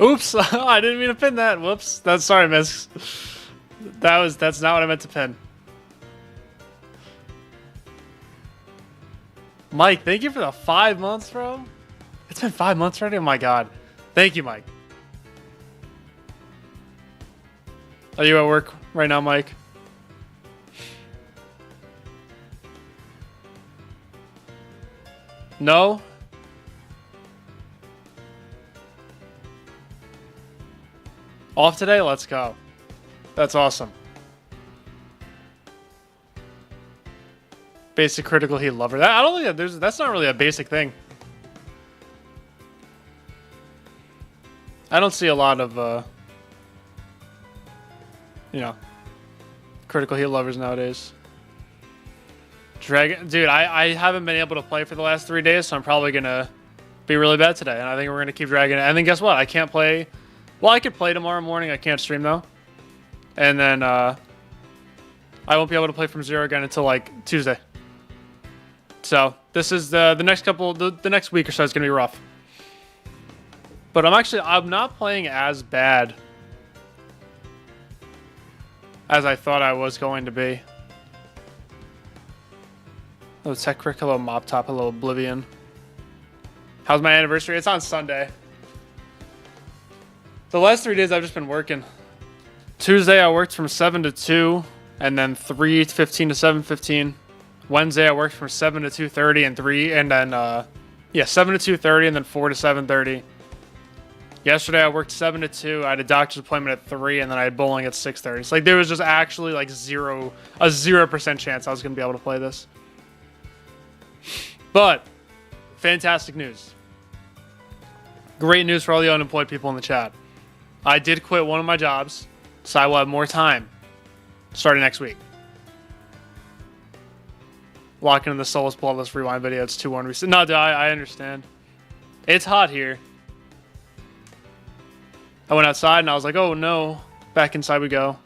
Oops, I didn't mean to pin that. Whoops. That's sorry, miss. That's not what I meant to pin. Mike, thank you for the 5 months, bro. It's been 5 months already? Oh my god. Thank you, Mike. Are you at work right now, Mike? No? Off today? Let's go. That's awesome. Basic critical heat lover. That, I don't think that's not really a basic thing. I don't see a lot of you know, critical heat lovers nowadays. Dragon, dude, I haven't been able to play for the last 3 days, so I'm probably gonna be really bad today, and I think we're gonna keep dragging it. And then guess what? I can't play. Well, I could play tomorrow morning. I can't stream though, and then I won't be able to play from zero again until like Tuesday. So this is the next couple, the next week or so is gonna be rough. But I'm not playing as bad as I thought I was going to be. Oh, Tech Crick, hello Mop Top, hello Oblivion. How's my anniversary? It's on Sunday. The last 3 days I've just been working. Tuesday I worked from 7 to 2, and then 3:15 to 7:15. Wednesday I worked from 7 to 2:30 and 7 to 2:30 and then 4 to 7:30. Yesterday I worked 7 to 2. I had a doctor's appointment at 3, and then I had bowling at 6:30. So like there was just actually like a 0% chance I was gonna be able to play this. But fantastic news. Great news for all the unemployed people in the chat. I did quit one of my jobs, so I will have more time starting next week. Locking in the Soulless Bloodless Rewind video. It's 2-1 reset. No, dude, I understand. It's hot here. I went outside and I was like, oh no. Back inside we go.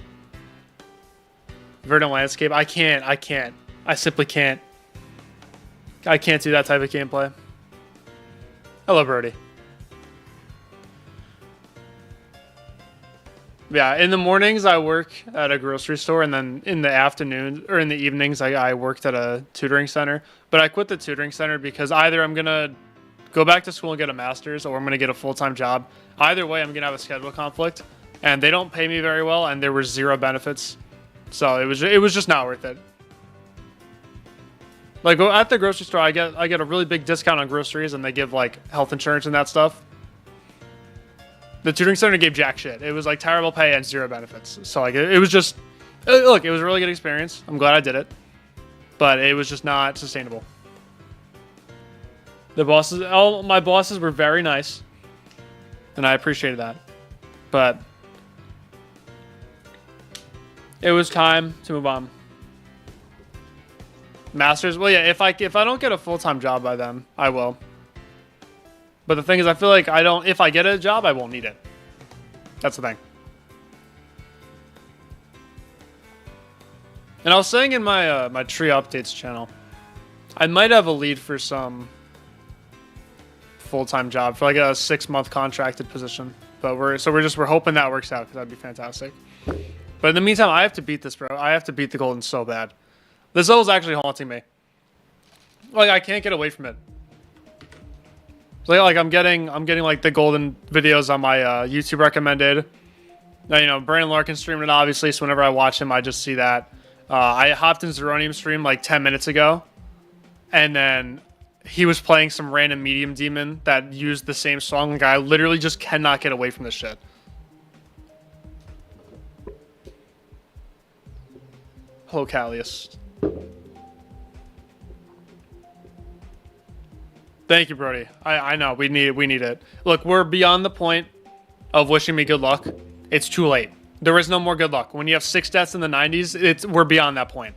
Verdant landscape. I can't. I simply can't. I can't do that type of gameplay. Hello, Brody. Yeah, in the mornings I work at a grocery store, and then in the afternoon or in the evenings I worked at a tutoring center. But I quit the tutoring center because either I'm gonna go back to school and get a master's, or I'm gonna get a full-time job. Either way, I'm gonna have a schedule conflict, and they don't pay me very well, and there were zero benefits, so it was just not worth it. Like at the grocery store, I get a really big discount on groceries, and they give like health insurance and that stuff. The tutoring center gave jack shit. It was like terrible pay and zero benefits. So like it was just, look, it was a really good experience. I'm glad I did it, but it was just not sustainable. All my bosses were very nice, and I appreciated that, but it was time to move on. Masters, well, yeah, if I don't get a full-time job by then, I will. But the thing is, I feel like if I get a job, I won't need it. That's the thing. And I was saying in my my tree updates channel, I might have a lead for some full-time job for like a 6-month contracted position. But we're hoping that works out, because that'd be fantastic. But in the meantime, I have to beat this, bro. I have to beat the golden so bad. This level's actually haunting me. Like I can't get away from it. Like I'm getting like the golden videos on my YouTube recommended. Now, you know, Brandon Larkin streamed it obviously, so whenever I watch him, I just see that. I hopped in Zeronium's stream like 10 minutes ago, and then he was playing some random medium demon that used the same song. Like I literally just cannot get away from this shit. Hello, Callius. Thank you, Brody. I know we need it. Look, we're beyond the point of wishing me good luck. It's too late. There is no more good luck. When you have 6 deaths in the 90s, we're beyond that point.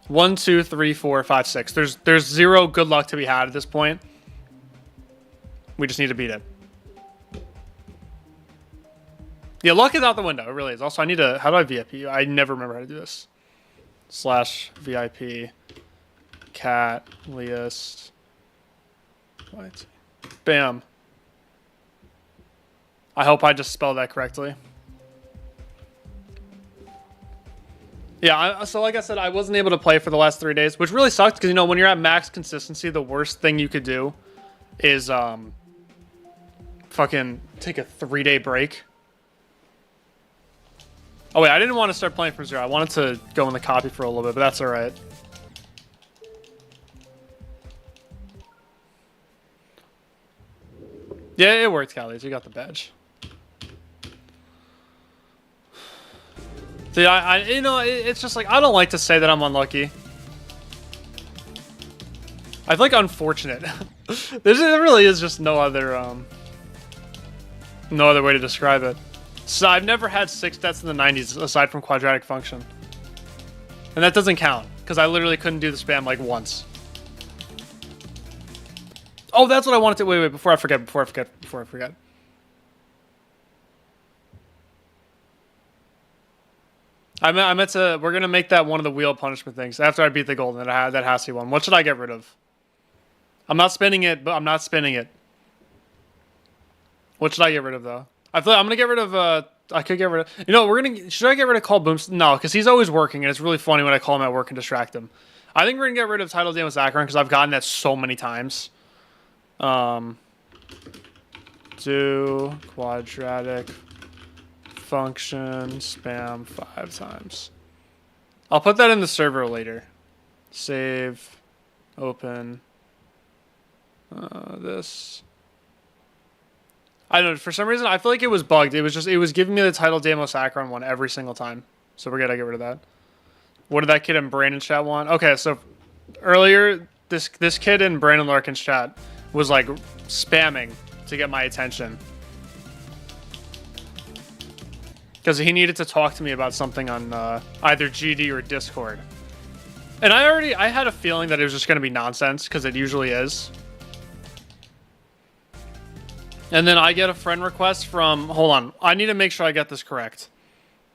1, 2, 3, 4, 5, 6. There's zero good luck to be had at this point. We just need to beat it. Yeah, luck is out the window. It really is. Also, I need to. How do I VIP you? I never remember how to do this. /VIP. Cat list. What? Bam. I hope I just spelled that correctly. Yeah, so like I said, I wasn't able to play for the last 3 days, which really sucked because, you know, when you're at max consistency, the worst thing you could do is fucking take a 3-day break. Oh, wait, I didn't want to start playing from zero. I wanted to go in the copy for a little bit, but that's all right. Yeah, it worked, Callies. You got the badge. See, you know, it's just like, I don't like to say that I'm unlucky. I feel like unfortunate. There really is just no other way to describe it. So I've never had 6 deaths in the 90s aside from quadratic function. And that doesn't count, because I literally couldn't do the spam like once. Oh, that's what I wanted to... Wait, before I forget. I meant to... We're going to make that one of the wheel punishment things after I beat the golden, that has to be one. What should I get rid of? I'm not spinning it, but I'm not spinning it. What should I get rid of, though? I feel like I'm going to get rid of... I could get rid of... You know, should I get rid of Call Booms? No, because he's always working, and it's really funny when I call him at work and distract him. I think we're going to get rid of Title Damos Akron, because I've gotten that so many times. Do quadratic function spam 5 times. I'll put that in the server later. Save, open, this. I don't know, for some reason I feel like it was bugged. It was giving me the Title Damos Akron one every single time. So we're gonna get rid of that. What did that kid in Brandon's chat want? Okay, so earlier this kid in Brandon Larkin's chat was like spamming to get my attention because he needed to talk to me about something on either GD or Discord, and I had a feeling that it was just going to be nonsense because it usually is. And then I get a friend request from... Hold on, I need to make sure I get this correct.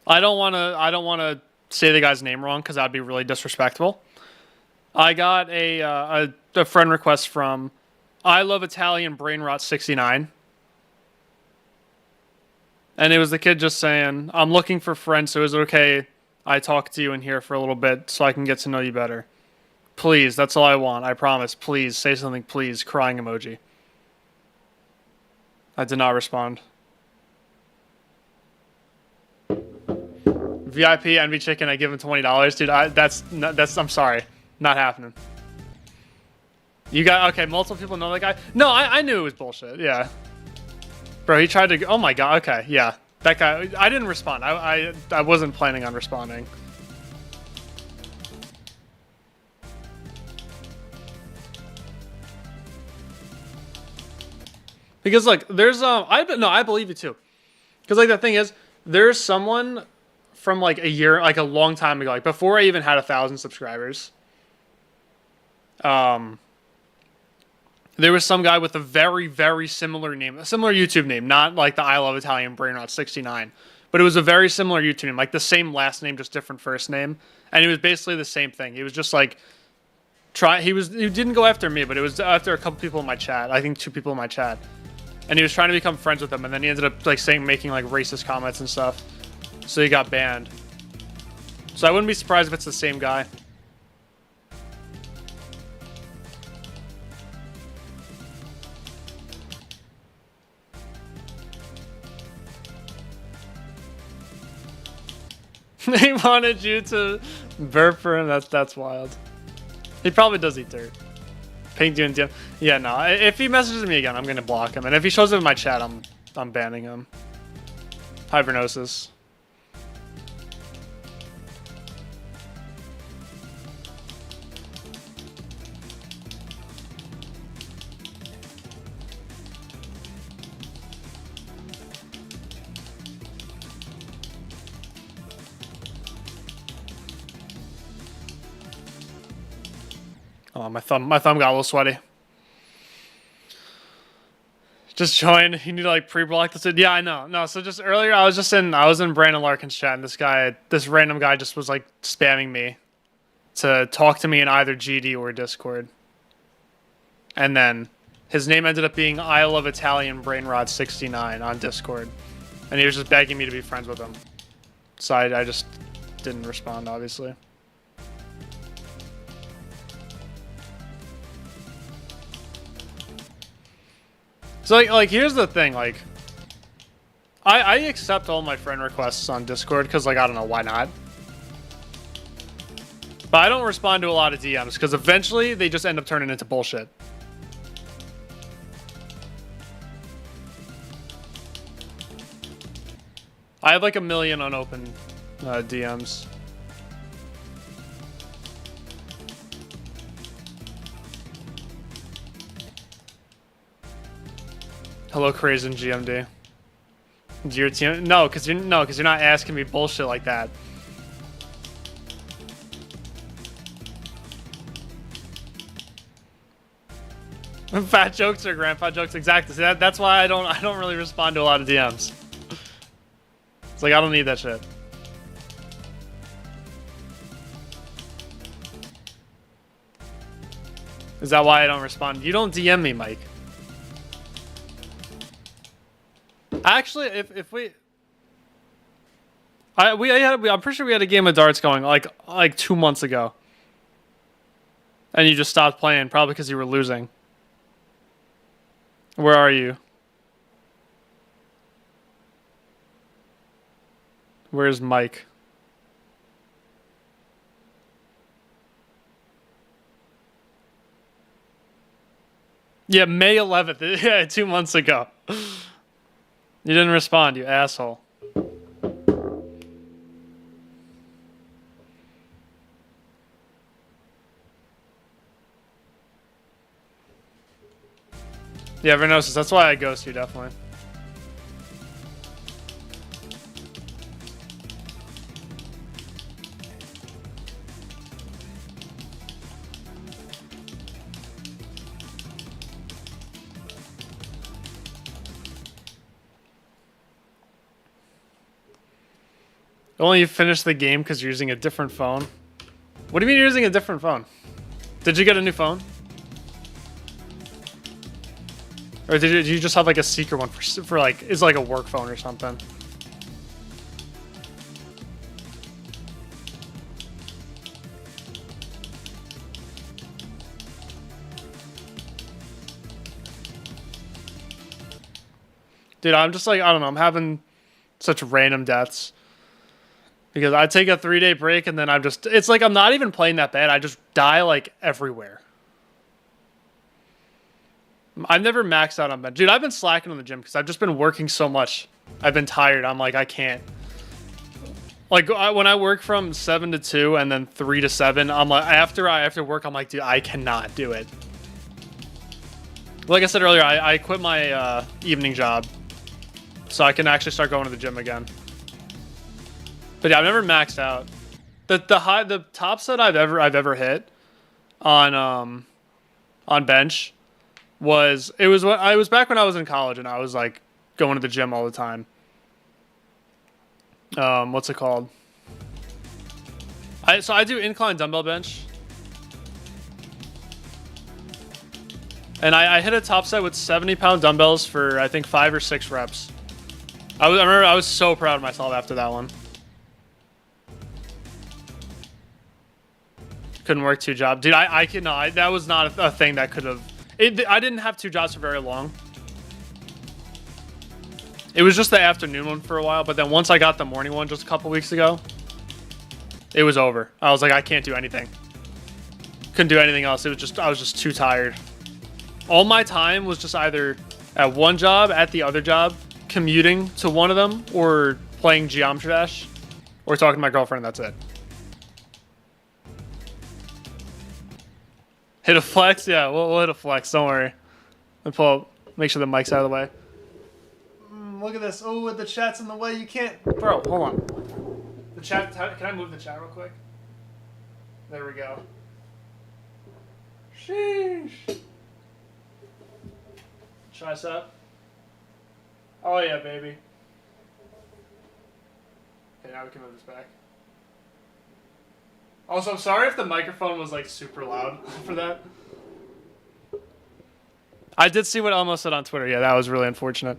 I don't want to say the guy's name wrong because that'd be really disrespectful. I got a friend request from I Love Italian Brainrot 69. And it was the kid just saying, I'm looking for friends, so is it okay I talk to you in here for a little bit so I can get to know you better? Please, that's all I want. I promise. Please, say something, please. Crying emoji. I did not respond. VIP Envy Chicken, I give him $20. Dude, that's I'm sorry. Not happening. You got... Okay, multiple people know that guy? No, I knew it was bullshit. Yeah. Bro, he tried to... Oh my god, okay, yeah. That guy... I didn't respond. I wasn't planning on responding. Because, like, there's... I believe you, too. Because, like, the thing is, there's someone from, like, a year... Like, a long time ago. Like, before I even had 1,000 subscribers. There was some guy with a very, very similar name, a similar YouTube name, not like the I Love Italian Brainrot 69, but it was a very similar YouTube name, like the same last name, just different first name, and it was basically the same thing. He was just like, he didn't go after me, but it was after a couple people in my chat. I think 2 people in my chat, and he was trying to become friends with them, and then he ended up like making like racist comments and stuff, so he got banned. So I wouldn't be surprised if it's the same guy. He wanted you to burp for him. That's wild. He probably does eat dirt. Pink you and DM. Yeah, no. If he messages me again, I'm gonna block him. And if he shows up in my chat, I'm banning him. Hibernosis. Oh, my thumb got a little sweaty. Just join. You need to like pre-block this. Yeah, I know. No, so just earlier I was in Brandon Larkin's chat, and this random guy just was like spamming me to talk to me in either GD or Discord. And then His name ended up being I Love Italian Brainrod69 on Discord. And he was just begging me to be friends with him. So I just didn't respond, obviously. So, like here's the thing, like... I accept all my friend requests on Discord, because, like, I don't know, why not? But I don't respond to a lot of DMs, because eventually they just end up turning into bullshit. I have like 1 million unopened DMs. Hello, Crazen GMD. Do your team? No, because you're not asking me bullshit like that. Fat jokes or grandpa jokes, exactly. See, that's why I don't really respond to a lot of DMs. It's like I don't need that shit. Is that why I don't respond? You don't DM me, Mike. Actually, if we, I'm pretty sure we had a game of darts going like 2 months ago, and you just stopped playing probably because you were losing. Where are you? Where's Mike? Yeah, May 11th. Yeah, 2 months ago. You didn't respond, you asshole. Yeah, Vernosis, that's why I ghost you, definitely. Only you finished the game because you're using a different phone? What do you mean you're using a different phone? Did you get a new phone? Or did you just have like a secret one for like, it's like a work phone or something? Dude, I'm just like, I don't know, I'm having such random deaths. Because I take a 3-day break and then I'm just, it's like I'm not even playing that bad. I just die like everywhere. I've never maxed out on bench. Dude, I've been slacking on the gym because I've just been working so much. I've been tired. I'm like, I can't. Like when I work from 7 to 2 and then 3 to 7, I'm like, after work, I'm like, dude, I cannot do it. Like I said earlier, I quit my evening job so I can actually start going to the gym again. But yeah, I've never maxed out. The top set I've ever hit on bench was back when I was in college and I was like going to the gym all the time. What's it called? So I do incline dumbbell bench. And I hit a top set with 70-pound dumbbells for I think 5 or 6 reps. I remember I was so proud of myself after that one. Couldn't work 2 jobs. Dude, that was not a thing that could have... I didn't have 2 jobs for very long. It was just the afternoon one for a while, but then once I got the morning one just a couple weeks ago, it was over. I was like, I can't do anything. Couldn't do anything else. I was just too tired. All my time was just either at one job, at the other job, commuting to one of them, or playing Geometry Dash, or talking to my girlfriend, and that's it. Hit a flex? Yeah, we'll hit a flex. Don't worry. Let me pull up. Make sure the mic's out of the way. Look at this. Oh, the chat's in the way. You can't... Bro, hold on. The chat... Can I move the chat real quick? There we go. Sheesh. Tricep. Oh, yeah, baby. Okay, now we can move this back. Also, I'm sorry if the microphone was like super loud for that. I did see what Elmo said on Twitter. Yeah, that was really unfortunate.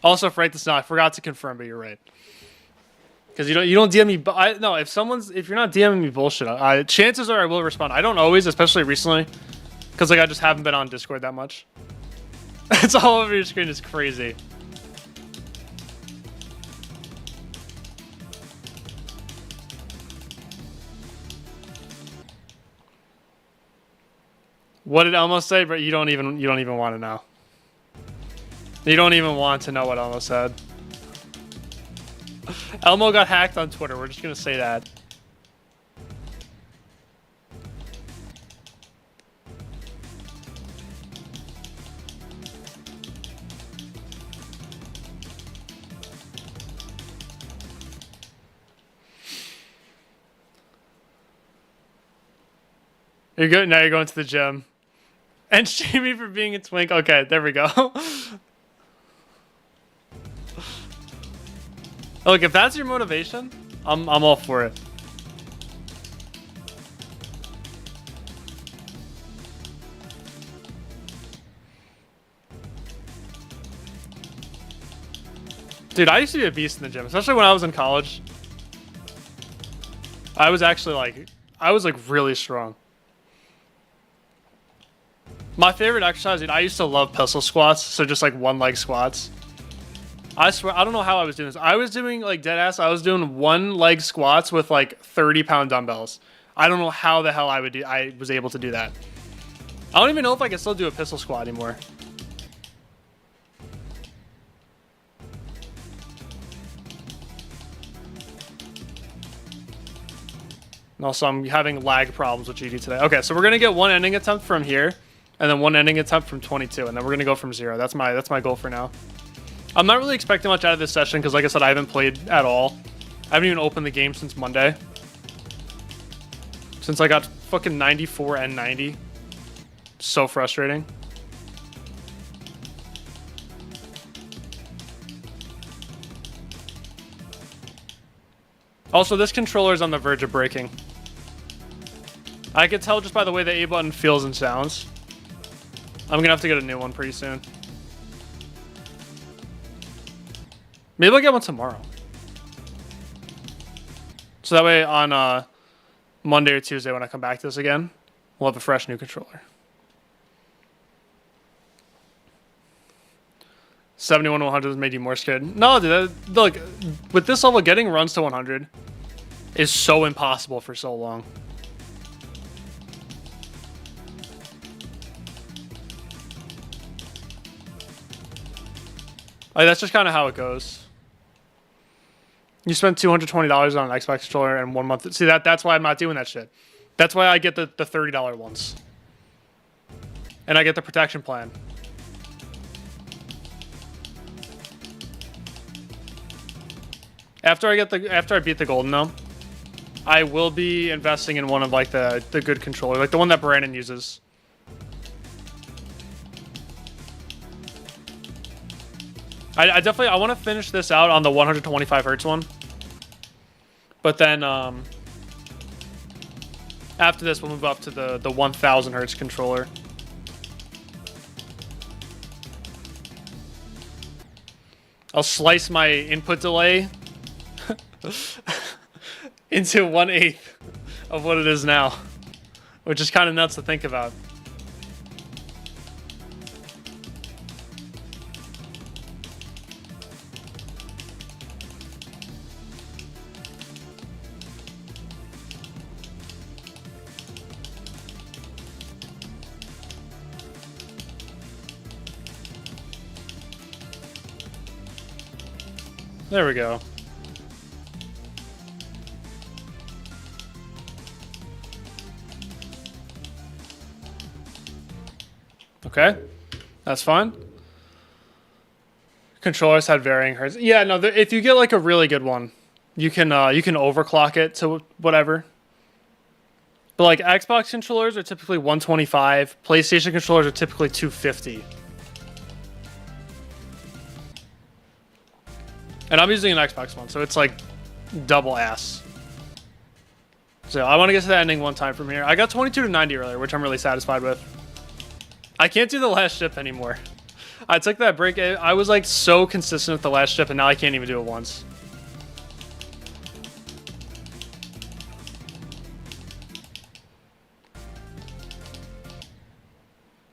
Also, Frank, this I forgot to confirm, but you're right. Because you don't DM me. No, if you're not DMing me bullshit, chances are I will respond. I don't always, especially recently, because like I just haven't been on Discord that much. It's all over your screen. It's crazy. What did Elmo say? But you don't even want to know. You don't even want to know what Elmo said. Elmo got hacked on Twitter. We're just gonna say that. You're good. Now you're going to the gym. And shame me for being a twink. Okay, there we go. Look, if that's your motivation, I'm all for it. Dude, I used to be a beast in the gym, especially when I was in college. I was actually like really strong. My favorite exercise, dude, I used to love pistol squats, so just like one leg squats. I swear, I don't know how I was doing this. I was doing like dead ass. I was doing one leg squats with like 30-pound dumbbells. I don't know how the hell I was able to do that. I don't even know if I can still do a pistol squat anymore. And also, I'm having lag problems with GD today. Okay, so we're gonna get one ending attempt from here, and then one ending attempt from 22, and then we're gonna go from 0. That's my goal for now. I'm not really expecting much out of this session because, like I said, I haven't played at all. I haven't even opened the game since Monday. Since I got fucking 94 and 90. So frustrating. Also, this controller is on the verge of breaking. I could tell just by the way the A button feels and sounds. I'm gonna have to get a new one pretty soon. Maybe I'll get one tomorrow. So that way on Monday or Tuesday when I come back to this again, we'll have a fresh new controller. 71 to 100 has made you more scared. No, dude, look, with this level, getting runs to 100 is so impossible for so long. Like, that's just kind of how it goes. You spend $220 on an Xbox controller in 1 month. See, that's why I'm not doing that shit. That's why I get the $30 ones. And I get the protection plan. After I beat the Golden though, I will be investing in one of like the good controller, like the one that Brandon uses. I definitely want to finish this out on the 125 hertz one. But then after this we'll move up to the 1000 hertz controller. I'll slice my input delay into 1/8 of what it is now, which is kind of nuts to think about. There we go. Okay, that's fine. Controllers had varying hertz. Yeah, no, if you get like a really good one, you can overclock it to whatever. But like Xbox controllers are typically 125. PlayStation controllers are typically 250. And I'm using an Xbox one, so it's like double ass. So I want to get to the ending one time from here. I got 22 to 90 earlier, which I'm really satisfied with. I can't do the last ship anymore. I took that break. I was like so consistent with the last ship, and now I can't even do it once.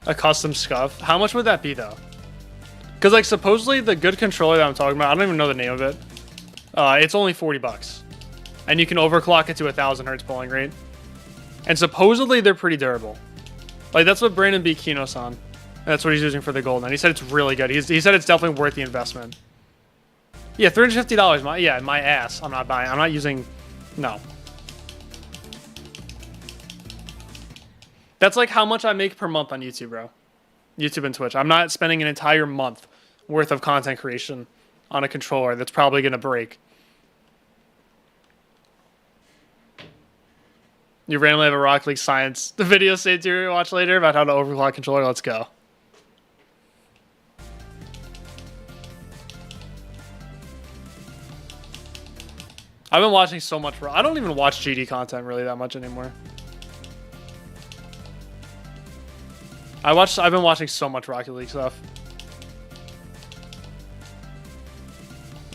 A custom scuff. How much would that be though? Because like supposedly the good controller that I'm talking about, I don't even know the name of it. It's only 40 bucks, and you can overclock it to 1,000 hertz polling rate. And supposedly they're pretty durable. Like that's what Brandon B. Kino's on. That's what he's using for the gold. And he said it's really good. He said it's definitely worth the investment. Yeah, $350. My ass. I'm not buying. I'm not using. No. That's like how much I make per month on YouTube, bro. YouTube and Twitch. I'm not spending an entire month worth of content creation on a controller that's probably going to break. You randomly have a Rocket League science video saved to watch later about how to overclock controller. Let's go. I've been watching so much. I don't even watch GD content really that much anymore. I've been watching so much Rocket League stuff.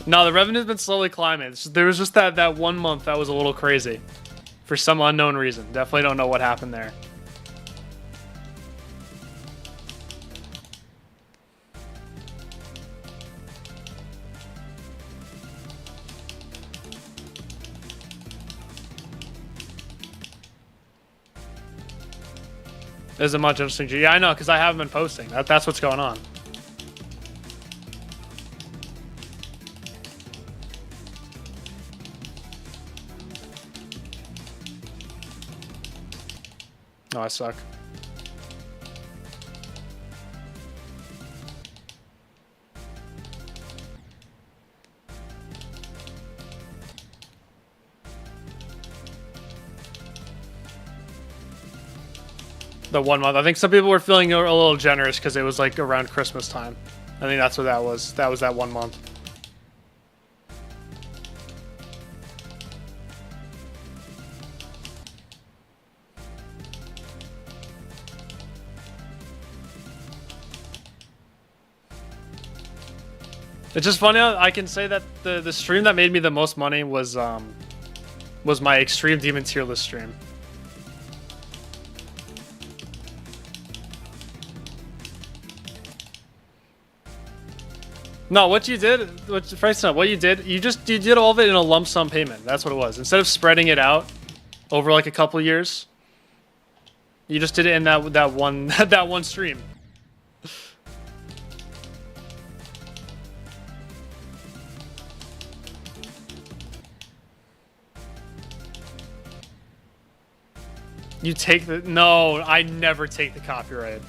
No, the revenue's been slowly climbing. There was just that 1 month that was a little crazy. For some unknown reason. Definitely don't know what happened there. Isn't much interesting. Yeah, I know, because I haven't been posting. That's what's going on. No, I suck. The 1 month. I think some people were feeling a little generous because it was like around Christmas time. I think that's what that was. That was that 1 month. It's just funny how I can say that the stream that made me the most money was my Extreme Demon tier list stream. No, what you did, what you did, you did all of it in a lump sum payment. That's what it was. Instead of spreading it out over like a couple years, you just did it in that one stream. You take the... No, I never take the copyright.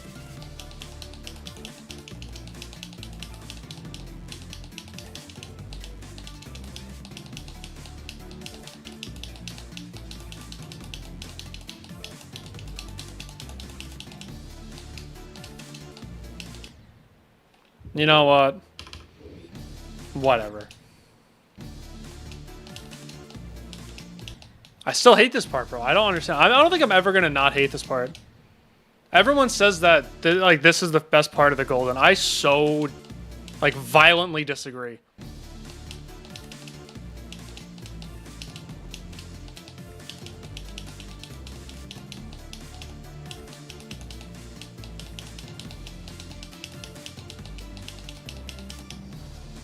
You know what? Whatever. I still hate this part, bro. I don't understand. I don't think I'm ever gonna not hate this part. Everyone says that like this is the best part of the Golden. I so like violently disagree.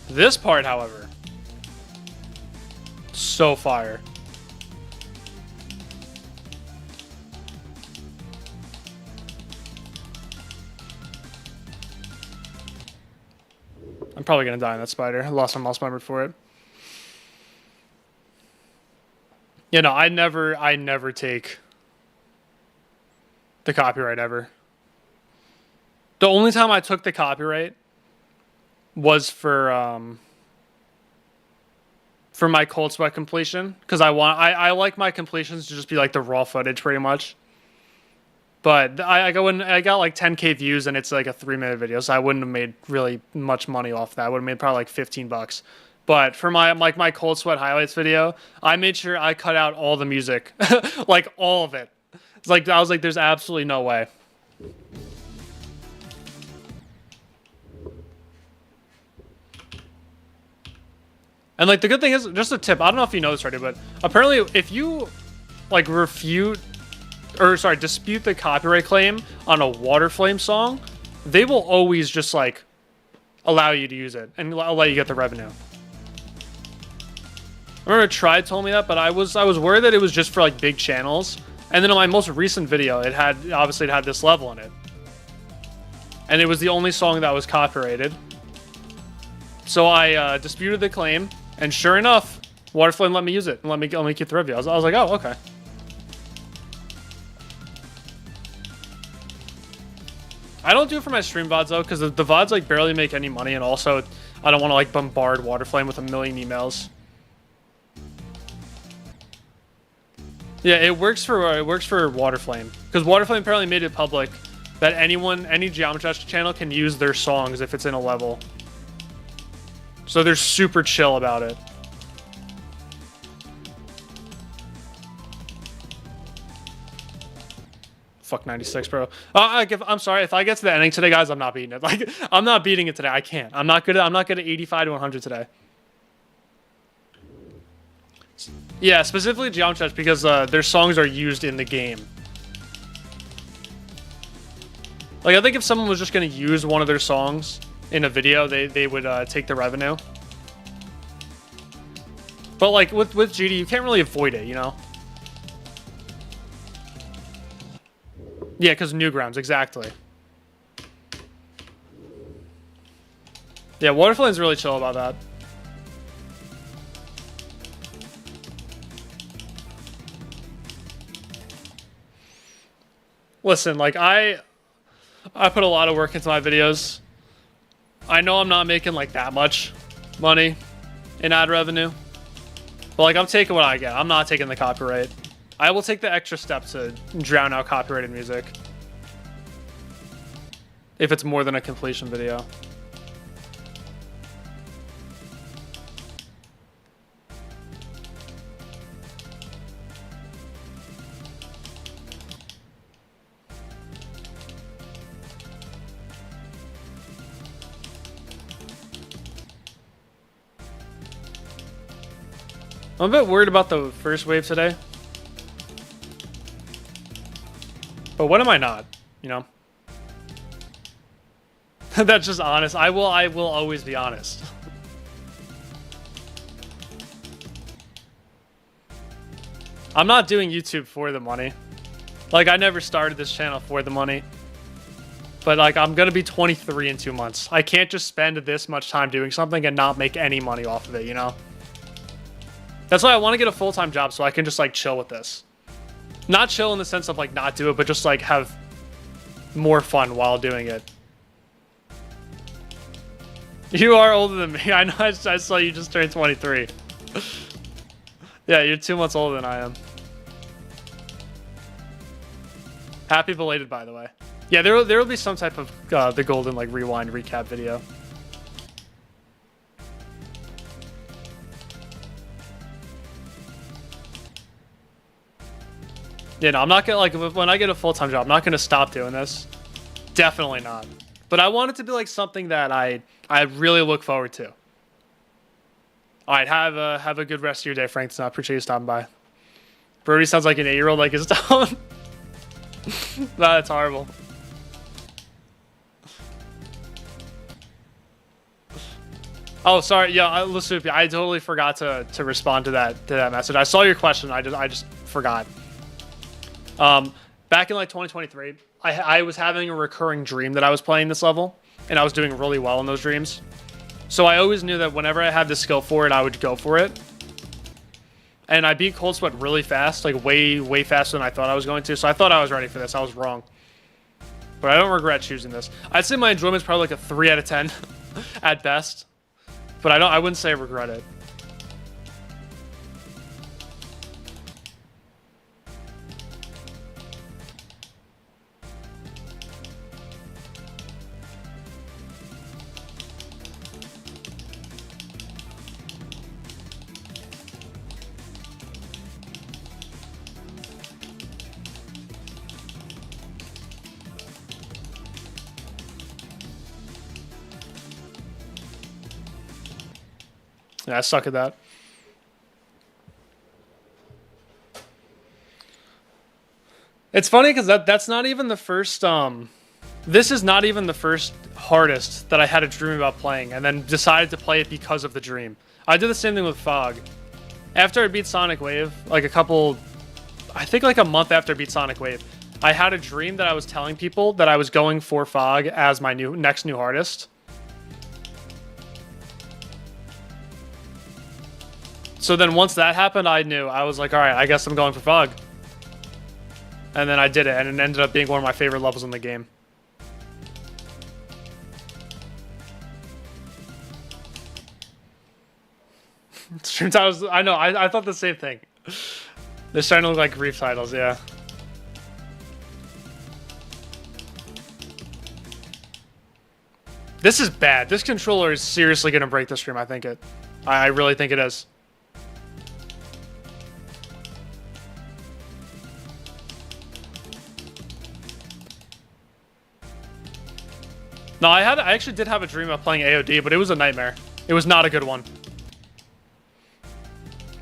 This part, however, so fire. I'm probably gonna die in that spider. I lost my mouse member for it. You know, I never take the copyright ever. The only time I took the copyright was for my Cold Sweat completion, because I like my completions to just be like the raw footage pretty much. But I got like 10K views and it's like a 3-minute video, so I wouldn't have made really much money off that. I would have made probably like 15 bucks. But for my Cold Sweat highlights video, I made sure I cut out all the music, like all of it. It's like I was like, there's absolutely no way. And like the good thing is, just a tip. I don't know if you know this already, but apparently if you like dispute the copyright claim on a Water Flame song, they will always just like allow you to use it and I'll let you get the revenue. I remember Tri told me that, but I was worried that it was just for like big channels. And then on my most recent video, it had this level in it. And it was the only song that was copyrighted. So I disputed the claim, and sure enough, Waterflame let me use it and let me keep the review. I was like, oh, okay. I don't do it for my stream VODs though, because the VODs like barely make any money, and also I don't want to like bombard Waterflame with a million emails. Yeah, it works for Waterflame, because Waterflame apparently made it public that any Geometry Dash channel can use their songs if it's in a level. So they're super chill about it. Fuck 96, bro. I'm sorry if I get to the ending today, guys. I'm not beating it. Like I'm not beating it today. I can't. I'm not good at 85 to 100 today. Yeah, specifically Geometry Dash because their songs are used in the game. Like I think if someone was just gonna use one of their songs in a video, they would take the revenue. But like with GD, you can't really avoid it, you know? Yeah, because Newgrounds, exactly. Yeah, Waterflame's really chill about that. Listen, like I put a lot of work into my videos. I know I'm not making like that much money in ad revenue. But like I'm taking what I get. I'm not taking the copyright. I will take the extra step to drown out copyrighted music. If it's more than a completion video. I'm a bit worried about the first wave today. But when am I not? You know? That's just honest. I will always be honest. I'm not doing YouTube for the money. Like, I never started this channel for the money. But, like, I'm gonna be 23 in 2 months. I can't just spend this much time doing something and not make any money off of it, you know? That's why I want to get a full-time job so I can just, like, chill with this. Not chill in the sense of, like, not do it, but just, like, have more fun while doing it. You are older than me. I know. I saw you just turned 23. Yeah, you're 2 months older than I am. Happy belated, by the way. Yeah, there will be some type of the golden like rewind recap video. Yeah, no, I'm not gonna like when I get a full-time job, I'm not gonna stop doing this. Definitely not. But I want it to be like something that I really look forward to. All right, have a good rest of your day, Frank. I appreciate you stopping by. Brody sounds like an 8-year-old, like his tone. Nah, that's horrible. Oh, sorry. Yeah, Lasupi, I totally forgot to respond to that message. I saw your question. I just forgot. Back in like 2023, I was having a recurring dream that I was playing this level, and I was doing really well in those dreams. So I always knew that whenever I had the skill for it, I would go for it. And I beat Cold Sweat really fast, like way faster than I thought I was going to. So I thought I was ready for this. I was wrong. But I don't regret choosing this. I'd say my enjoyment's probably like a 3 out of 10 at best. But I wouldn't say I regret it. Yeah, I suck at that. It's funny because that's not even the first. This is not even the first hardest that I had a dream about playing, and then decided to play it because of the dream. I did the same thing with Fog. After I beat Sonic Wave, like I think like a month after I beat Sonic Wave, I had a dream that I was telling people that I was going for Fog as my next new hardest. So then once that happened, I knew. I was like, all right, I guess I'm going for Fog. And then I did it, and it ended up being one of my favorite levels in the game. Stream titles, I know, I thought the same thing. They're starting to look like grief titles, yeah. This is bad. This controller is seriously going to break the stream, I think it. I really think it is. No, I actually did have a dream of playing AOD, but it was a nightmare. It was not a good one.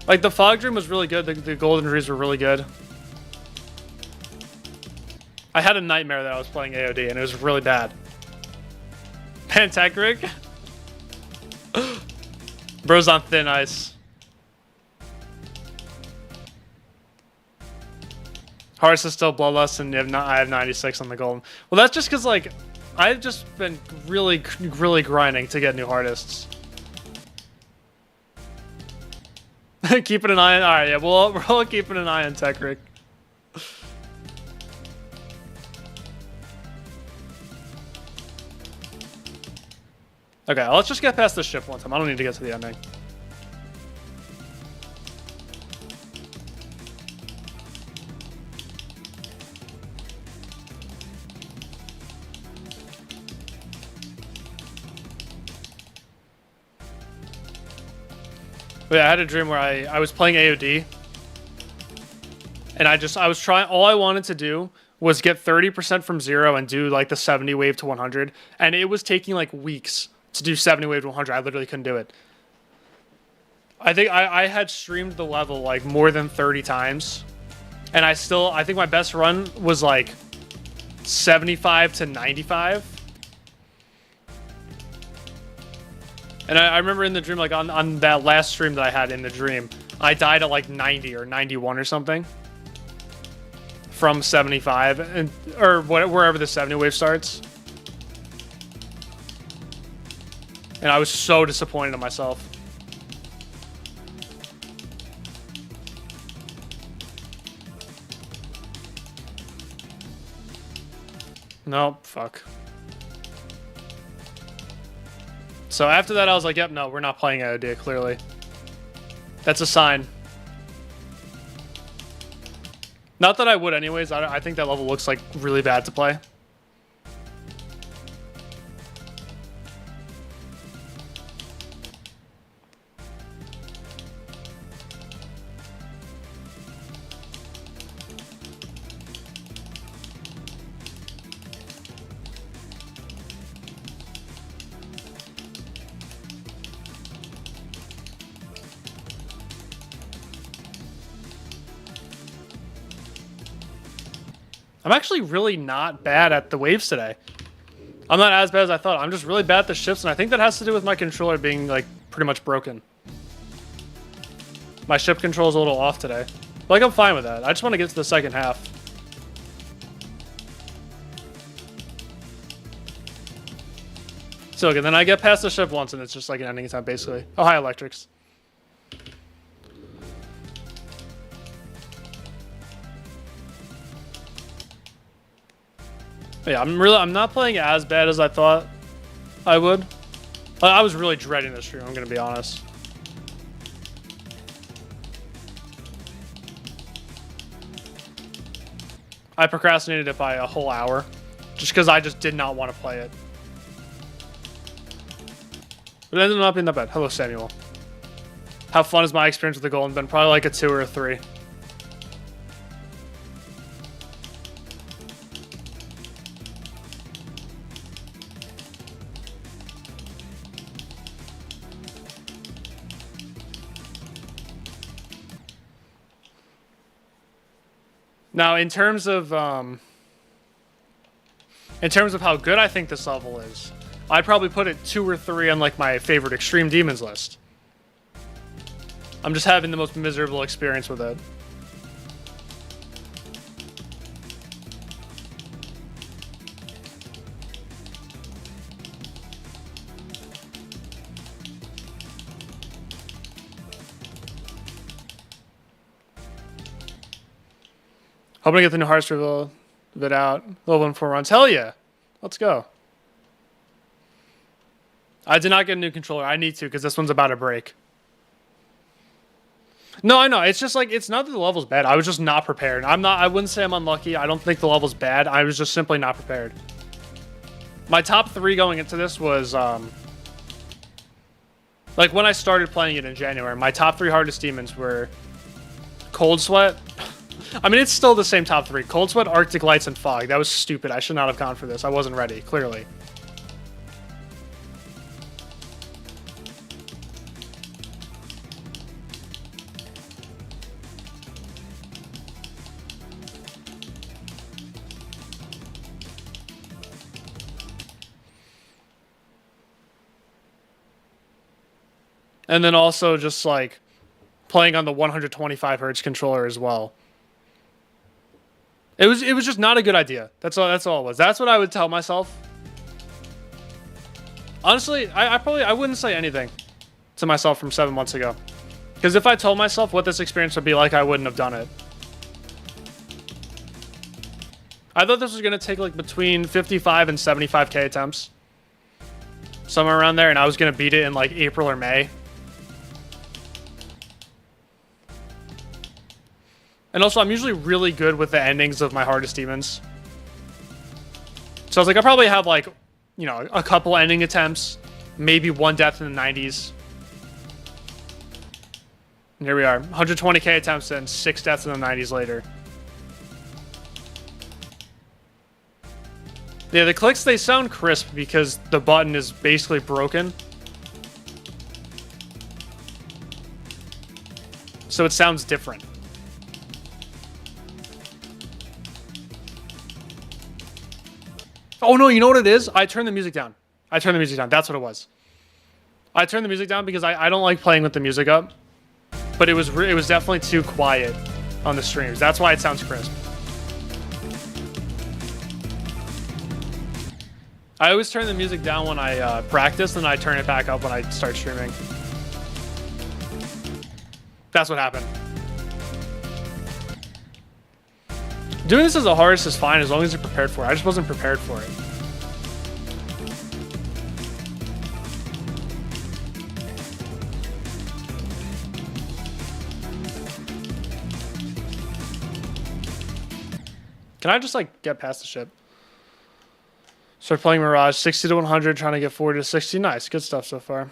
Like, the Fog Dream was really good. The Golden Dreams were really good. I had a nightmare that I was playing AOD, and it was really bad. Pantechric? Bro's on thin ice. Hardest is still Bloodlust, and I have 96 on the Golden. Well, that's just because, like, I've just been really grinding to get new hardests. Keeping an eye on... Alright, yeah, we're all keeping an eye on Techric. Okay, let's just get past this ship one time. I don't need to get to the ending. But yeah, I had a dream where I was playing AOD. And I was trying... All I wanted to do was get 30% from 0 and do, like, the 70 wave to 100. And it was taking, like, weeks to do 70 wave to 100. I literally couldn't do it. I think I had streamed the level like more than 30 times. And I think my best run was like 75 to 95. And I remember in the dream, like on that last stream that I had in the dream, I died at like 90 or 91 or something. From 75, or wherever the 70 wave starts. And I was so disappointed in myself. Nope, fuck. So after that, I was like, yep, no, we're not playing AOD, clearly. That's a sign. Not that I would anyways. I think that level looks like really bad to play. I'm actually really not bad at the waves today. I'm not as bad as I thought. I'm just really bad at the shifts, and I think that has to do with my controller being, like, pretty much broken. My ship control is a little off today. But, like, I'm fine with that. I just want to get to the second half. So, okay, then I get past the ship once, and it's just like an ending time, basically. Oh, hi, Electrics. Yeah, I'm not playing as bad as I thought I would. I was really dreading this stream, I'm gonna be honest. I procrastinated it by a whole hour, just because I just did not want to play it. But it ended up not being that bad. Hello, Samuel. How fun is my experience with the Golden been? Probably like a 2 or a 3. Now, in terms of how good I think this level is, I'd probably put it 2 or 3 on like my favorite Extreme Demons list. I'm just having the most miserable experience with it. Hoping to get the new Hearts reveal bit out. Level 1 4 runs. Hell yeah. Let's go. I did not get a new controller. I need to because this one's about to break. No, I know. It's just like, it's not that the level's bad. I was just not prepared. I wouldn't say I'm unlucky. I don't think the level's bad. I was just simply not prepared. My top 3 going into this was, like when I started playing it in January, my top 3 hardest demons were Cold Sweat. I mean, it's still the same top 3. Cold Sweat, Arctic Lights, and Fog. That was stupid. I should not have gone for this. I wasn't ready, clearly. And then also just like playing on the 125 hertz controller as well. It was just not a good idea. That's all it was. That's what I would tell myself. Honestly, I wouldn't say anything to myself from 7 months ago. Because if I told myself what this experience would be like, I wouldn't have done it. I thought this was going to take like between 55 and 75k attempts. Somewhere around there, and I was going to beat it in like April or May. And also, I'm usually really good with the endings of my hardest demons. So I was like, I'll probably have like, you know, a couple ending attempts. Maybe 1 death in the 90s. And here we are. 120k attempts and 6 deaths in the 90s later. Yeah, the clicks, they sound crisp because the button is basically broken. So it sounds different. Oh no, you know what it is? I turned the music down. That's what it was. I turned the music down because I don't like playing with the music up. But it was definitely too quiet on the streams. That's why it sounds crisp. I always turn the music down when I practice, and I turn it back up when I start streaming. That's what happened. Doing this as a hardest is fine as long as you're prepared for it. I just wasn't prepared for it. Can I just like get past the ship? Start playing Mirage, 60 to 100, trying to get 40 to 60. Nice, good stuff so far.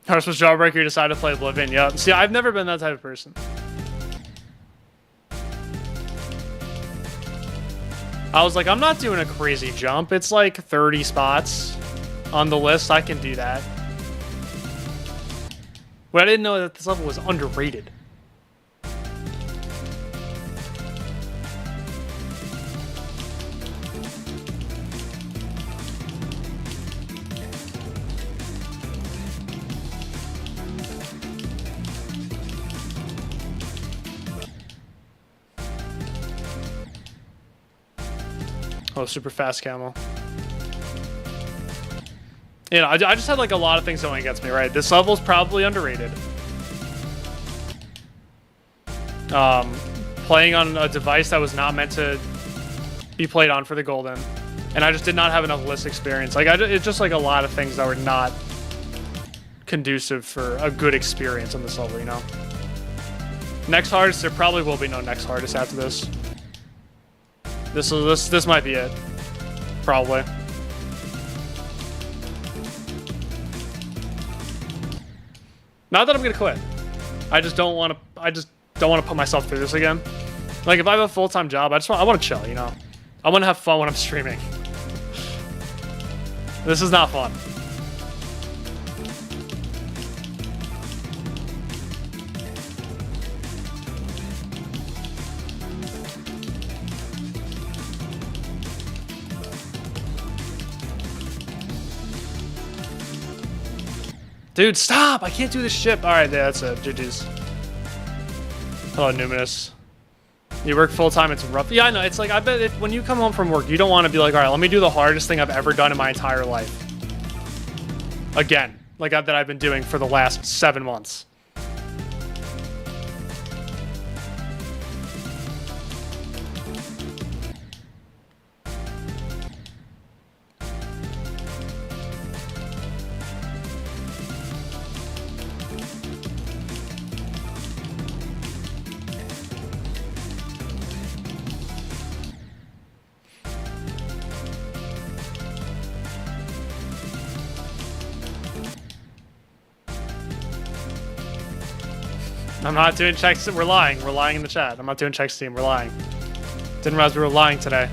Hardest was Jawbreaker, you decided to play Oblivion. Yep. See, I've never been that type of person. I was like, I'm not doing a crazy jump. It's like 30 spots on the list. I can do that. But I didn't know that this level was underrated. Oh, super fast camo. You know, I just had like a lot of things going against me, right? This level's probably underrated. Playing on a device that was not meant to be played on for the golden. And I just did not have enough list experience. Like, it's just like a lot of things that were not conducive for a good experience on this level, you know? Next hardest, there probably will be no next hardest after this. This might be it. Probably. Not that I'm gonna quit. I just don't want to put myself through this again. Like if I have a full-time job, I want to chill, you know. I want to have fun when I'm streaming. This is not fun. Dude, stop! I can't do this shit. Alright, yeah, that's it. GG's. Hello, Numinous. You work full-time, it's rough. Yeah, I know. It's like, I bet when you come home from work, you don't want to be like, alright, let me do the hardest thing I've ever done in my entire life. Again. Like that I've been doing for the last 7 months. I'm not doing checks. We're lying. We're lying in the chat. I'm not doing checks team. We're lying. Didn't realize we were lying today.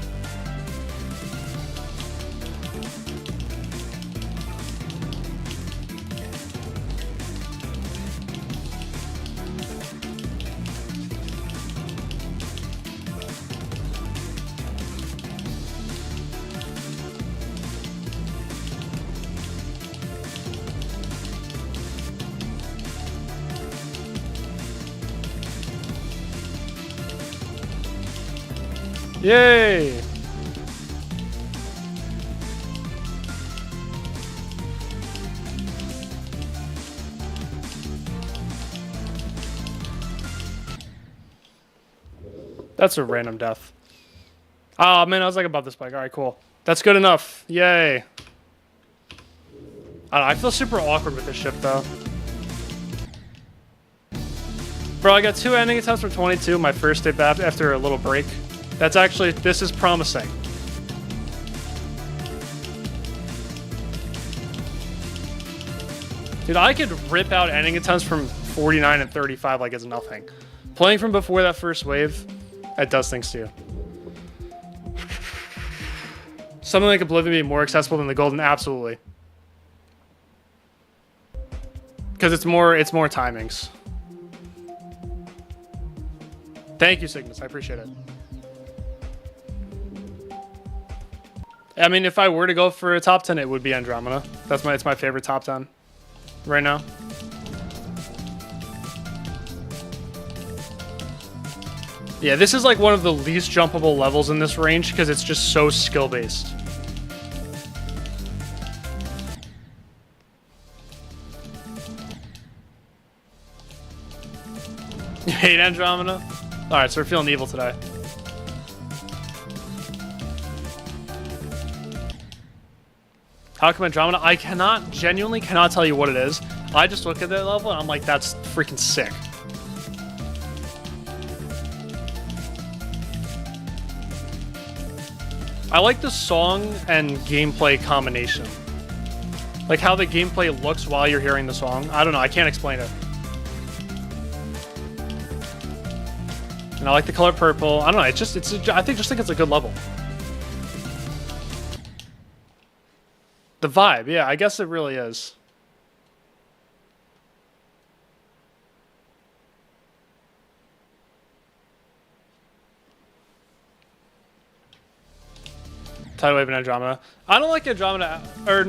Yay! That's a random death. Oh man, I was like above the spike. Alright, cool. That's good enough. Yay. I don't know, I feel super awkward with this ship though. Bro, I got 2 ending attempts from 22, my first day back after a little break. That's actually, this is promising. Dude, I could rip out ending attempts from 49 and 35 like it's nothing. Playing from before that first wave, that does things to you. Something like Oblivion be more accessible than the Golden, absolutely. Because it's more timings. Thank you, Cygnus, I appreciate it. I mean, if I were to go for a top 10, it would be Andromeda. It's my favorite top 10 right now. Yeah, this is like one of the least jumpable levels in this range because it's just so skill-based. You hate Andromeda? Alright, so we're feeling evil today. How come Andromeda? I genuinely cannot tell you what it is. I just look at that level and I'm like, that's freaking sick. I like the song and gameplay combination. Like how the gameplay looks while you're hearing the song. I don't know, I can't explain it. And I like the color purple. I don't know, I think it's a good level. The vibe, yeah, I guess it really is. Tidal Wave and Andromeda. I don't like Andromeda, or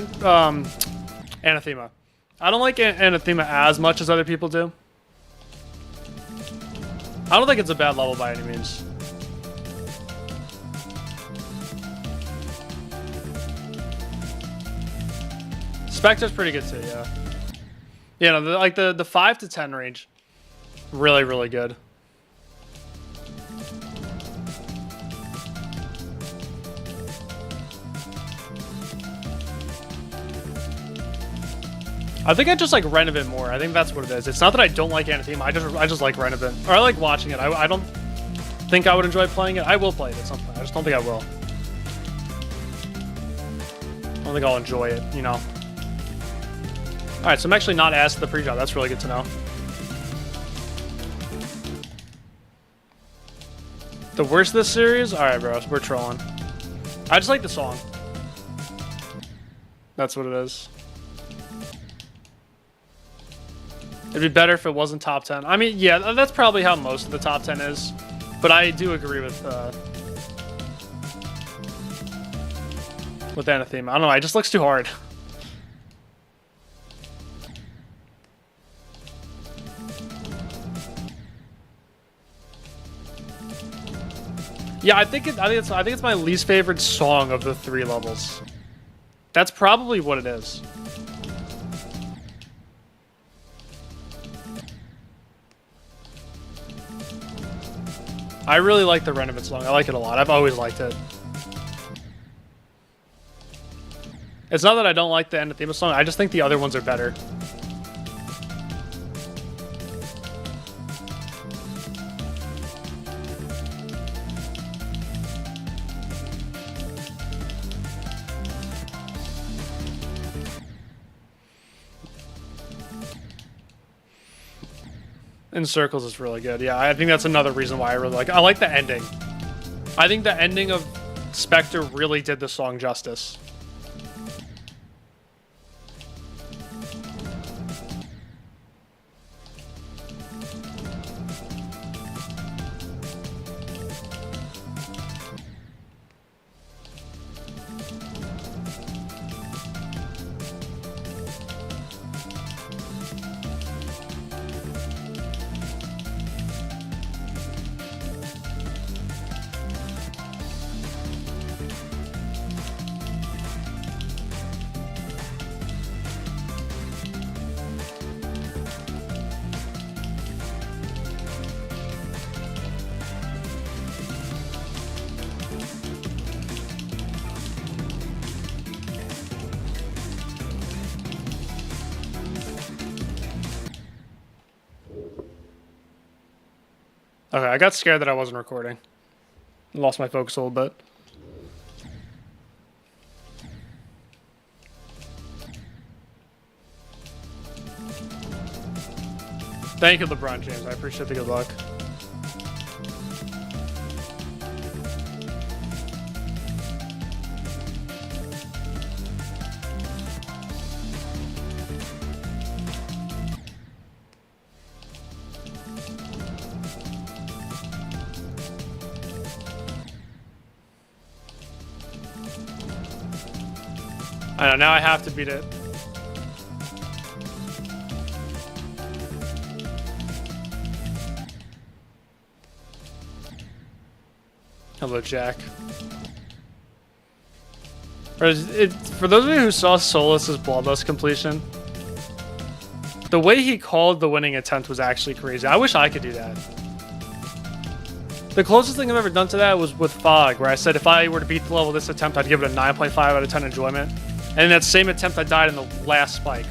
Anathema. I don't like Anathema as much as other people do. I don't think it's a bad level by any means. Spectre's pretty good too, yeah. Yeah, no, like the 5 to 10 range, really, really good. I think I just like Renovant more. I think that's what it is. It's not that I don't like Anathema. I just like Renovant, or I like watching it. I don't think I would enjoy playing it. I will play it at some point. I just don't think I will. I don't think I'll enjoy it, you know. Alright, so I'm actually not asked the pre-drop. That's really good to know. The worst of this series? Alright, bro. We're trolling. I just like the song. That's what it is. It'd be better if it wasn't top 10. I mean, yeah, that's probably how most of the top 10 is. But I do agree with Anathema. I don't know, it just looks too hard. Yeah, I think it's my least favorite song of the 3 levels. That's probably what it is. I really like the Renovate song. I like it a lot. I've always liked it. It's not that I don't like the Anathema song. I just think the other ones are better. In Circles is really good. Yeah, I think that's another reason why I really like it. I like the ending. I think the ending of Spectre really did the song justice. Okay, I got scared that I wasn't recording. Lost my focus a little bit. Thank you, LeBron James. I appreciate the good luck. I know, now I have to beat it. Hello, Jack. For those of you who saw Solus's Bloodlust completion, the way he called the winning attempt was actually crazy. I wish I could do that. The closest thing I've ever done to that was with Fog, where I said if I were to beat the level of this attempt, I'd give it a 9.5 out of 10 enjoyment. And in that same attempt, I died in the last spike.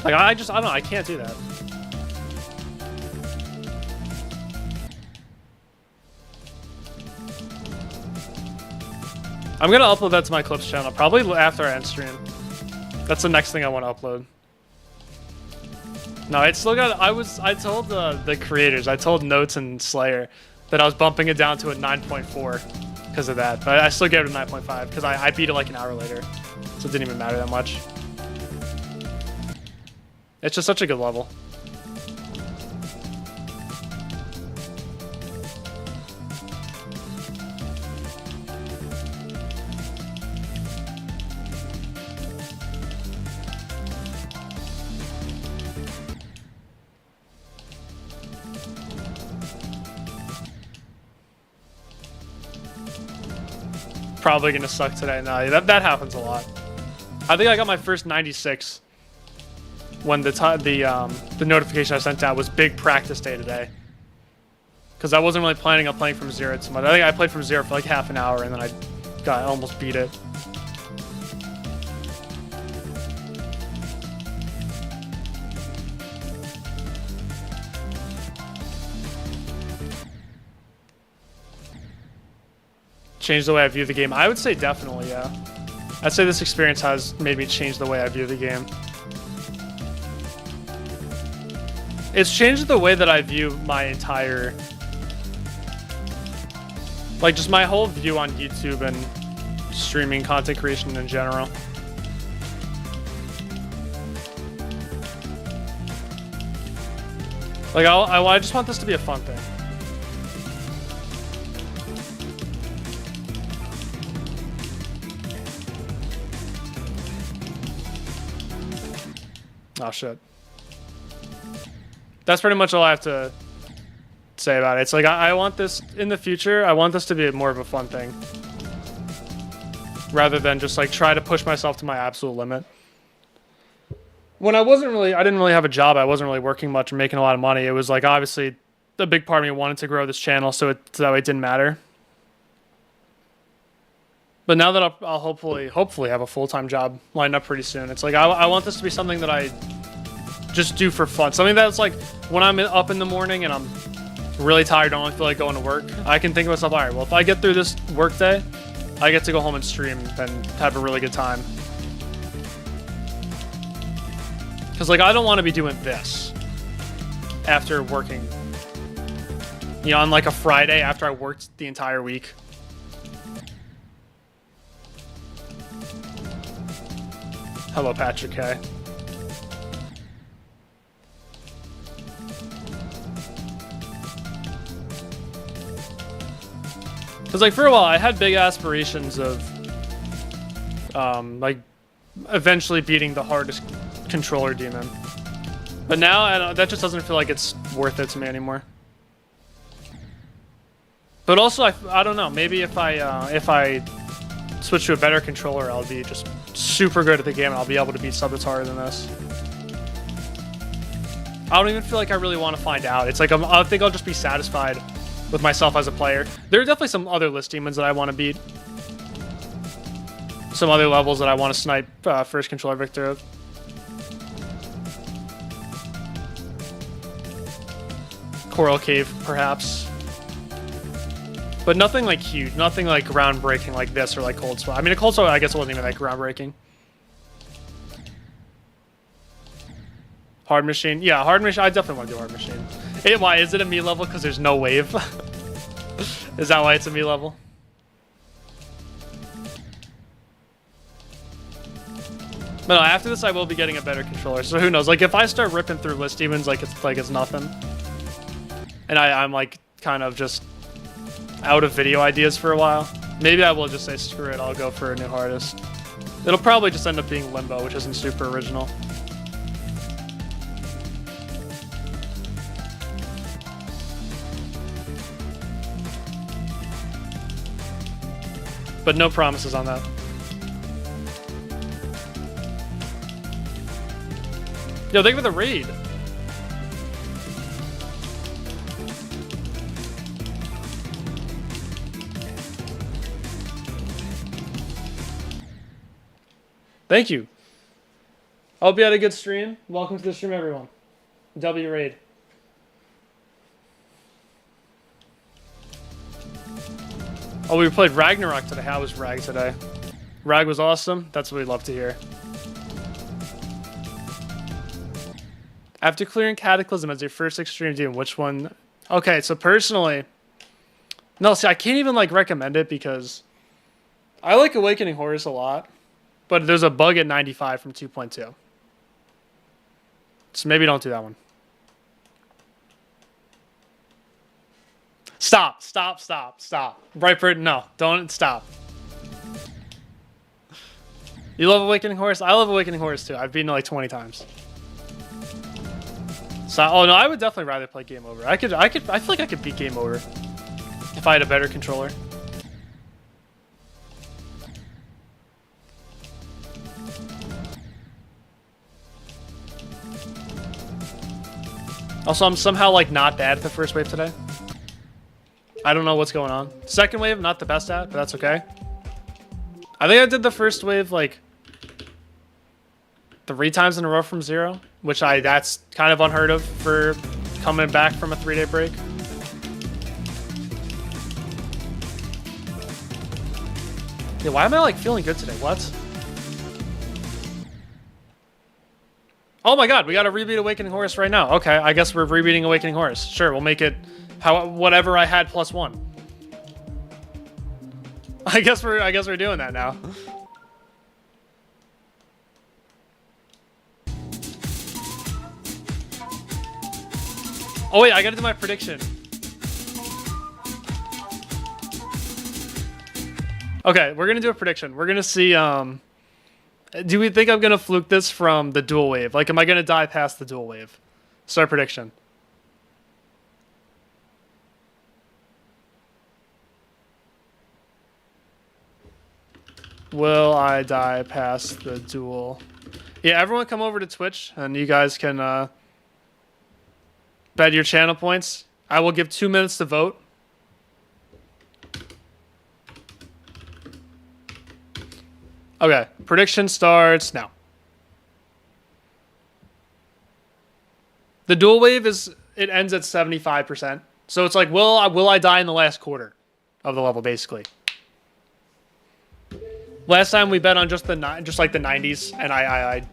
Like, I don't know, I can't do that. I'm gonna upload that to my Clips channel, probably after I end stream. That's the next thing I want to upload. No, it's still got, I told the creators, I told Notes and Slayer that I was bumping it down to a 9.4 because of that. But I still gave it a 9.5 because I beat it like an hour later. So it didn't even matter that much. It's just such a good level. Probably gonna suck today. No, that happens a lot. I think I got my first 96 when the notification I sent out was big practice day today. Because I wasn't really planning on playing from zero too much. I think I played from zero for like half an hour and then I almost beat it. Changed the way I view the game. I would say definitely, yeah. I'd say this experience has made me change the way I view the game. It's changed the way that I view my entire Like, just my whole view on YouTube and streaming content creation in general. Like, I just want this to be a fun thing. Oh, shit. That's pretty much all I have to say about it. It's like, I want this, in the future, I want this to be more of a fun thing. Rather than just, like, try to push myself to my absolute limit. When I didn't really have a job, I wasn't really working much and making a lot of money. It was, like, obviously, a big part of me wanted to grow this channel, so that way it didn't matter. But now that I'll hopefully have a full-time job lined up pretty soon, it's like, I want this to be something that I just do for fun. Something that's like, when I'm up in the morning and I'm really tired, don't really feel like going to work, I can think to myself, all right, well, if I get through this work day, I get to go home and stream and have a really good time. Because, like, I don't want to be doing this after working, you know, on, like, a Friday after I worked the entire week. Hello, Patrick K. Because, like, for a while, I had big aspirations of, like, eventually beating the hardest controller demon. But now, that just doesn't feel like it's worth it to me anymore. But also, I don't know, maybe if I switch to a better controller, I'll be just super good at the game and I'll be able to beat stuff that's harder than this. I don't even feel like I really want to find out. It's like, I think I'll just be satisfied with myself as a player. There are definitely some other list demons that I want to beat. Some other levels that I want to snipe first controller victor of. Coral Cave, perhaps. But nothing like huge, nothing like groundbreaking like this or like Cold Spot. I mean, a Cold Spot, I guess it wasn't even that groundbreaking. Hard Machine. Yeah, Hard Machine. I definitely want to do Hard Machine. Why? Is it a me level because there's no wave? Is that why it's a me level? But no, after this I will be getting a better controller. So who knows? Like, if I start ripping through list demons like it's nothing. And I'm like kind of just out of video ideas for a while, maybe I will just say screw it, I'll go for a new hardest. It'll probably just end up being Limbo, which isn't super original. But no promises on that. Yo, thank you for the raid. Thank you. I hope you had a good stream. Welcome to the stream, everyone. W raid. Oh, we played Ragnarok today. How was Rag today? Rag was awesome. That's what we'd love to hear. After clearing Cataclysm as your first extreme demon, which one? Okay, so personally, no, see, I can't even like recommend it because I like Awakening Horus a lot. But there's a bug at 95 from 2.2. So maybe don't do that one. Stop. Brightbird, no. Don't stop. You love Awakening Horus? I love Awakening Horus too. I've beaten it like 20 times. So, oh no, I would definitely rather play Game Over. I feel like I could beat Game Over if I had a better controller. Also, I'm somehow, like, not bad at the first wave today. I don't know what's going on. Second wave, not the best at, but that's okay. I think I did the first wave, like, 3 times in a row from 0, which that's kind of unheard of for coming back from a 3-day break. Yeah, why am I, like, feeling good today? What? Oh my god, we got to rebeat Awakening Horus right now. Okay, I guess we're rebeating Awakening Horus. Sure, we'll make it whatever I had +1. I guess we're doing that now. Oh wait, I gotta do my prediction. Okay, we're gonna do a prediction. We're gonna see, do we think I'm gonna fluke this from the dual wave? Like, am I gonna die past the dual wave? Start prediction. Will I die past the dual? Yeah, everyone come over to Twitch, and you guys can, bet your channel points. I will give 2 minutes to vote. Okay, prediction starts now. The dual wave it ends at 75%. So it's like, will I die in the last quarter of the level, basically. Last time we bet on just like the 90s, and I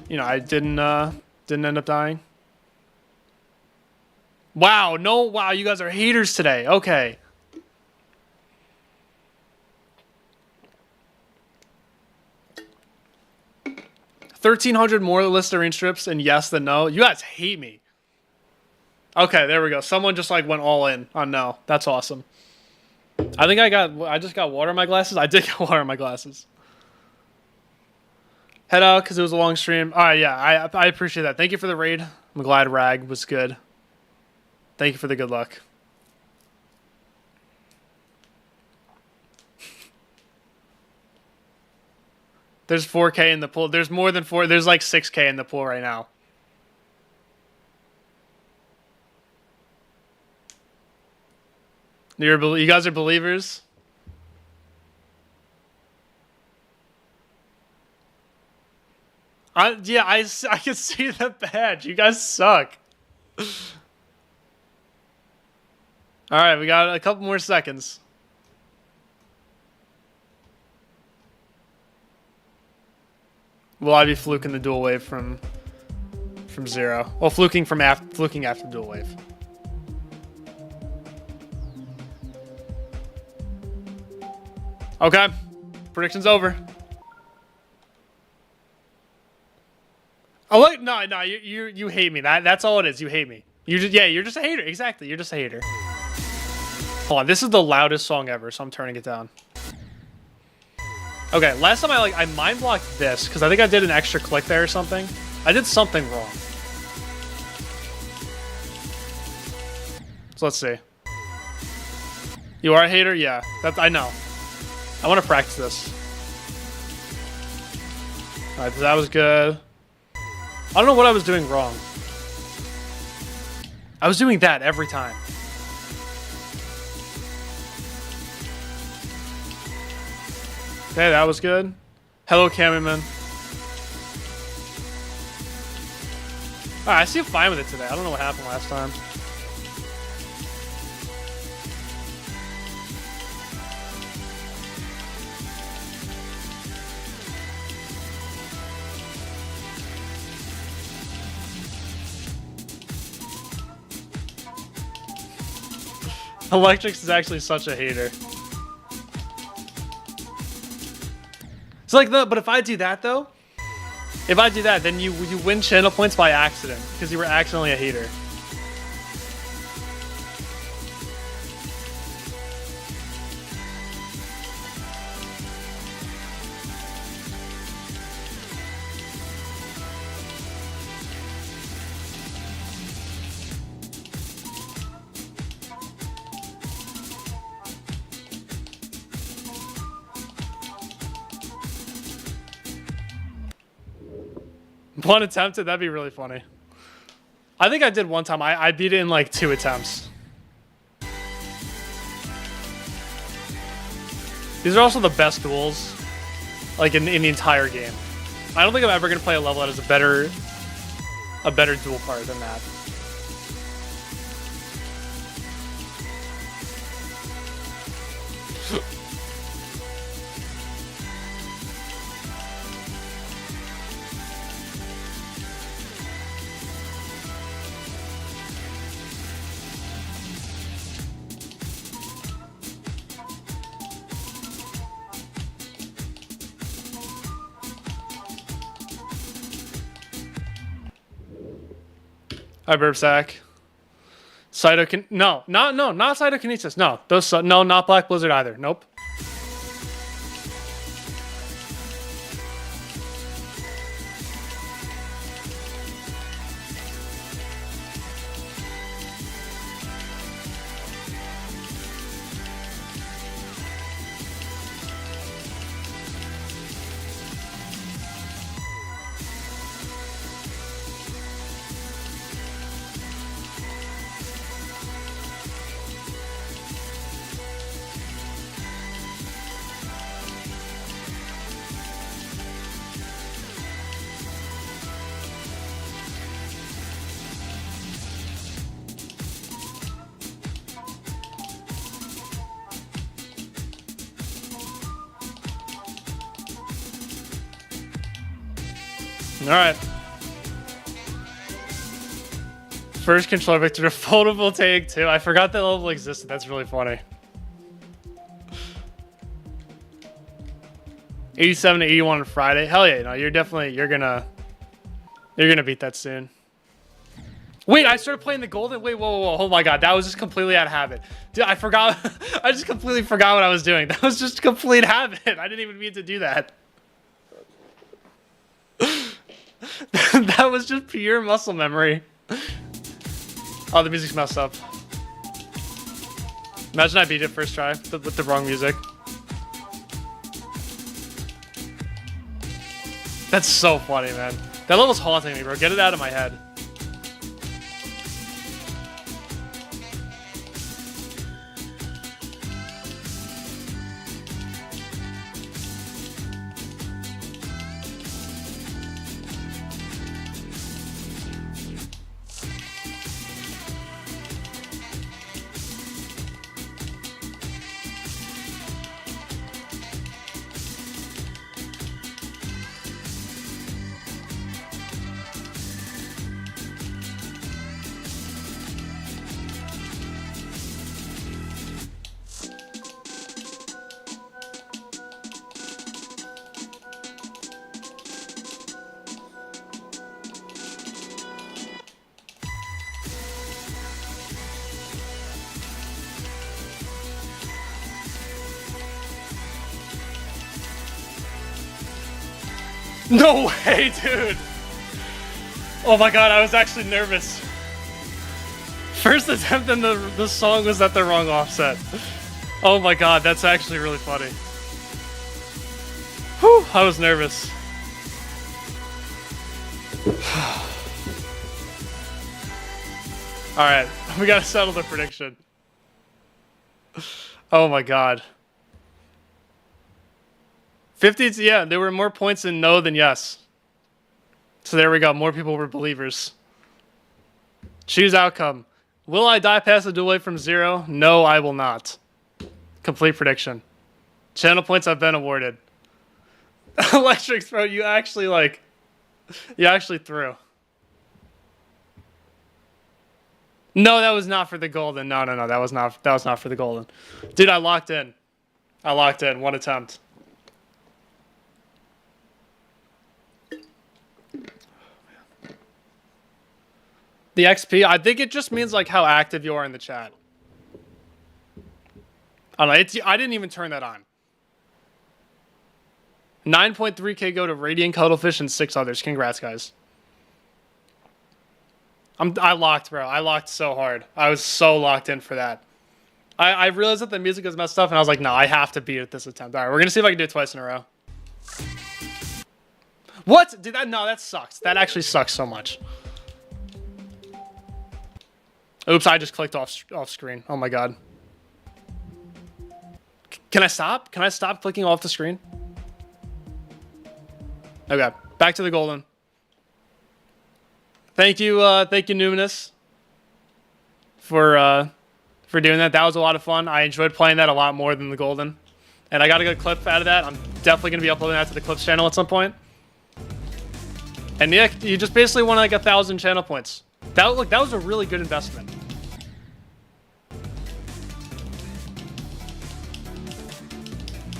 you know, I didn't end up dying. Wow, wow, you guys are haters today. Okay. $1,300 more Listerine strips and yes than no. You guys hate me. Okay, there we go. Someone just like went all in on no. That's awesome. I think I just got water in my glasses. I did get water in my glasses. Head out because it was a long stream. All right, yeah, I appreciate that. Thank you for the raid. I'm glad Rag was good. Thank you for the good luck. There's 4K in the pool. There's more than 4. There's like 6K in the pool right now. You guys are believers? Yeah, I can see the badge. You guys suck. Alright, we got a couple more seconds. Will I be fluking the dual wave from 0? Well, fluking after dual wave. Okay, prediction's over. Oh wait, no, you hate me. That's all it is. You hate me. You're just a hater. Exactly, you're just a hater. Hold on, this is the loudest song ever, so I'm turning it down. Okay, last time I mind blocked this because I think I did an extra click there or something. I did something wrong. So let's see. You are a hater? Yeah, I know. I want to practice this. All right, that was good. I don't know what I was doing wrong. I was doing that every time. Okay, that was good. Hello, Cameraman. Alright, I seem fine with it today. I don't know what happened last time. Electrix is actually such a hater. It's like but if I do that though, then you win channel points by accident because you were accidentally a hater. One attempted? That'd be really funny. I think I did one time. I beat it in like 2 attempts. These are also the best duels, like in the entire game. I don't think I'm ever gonna play a level that has a better duel part than that. I burp sack. No, not cytokinesis. No, no, not Black Blizzard either. Nope. All right. First controller victory, photovoltaic too. I forgot that level existed. That's really funny. 87 to 81 on Friday. Hell yeah, no, you're gonna beat that soon. Wait, I started playing the golden. Wait, whoa. Oh my god, that was just completely out of habit. Dude, I forgot. I just completely forgot what I was doing. That was just complete habit. I didn't even mean to do that. That was just pure muscle memory. Oh, the music's messed up. Imagine I beat it first try with the wrong music. That's so funny, man. That level's haunting me, bro. Get it out of my head. No way, dude! Oh my god, I was actually nervous. First attempt and the song was at the wrong offset. Oh my god, that's actually really funny. Whew, I was nervous. Alright, we gotta settle the prediction. Oh my god. 50, yeah, there were more points in no than yes. So there we go, more people were believers. Choose outcome. Will I die past the dual away from 0? No, I will not. Complete prediction. Channel points have been awarded. Electric throw, you actually threw. No, that was not for the golden. No, that was not for the golden. Dude, I locked in. One attempt. The XP, I think it just means like how active you are in the chat. I don't know, I didn't even turn that on. 9.3k go to Radiant Cuddlefish and 6 others. Congrats, guys. I locked, bro. I locked so hard. I was so locked in for that. I realized that the music was messed up, and I was like, no, I have to beat it this attempt. All right, we're going to see if I can do it twice in a row. What? Did that? No, that sucks. That actually sucks so much. Oops, I just clicked off screen. Oh my god. Can I stop? Can I stop clicking off the screen? Okay, back to the golden. Thank you, Numinous, for doing that. That was a lot of fun. I enjoyed playing that a lot more than the golden, and I got a good clip out of that. I'm definitely gonna be uploading that to the clips channel at some point. And yeah, you just basically won like 1,000 channel points. That was a really good investment.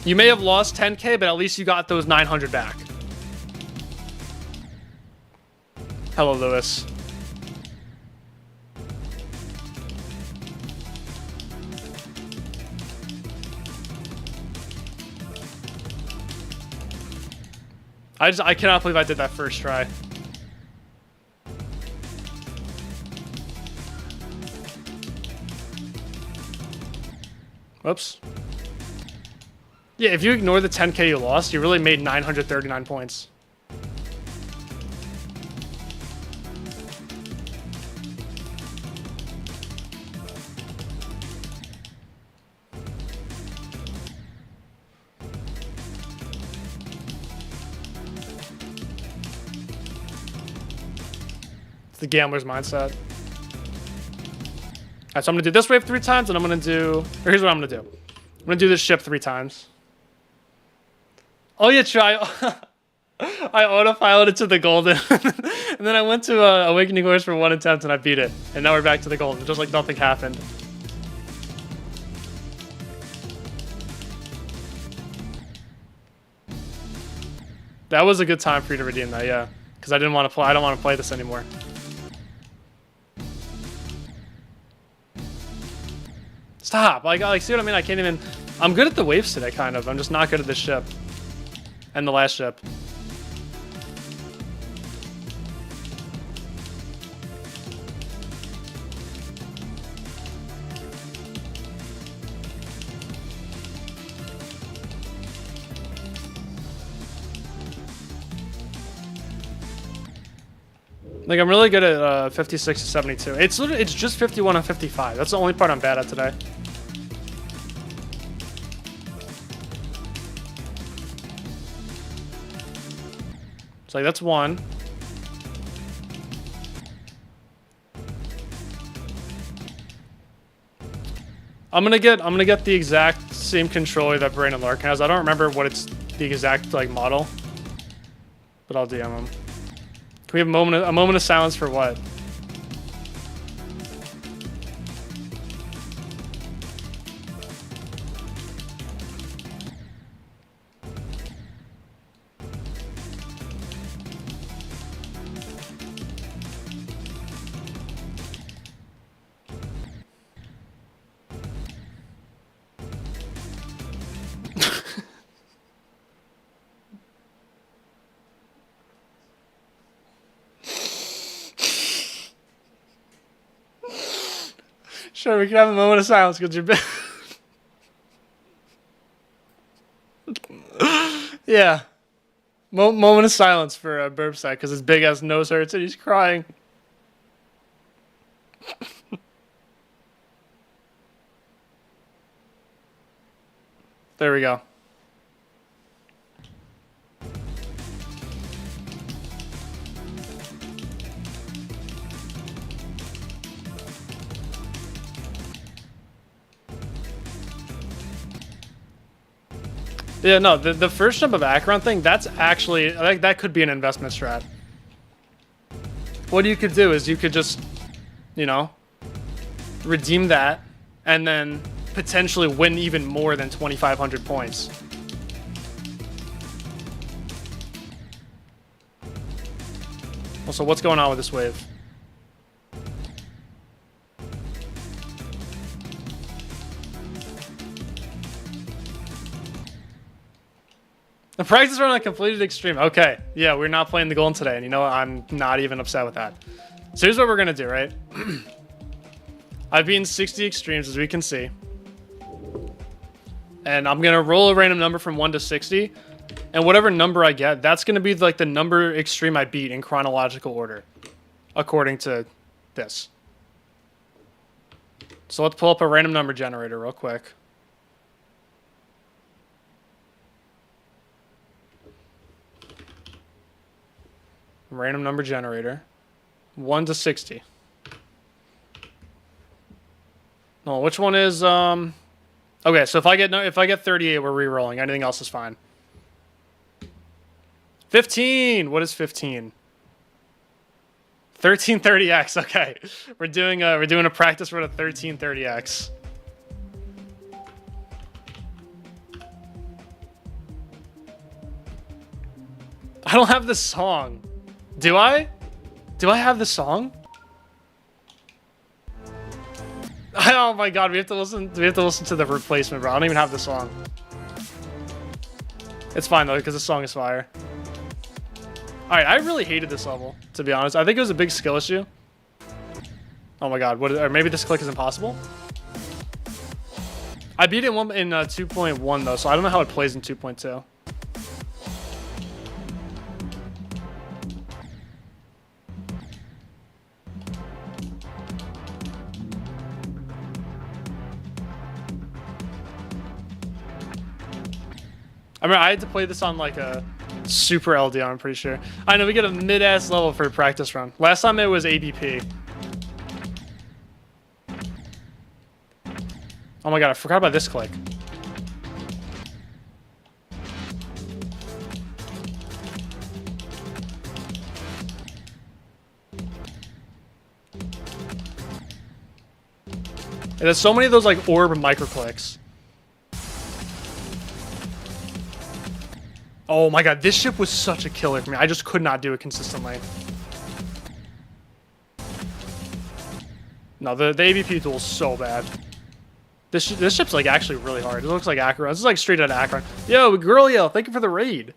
You may have lost 10k, but at least you got those 900 back. Hello, Lewis. I cannot believe I did that first try. Whoops. Yeah, if you ignore the 10k you lost, you really made 939 points. It's the gambler's mindset. Alright, so I'm gonna do this wave 3 times, and I'm gonna do... Or here's what I'm gonna do. I'm gonna do this ship 3 times. Oh yeah, try. I auto-piloted to the golden, and then I went to Awakening Horse for 1 attempt, and I beat it. And now we're back to the golden, just like nothing happened. That was a good time for you to redeem that, yeah. Because I didn't want to play. I don't want to play this anymore. Stop! Like, see what I mean? I can't even. I'm good at the waves today, kind of. I'm just not good at this ship. And the last ship. Like, I'm really good at 56 to 72. It's just 51 and 55. That's the only part I'm bad at today. So like, that's 1. I'm gonna get the exact same controller that Brandon Larkin has. I don't remember what it's the exact like model, but I'll DM him. Can we have a moment of silence for what? Sure, we can have a moment of silence because you're yeah. Moment of silence for Burbside because his big ass nose hurts and he's crying. There we go. Yeah, no, the first jump of Acheron thing, that's actually, like, that could be an investment strat. What you could do is you could just, you know, redeem that, and then potentially win even more than 2,500 points. Also, what's going on with this wave? The practice run I completed extreme. Okay, yeah, we're not playing the golden today, and you know what? I'm not even upset with that. So here's what we're gonna do, right? I've beaten 60 extremes, as we can see. And I'm gonna roll a random number from 1 to 60. And whatever number I get, that's gonna be like the number extreme I beat in chronological order. According to this. So let's pull up a random number generator real quick. Random number generator. 1 to 60. No, which one is okay, so if I get 38, we're re-rolling. Anything else is fine. 15. What is 15? 1330X. Okay. We're doing a practice run of 1330X. I don't have the song. Do I? Do I have the song? Oh my god, we have to listen to the replacement, bro. I don't even have the song. It's fine though, because the song is fire. Alright, I really hated this level, to be honest. I think it was a big skill issue. Oh my god, or maybe this click is impossible? I beat it in 2.1 though, so I don't know how it plays in 2.2. I remember I had to play this on like a super LDR, I'm pretty sure. I know we get a mid-ass level for a practice run. Last time it was ABP. Oh my god, I forgot about this click. And there's so many of those like orb micro clicks. Oh my god, this ship was such a killer for me. I just could not do it consistently. No, the ABP tool is so bad. This ship's like actually really hard. It looks like Acheron. This is like straight out of Acheron. Yo, Girl Yell, thank you for the raid.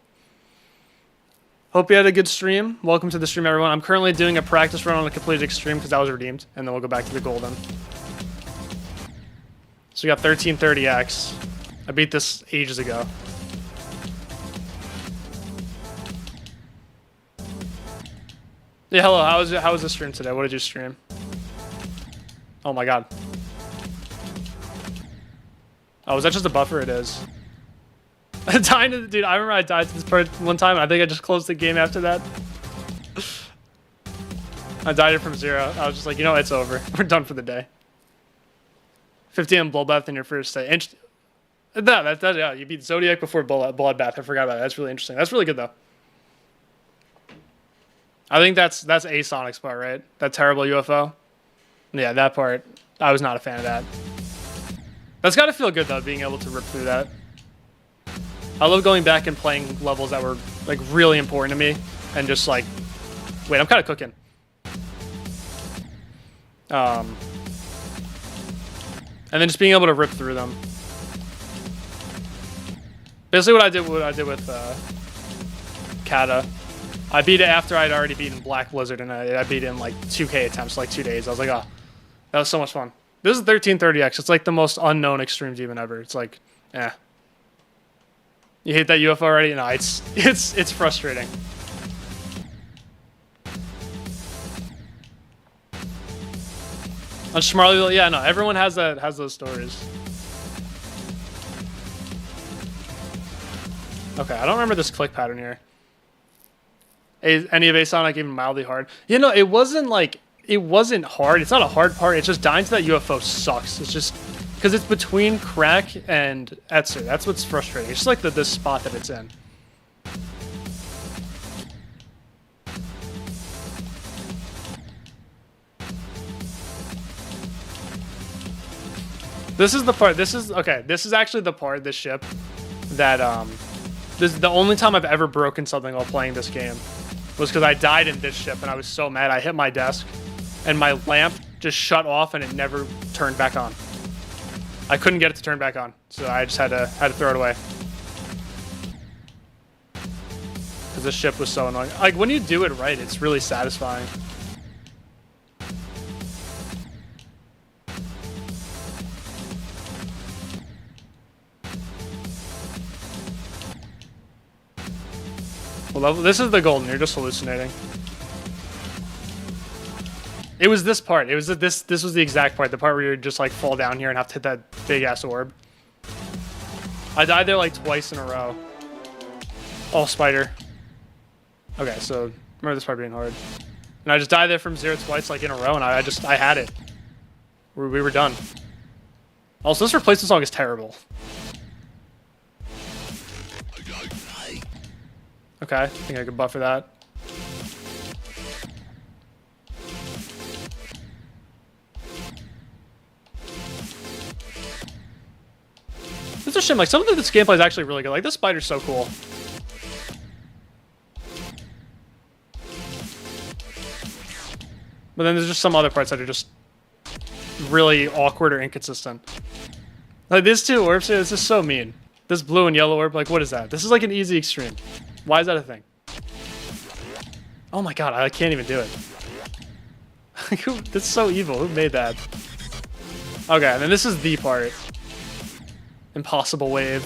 Hope you had a good stream. Welcome to the stream, everyone. I'm currently doing a practice run on a completed extreme because that was redeemed, and then we'll go back to the golden. So we got 1330X. I beat this ages ago. Yeah, hello. How was the stream today? What did you stream? Oh my god. Oh, is that just a buffer? It is. Dude, I remember I died to this part one time, and I think I just closed the game after that. I died it from 0. I was just like, you know, it's over. We're done for the day. 50M Bloodbath in your first day. Yeah, you beat Zodiac before Bloodbath. I forgot about that. That's really interesting. That's really good, though. I think that's Asonic's part, right? That terrible UFO? Yeah, that part. I was not a fan of that. That's got to feel good, though, being able to rip through that. I love going back and playing levels that were, like, really important to me. And just, like... Wait, I'm kind of cooking. And then just being able to rip through them. Basically what I did with Kata. I beat it after I'd already beaten Black Blizzard, and I beat it in like 2K attempts, like 2 days. I was like, oh, that was so much fun. This is 1330X. It's like the most unknown extreme demon ever. It's like, eh. You hate that UFO already? No, it's frustrating. On Schmarley, yeah, no, everyone has those stories. Okay, I don't remember this click pattern here. Any of Asonic even mildly hard? You know, it wasn't hard. It's not a hard part. It's just dying to that UFO sucks. It's just because it's between Crack and Etzer. That's what's frustrating. It's just like the spot that it's in. This is the part. This is actually the part of this ship that this is the only time I've ever broken something while playing this game. Was because I died in this ship and I was so mad. I hit my desk and my lamp just shut off and it never turned back on. I couldn't get it to turn back on, so I just had to throw it away. Because this ship was so annoying. Like when you do it right, it's really satisfying. Well, this is the golden. You're just hallucinating. It was this part. It was this was the exact part. The part where you just like fall down here and have to hit that big ass orb. I died there like twice in a row. Oh, spider. Okay, so remember this part being hard. And I just died there from 0 twice like in a row, and I had it. We were done. Also, this replacement song is terrible. Okay, I think I could buffer that. It's a shame. Like, some of this gameplay is actually really good. Like, this spider's so cool. But then there's just some other parts that are just really awkward or inconsistent. Like, these two orbs here, this is so mean. This blue and yellow orb, like, what is that? This is like an easy extreme. Why is that a thing? Oh my god, I can't even do it. That's so evil. Who made that? Okay, and then this is the part. Impossible wave.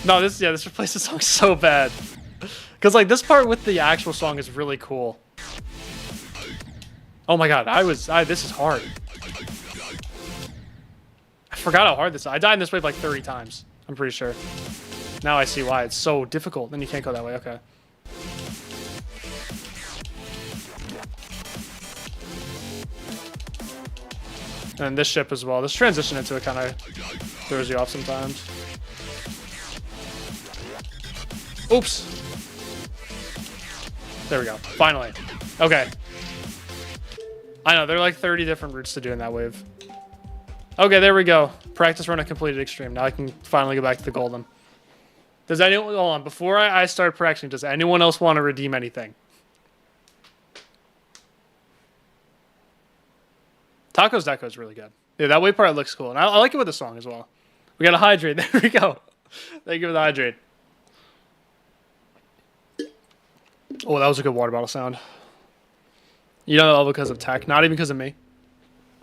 No, this replaces the song so bad. Because like this part with the actual song is really cool. Oh my god, this is hard. I forgot how hard this is. I died in this wave like 30 times. I'm pretty sure. Now I see why it's so difficult. Then you can't go that way. Okay. And this ship as well. This transition into it kind of throws you off sometimes. Oops. There we go. Finally. Okay. I know, there are like 30 different routes to doing that wave. Okay, there we go. Practice run a completed extreme. Now I can finally go back to the golden. Does anyone, hold on, before I start practicing, does anyone else want to redeem anything? Taco's Deco is really good. Yeah, that wave part looks cool. And I like it with the song as well. We got a hydrate. There we go. Thank you for the hydrate. Oh, that was a good water bottle sound. You know, all because of tech, not even because of me.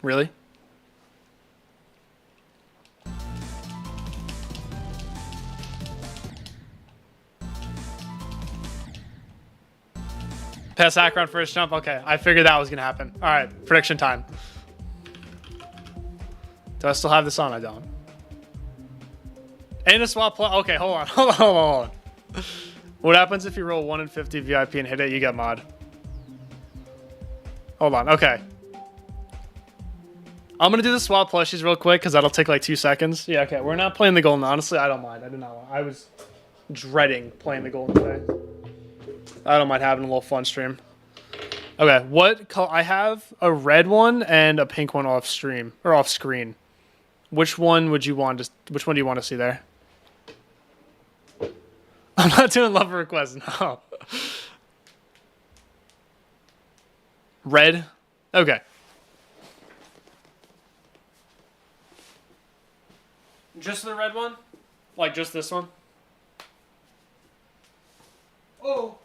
Really? Pass Akron first jump. Okay, I figured that was gonna happen. All right, prediction time. Do I still have this on? I don't. And a swap play. Okay, hold on. What happens if you roll 1 in 50 VIP and hit it? You get mod. Hold on. Okay. I'm gonna do the swap plushies real quick because that'll take like 2 seconds. Yeah. Okay. We're not playing the golden. Honestly, I don't mind. I did not. I was dreading playing the golden today. I don't mind having a little fun stream. Okay. What color? I have a red one and a pink one off stream or off screen. Which one would you want to? Which one do you want to see there? I'm not doing love requests. No. Red? Okay. Just the red one? Like just this one? Oh.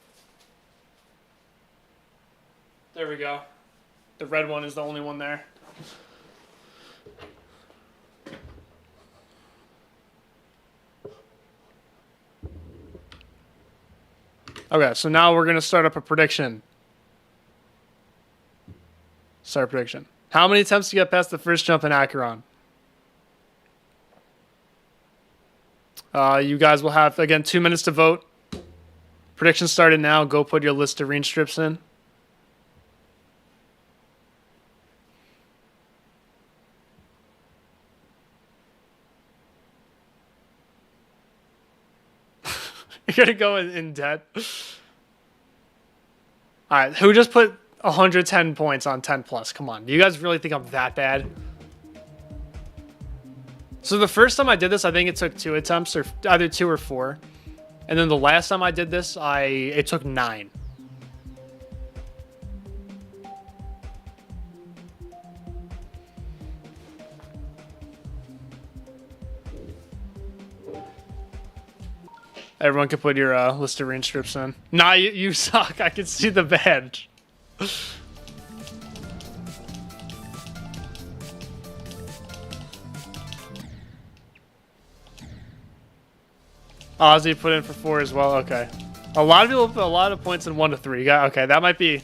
There we go. The red one is the only one there. Okay, so now we're going to start up a prediction. Start prediction. How many attempts to get past the first jump in Acheron? You guys will have, again, 2 minutes to vote. Prediction started now. Go put your Listerine strips in. You're going to go in debt. All right, who just put 110 points on 10 plus? Come on. Do you guys really think I'm that bad? So the first time I did this, I think it took 2 attempts, or either 2 or 4. And then the last time I did this, it took 9. Everyone can put your Listerine strips in. Nah, you suck. I can see the badge. Ozzy put in for 4 as well. Okay. A lot of people put a lot of points in 1 to 3. Okay, that might be...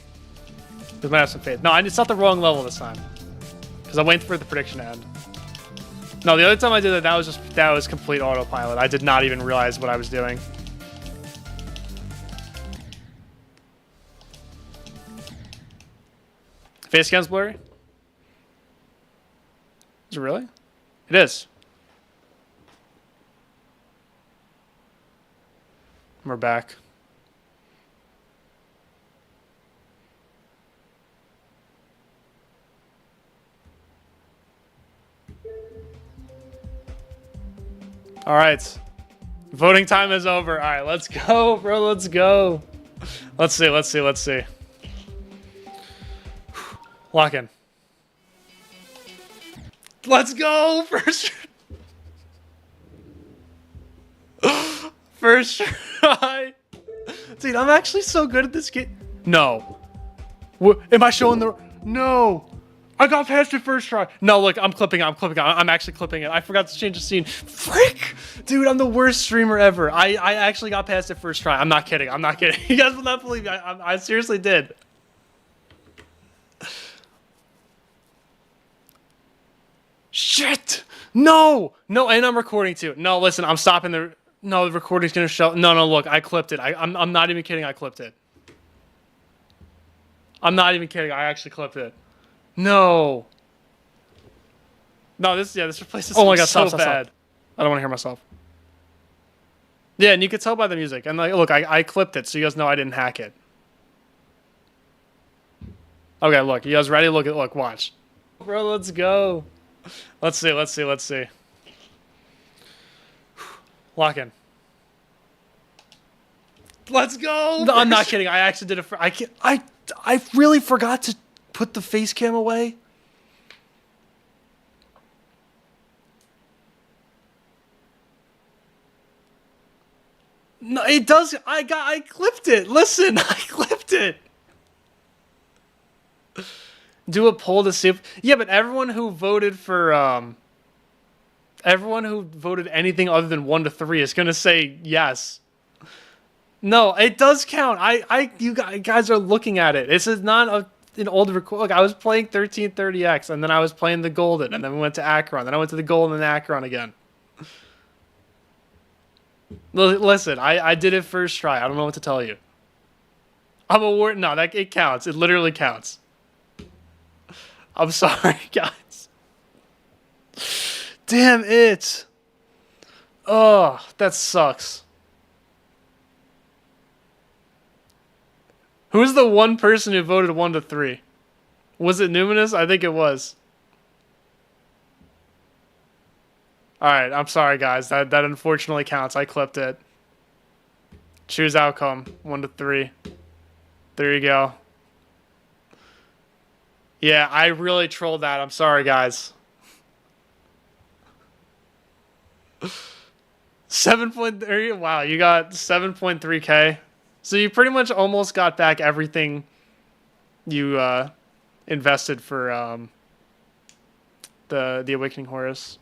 We might have some faith. No, it's not the wrong level this time. Because I'm waiting for the prediction to end. No, the other time I did it, that was complete autopilot. I did not even realize what I was doing. Face cam's blurry? Is it really? It is. We're back. All right. Voting time is over. All right, let's go, bro. Let's go. Let's see. Lock in. Let's go! First try. Dude, I'm actually so good at this game. No. Am I showing the... No. I got past it first try. No, look, I'm clipping it. I'm actually clipping it. I forgot to change the scene. Frick! Dude, I'm the worst streamer ever. I actually got past it first try. I'm not kidding. You guys will not believe me. I seriously did. Shit! No! No, and I'm recording too. No, listen, I'm stopping the... No, the recording's gonna show... No, look, I clipped it. I'm not even kidding, I clipped it. I'm not even kidding, I actually clipped it. No. No, this replaces Oh my God, so stop. bad. I don't want to hear myself. Yeah, and you can tell by the music. And like, look, I clipped it, so you guys know I didn't hack it. Okay, look, you guys ready? Look, watch. Bro, let's go. Let's see. Lock in. Let's go. No, I'm not kidding. I actually did it. I really forgot to put the face cam away. No, it does. I clipped it. Listen, I clipped it. Do a poll to see if... Yeah, but everyone who voted for everyone who voted anything other than 1 to 3 is gonna say yes. No, it does count. You guys are looking at it. This is not an old record. Look, I was playing 1330X, and then I was playing the Golden, and then we went to Acheron, then I went to the Golden and Acheron again. Listen, I did it first try. I don't know what to tell you. I'm a war. No, it counts. It literally counts. I'm sorry, guys. Damn it. Oh, that sucks. Who's the one person who voted 1 to 3? Was it Numinous? I think it was. Alright, I'm sorry, guys. That unfortunately counts. I clipped it. Choose outcome. 1 to 3. There you go. Yeah, I really trolled that. I'm sorry, guys. 7.3. Wow, you got 7.3K. So you pretty much almost got back everything you invested for the Awakening Horus.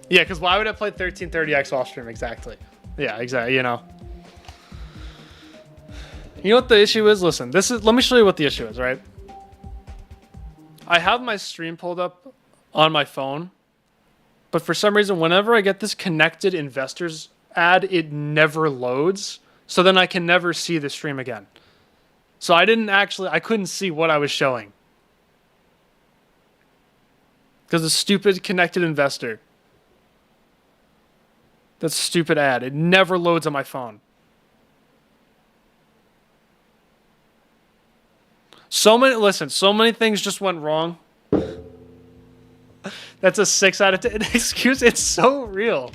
Yeah, because why would I play 1330X off stream? Exactly. Yeah, exactly. You know. You know what the issue is? Listen, let me show you what the issue is, right? I have my stream pulled up on my phone, but for some reason, whenever I get this connected investors ad, it never loads. So then I can never see the stream again. So I couldn't see what I was showing. Because the stupid connected investor. That stupid ad. It never loads on my phone. So many things just went wrong. That's a 6 out of 10. Excuse, it's so real.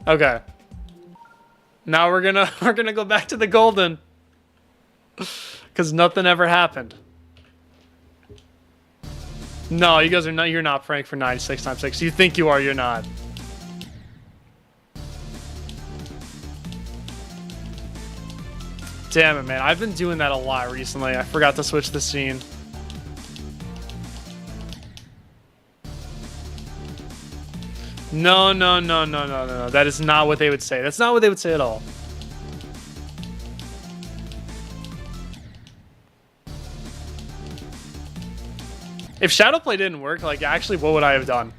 Okay. Now we're gonna go back to the Golden. Cause nothing ever happened. No, you guys are not. You're not praying for 96 times 6. You think you are, you're not. Damn it, man. I've been doing that a lot recently. I forgot to switch the scene. No. That is not what they would say. That's not what they would say at all. If Shadowplay didn't work, like, actually, what would I have done?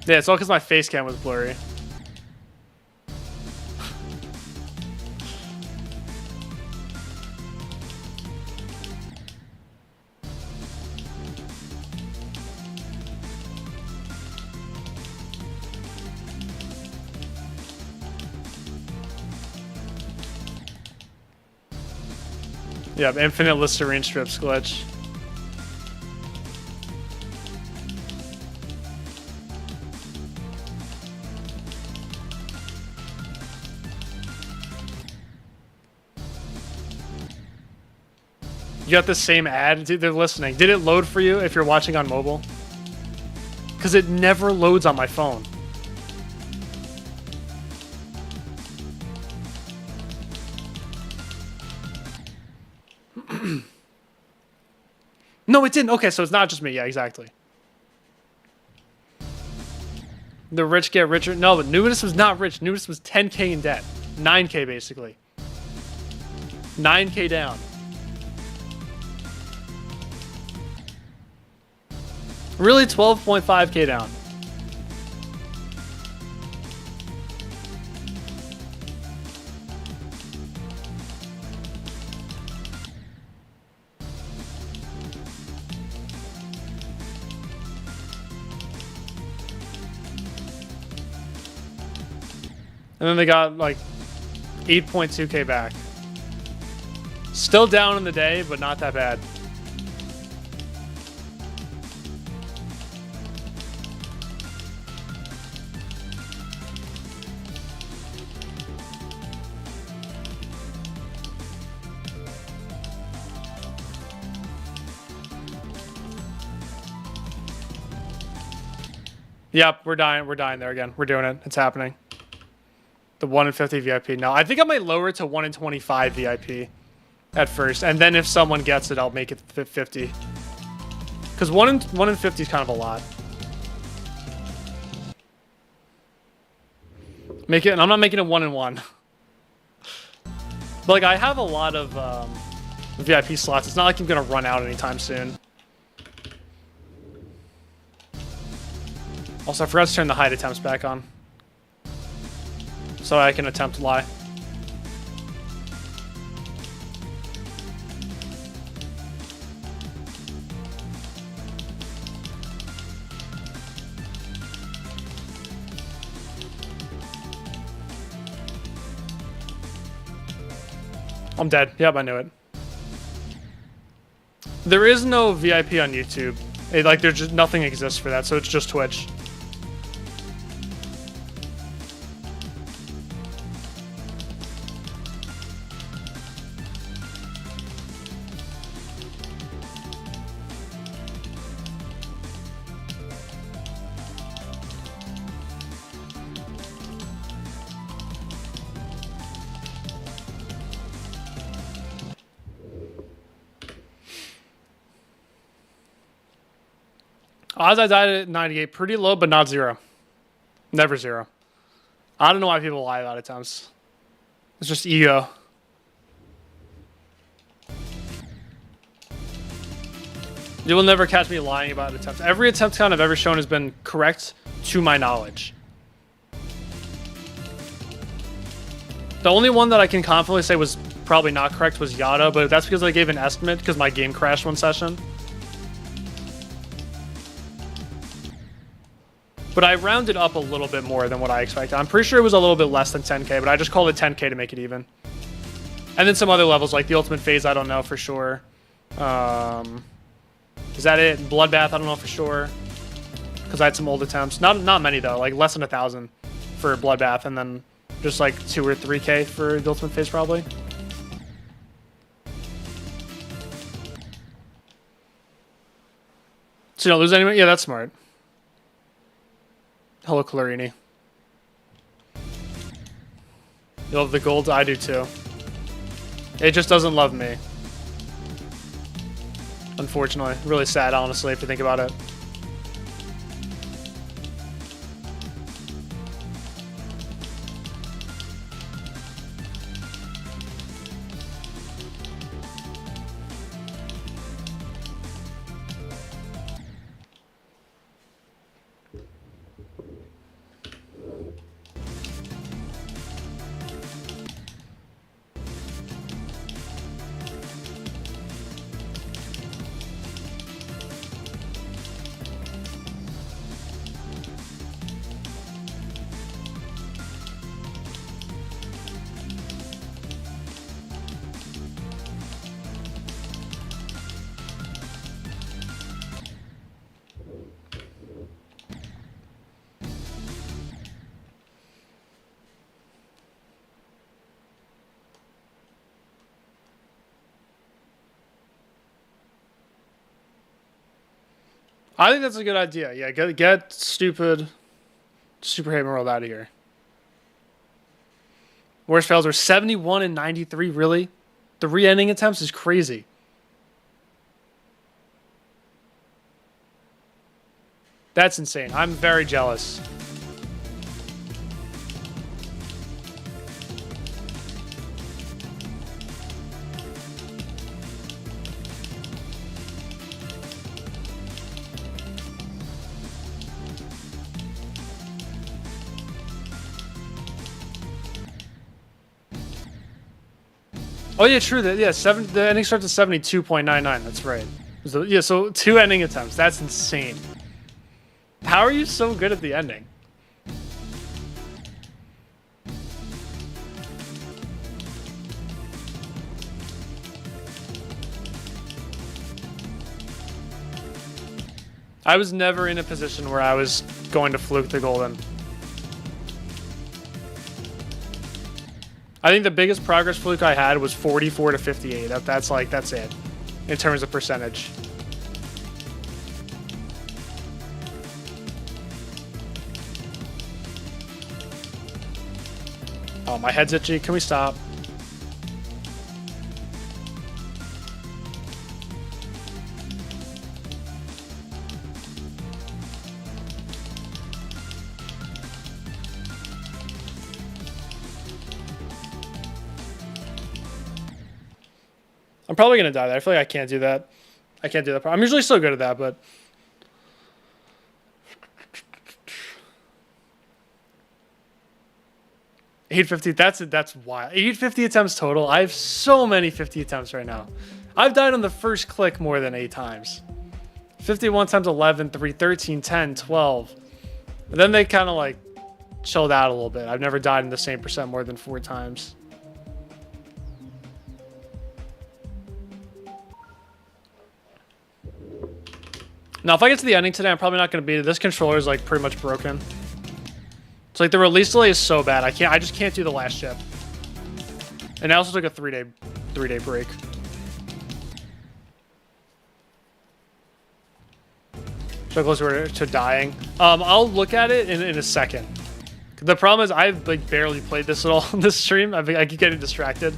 Yeah, it's all because my face cam was blurry. Yeah, infinite Listerine strips glitch. You got the same ad? Dude, they're listening. Did it load for you if you're watching on mobile? Because it never loads on my phone. No, it didn't. Okay, so it's not just me. Yeah, exactly. The rich get richer. No, but Nudis was not rich. Nudis was 10K in debt. 9K, basically. 9K down. Really, 12.5K down. And then they got like 8.2K back. Still down in the day, but not that bad. Yep, we're dying. We're dying there again. We're doing it. It's happening. The 1 in 50 VIP. No, I think I might lower it to 1 in 25 VIP at first, and then if someone gets it, I'll make it 50. Because 1 in 50 is kind of a lot. Make it, and I'm not making it 1 in 1. But like, I have a lot of VIP slots. It's not like I'm gonna run out anytime soon. Also, I forgot to turn the hide attempts back on, so I can attempt to lie. I'm dead. Yep, I knew it. There is no VIP on YouTube. Like, there's just nothing exists for that, so it's just Twitch. Odds I died at 98, pretty low, but not 0. Never 0. I don't know why people lie about attempts. It's just ego. You will never catch me lying about attempts. Every attempt count I've ever shown has been correct to my knowledge. The only one that I can confidently say was probably not correct was Yada, but that's because I gave an estimate because my game crashed one session. But I rounded up a little bit more than what I expected. I'm pretty sure it was a little bit less than 10K, but I just called it 10K to make it even. And then some other levels, like the Ultimate Phase, I don't know for sure. Is that it? Bloodbath, I don't know for sure. Because I had some old attempts. Not many, though. Like, less than 1,000 for Bloodbath, and then just like 2 or 3K for the Ultimate Phase, probably. So you don't lose anyone? Yeah, that's smart. Hello, Clarini. You love the gold? I do too. It just doesn't love me. Unfortunately. Really sad, honestly, if you think about it. I think that's a good idea. Yeah, get stupid Super Haven World out of here. Worst fails are 71 and 93. Really? 3 ending attempts is crazy. That's insane. I'm very jealous. Oh yeah, true. That yeah, the ending starts at 72.99. That's right. So, yeah, so 2 ending attempts. That's insane. How are you so good at the ending? I was never in a position where I was going to fluke the golden. I think the biggest progress fluke I had was 44 to 58. That's it in terms of percentage. Oh, my head's itchy. Can we stop? I'm probably gonna die there. I feel like I can't do that. I can't do that. I'm usually so good at that, but 850. That's wild. 850 attempts total. I have so many 50 attempts right now. I've died on the first click more than 8 times. 51 times 11, 3, 13, 10, 12. But then they kind of like chilled out a little bit. I've never died in the same percent more than 4 times. Now, if I get to the ending today, I'm probably not going to beat it. This controller is like pretty much broken. It's like the release delay is so bad. I just can't do the last chip. And I also took a 3-day break. So close to dying. I'll look at it in a second. The problem is I've like barely played this at all in this stream. I keep getting distracted.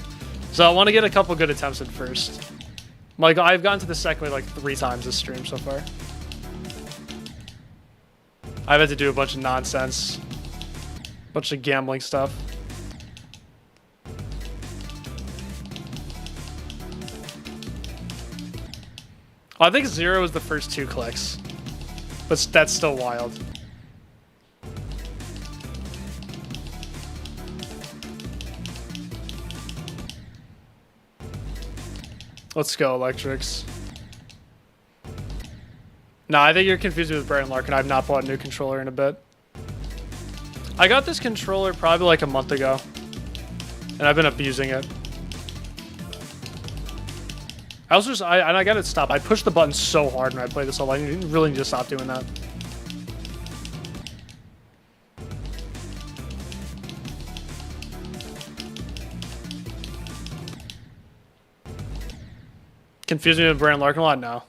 So I want to get a couple good attempts in first. Like I've gotten to the second way like 3 times this stream so far. I've had to do a bunch of nonsense. Bunch of gambling stuff. Oh, I think 0 is the first 2 clicks. But that's still wild. Let's go, Electrics. No, I think you're confused with Brian Larkin. I've not bought a new controller in a bit. I got this controller probably like a month ago. And I've been abusing it. I gotta stop. I pushed the button so hard when I played this all. I really need to stop doing that. Confuse me with Brian Larkin a lot? No.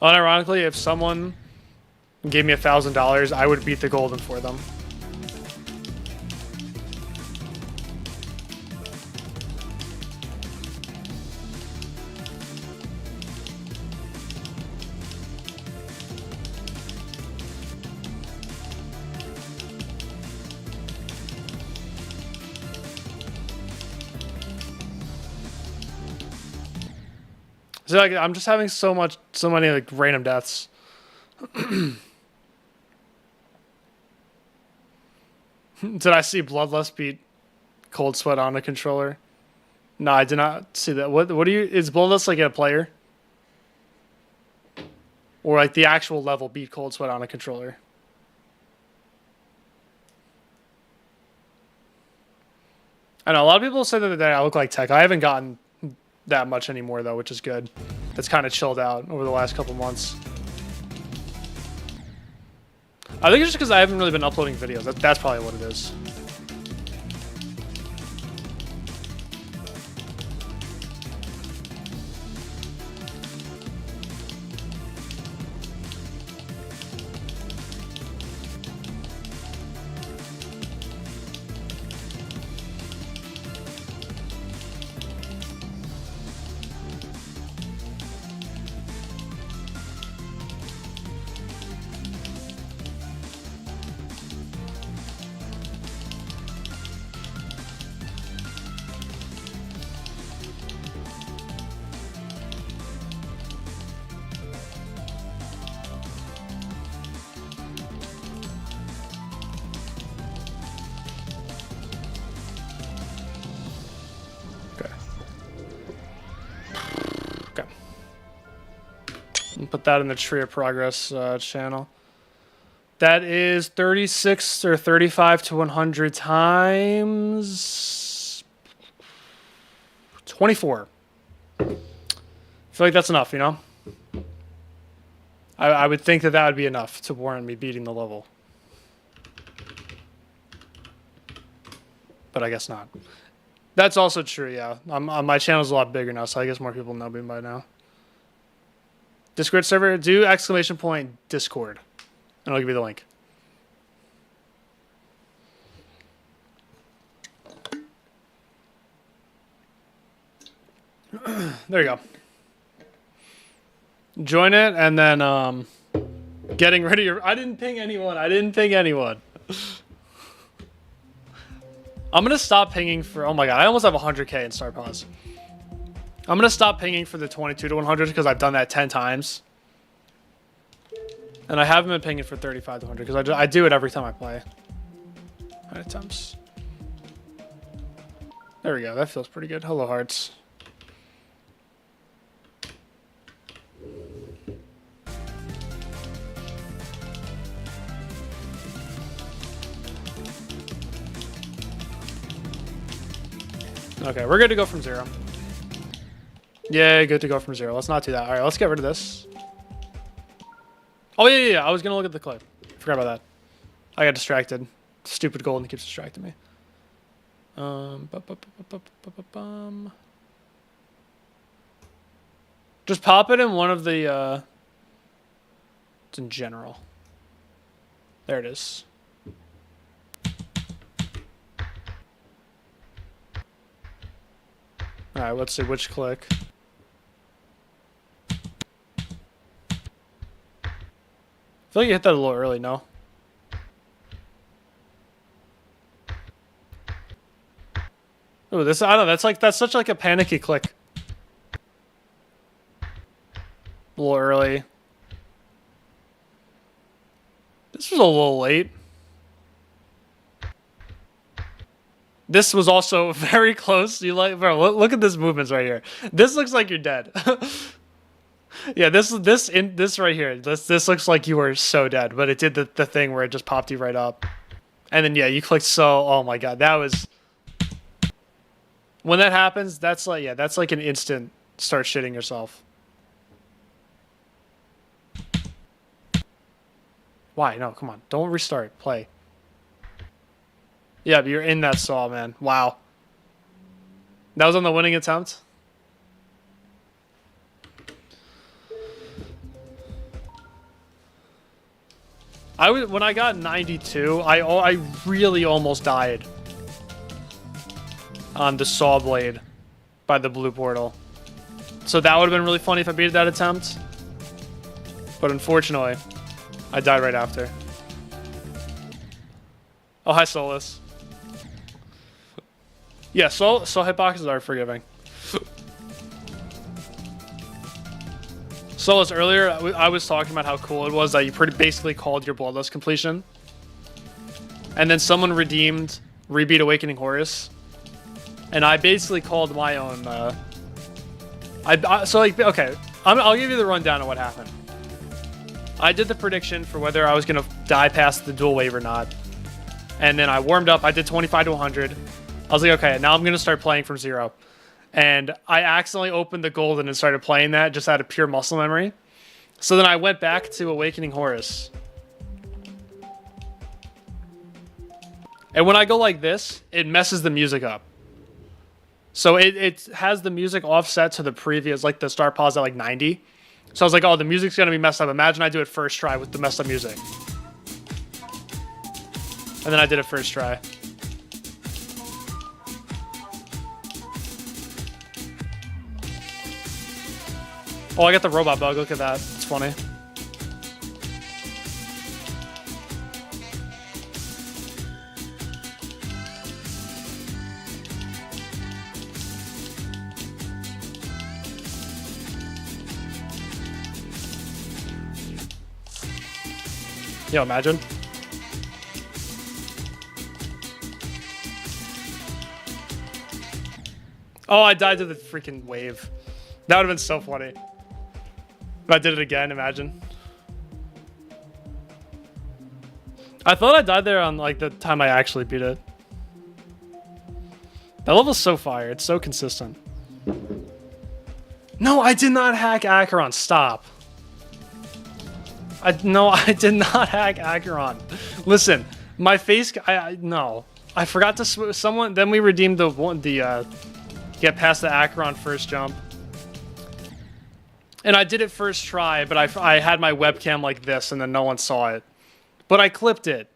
Unironically, if someone gave me $1,000, I would beat the golden for them. So like, I'm just having so many like random deaths. Did I see Bloodlust beat Cold Sweat on a controller? No, I did not see that. What do you? Is Bloodlust like a player, or like the actual level beat Cold Sweat on a controller? I know a lot of people say that I look like Tech. I haven't gotten that much anymore though, which is good. That's kind of chilled out over the last couple months. I think it's just because I haven't really been uploading videos. That's probably what it is. Put that in the Tree of Progress channel. That is 36 or 35 to 100 times 24. I feel like that's enough, you know? I would think that that would be enough to warrant me beating the level. But I guess not. That's also true, yeah. My channel's a lot bigger now, so I guess more people know me by now. Discord server, do ! Discord. And I'll give you the link. There you go. Join it, and then getting rid of your... I didn't ping anyone. I'm going to stop pinging for... Oh my god, I almost have 100k in Star Pause. I'm going to stop pinging for the 22 to 100 because I've done that 10 times. And I haven't been pinging for 35 to 100 because I do it every time I play. 100 times. There we go. That feels pretty good. Hello, hearts. Okay, we're good to go from 0. Yeah, good to go from 0. Let's not do that. All right, let's get rid of this. Oh, yeah. I was going to look at the clip. Forgot about that. I got distracted. Stupid golden keeps distracting me. Just pop it in one of the... it's in general. There it is. All right, let's see which click. I feel like you hit that a little early, no? Oh, this, I don't know, that's such like a panicky click. A little early. This was a little late. This was also very close. You like, bro, look at this movements right here. This looks like you're dead. Yeah, this right here. This looks like you were so dead, but it did the thing where it just popped you right up. And then yeah, you clicked so, oh my god, that was, when that happens, that's like, yeah, that's like an instant start shitting yourself. Why? No, come on. Don't restart. Play. Yeah, but you're in that saw, man. Wow. That was on the winning attempt? When I got 92, I really almost died on the saw blade by the blue portal. So that would have been really funny if I beat that attempt. But unfortunately, I died right after. Oh, hi, Solus. Yeah, soul hitboxes are forgiving. Solus, earlier I was talking about how cool it was that you basically called your Bloodlust completion. And then someone redeemed Rebeat Awakening Horus. And I basically called my own, so like, okay, I'll give you the rundown of what happened. I did the prediction for whether I was going to die past the dual wave or not. And then I warmed up, I did 25 to 100. I was like, okay, now I'm going to start playing from 0. And I accidentally opened the golden and started playing that just out of pure muscle memory. So then I went back to Awakening Horus. And when I go like this, it messes the music up. So it has the music offset to the previous, like the start pause at like 90. So I was like, oh, the music's going to be messed up. Imagine I do it first try with the messed up music. And then I did it first try. Oh, I got the robot bug. Look at that. It's funny. Yo, imagine. Oh, I died to the freaking wave. That would have been so funny. If I did it again, imagine. I thought I died there on like the time I actually beat it. That level's so fire. It's so consistent. No, I did not hack Acheron. Stop. No, I did not hack Acheron. Listen, my face. No, I forgot to someone. Then we redeemed the get past the Acheron first jump, and I did it first try. But I had my webcam like this, and then no one saw it. But I clipped it.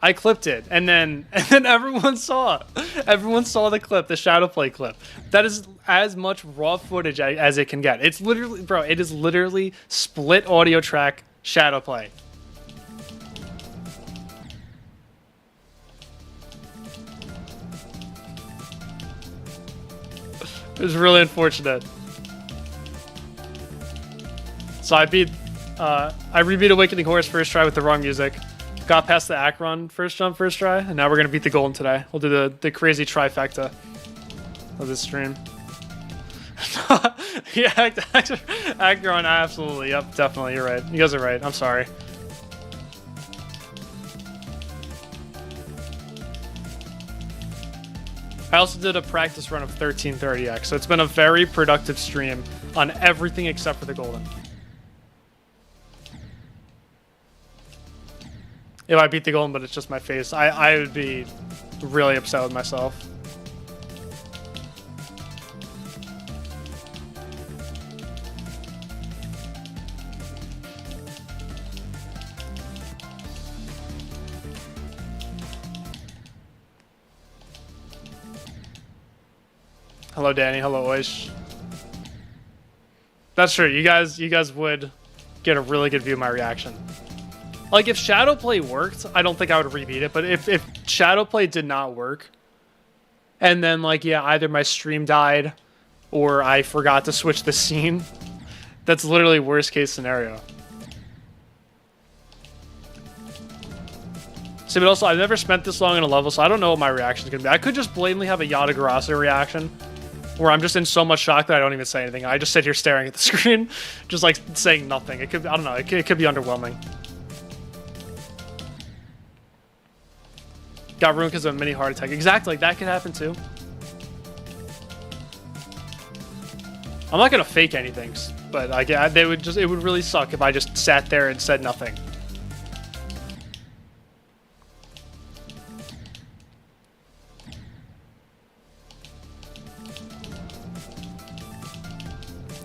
I clipped it, and then everyone saw it. Everyone saw the clip, the Shadowplay clip. That is as much raw footage as it can get. It's literally, bro, it is literally split audio track Shadowplay. It was really unfortunate. So I rebeat Awakening Horse first try with the wrong music. Got past the Acheron first jump, first try, and now we're gonna beat the Golden today. We'll do the crazy trifecta of this stream. Yeah, Acheron, absolutely, yep, definitely, you're right. You guys are right. I'm sorry. I also did a practice run of 1330X, so it's been a very productive stream on everything except for the Golden. If I beat the Golden, but it's just my face, I would be really upset with myself. Hello, Danny. Hello, Oish. That's true. You guys would get a really good view of my reaction. Like, if Shadowplay worked, I don't think I would repeat it. But if Shadowplay did not work, and then, like, yeah, either my stream died or I forgot to switch the scene, that's literally worst case scenario. See, but also, I've never spent this long in a level, so I don't know what my reaction is going to be. I could just blatantly have a Yatagarasu reaction, where I'm just in so much shock that I don't even say anything. I just sit here staring at the screen, just, like, saying nothing. It could, I don't know, it could be underwhelming. Got ruined because of a mini heart attack. Exactly, that could happen too. I'm not gonna fake anything, but like, it would really suck if I just sat there and said nothing.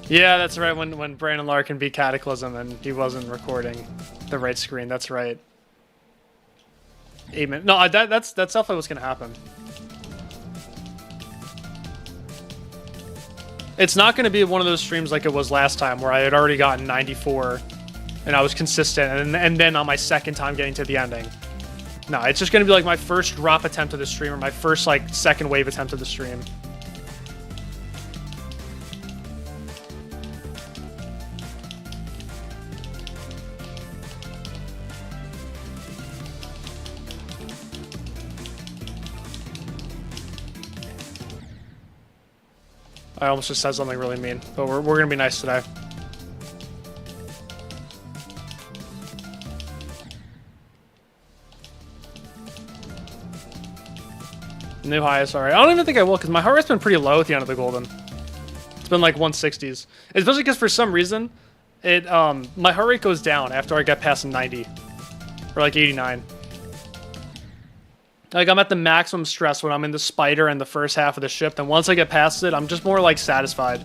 Yeah, that's right. When Brandon Larkin beat Cataclysm and he wasn't recording the right screen. That's right. Amen. No, that's definitely what's gonna happen. It's not gonna be one of those streams like it was last time where I had already gotten 94 and I was consistent, and then on my second time getting to the ending. No, it's just gonna be like my first drop attempt of the stream or my first like second wave attempt of the stream. I almost just said something really mean, but we're gonna be nice today. New highest, alright. I don't even think I will, because my heart rate's been pretty low at the end of the Golden. It's been like 160s. Especially because for some reason, my heart rate goes down after I get past 90. Or like 89. Like, I'm at the maximum stress when I'm in the spider and the first half of the ship. Then once I get past it, I'm just more, like, satisfied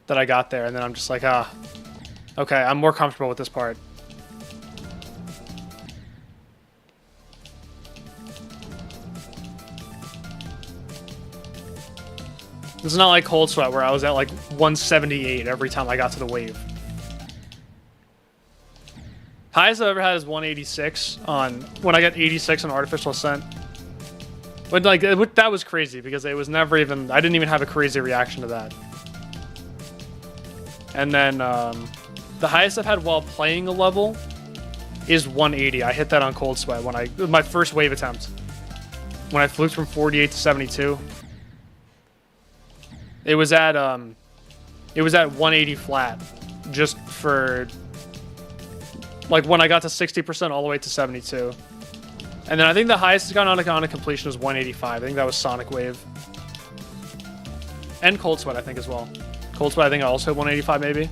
that I got there. And then I'm just like, okay, I'm more comfortable with this part. It's not like Cold Sweat where I was at, like, 178 every time I got to the wave. Highest I've ever had is 186 on when I got 86 on Artificial Ascent. But like that was crazy because it was never even I didn't even have a crazy reaction to that. And then the highest I've had while playing a level is 180. I hit that on Cold Sweat when my first wave attempt. When I fluked from 48 to 72. It was at 180 flat just for like when I got to 60% all the way to 72. And then I think the highest it's gone on a completion was 185. I think that was Sonic Wave. And Cold Sweat, I think, as well. Cold Sweat, I think I also hit 185 maybe.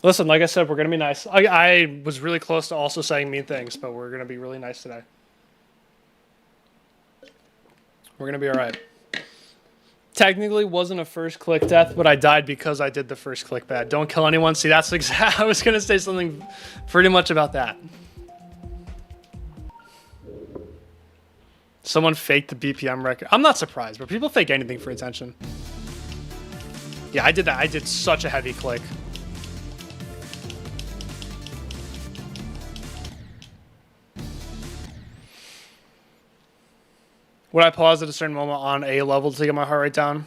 Listen, like I said, we're going to be nice. I was really close to also saying mean things, but we're going to be really nice today. We're going to be all right. Technically wasn't a first click death, but I died because I did the first click bad. Don't kill anyone. See, that's exact. I was going to say something pretty much about that. Someone faked the BPM record. I'm not surprised, but people fake anything for attention. Yeah, I did that. I did such a heavy click. Would I pause at a certain moment on a level to get my heart rate down?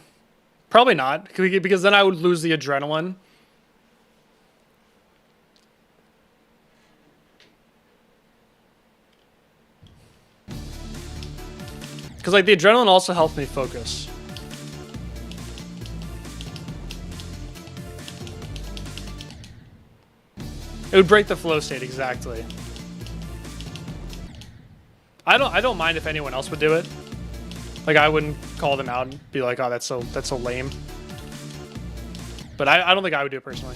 Probably not, because then I would lose the adrenaline. Because like the adrenaline also helped me focus. It would break the flow state, exactly. I don't mind if anyone else would do it. Like, I wouldn't call them out and be like, oh, that's so lame. But I don't think I would do it personally.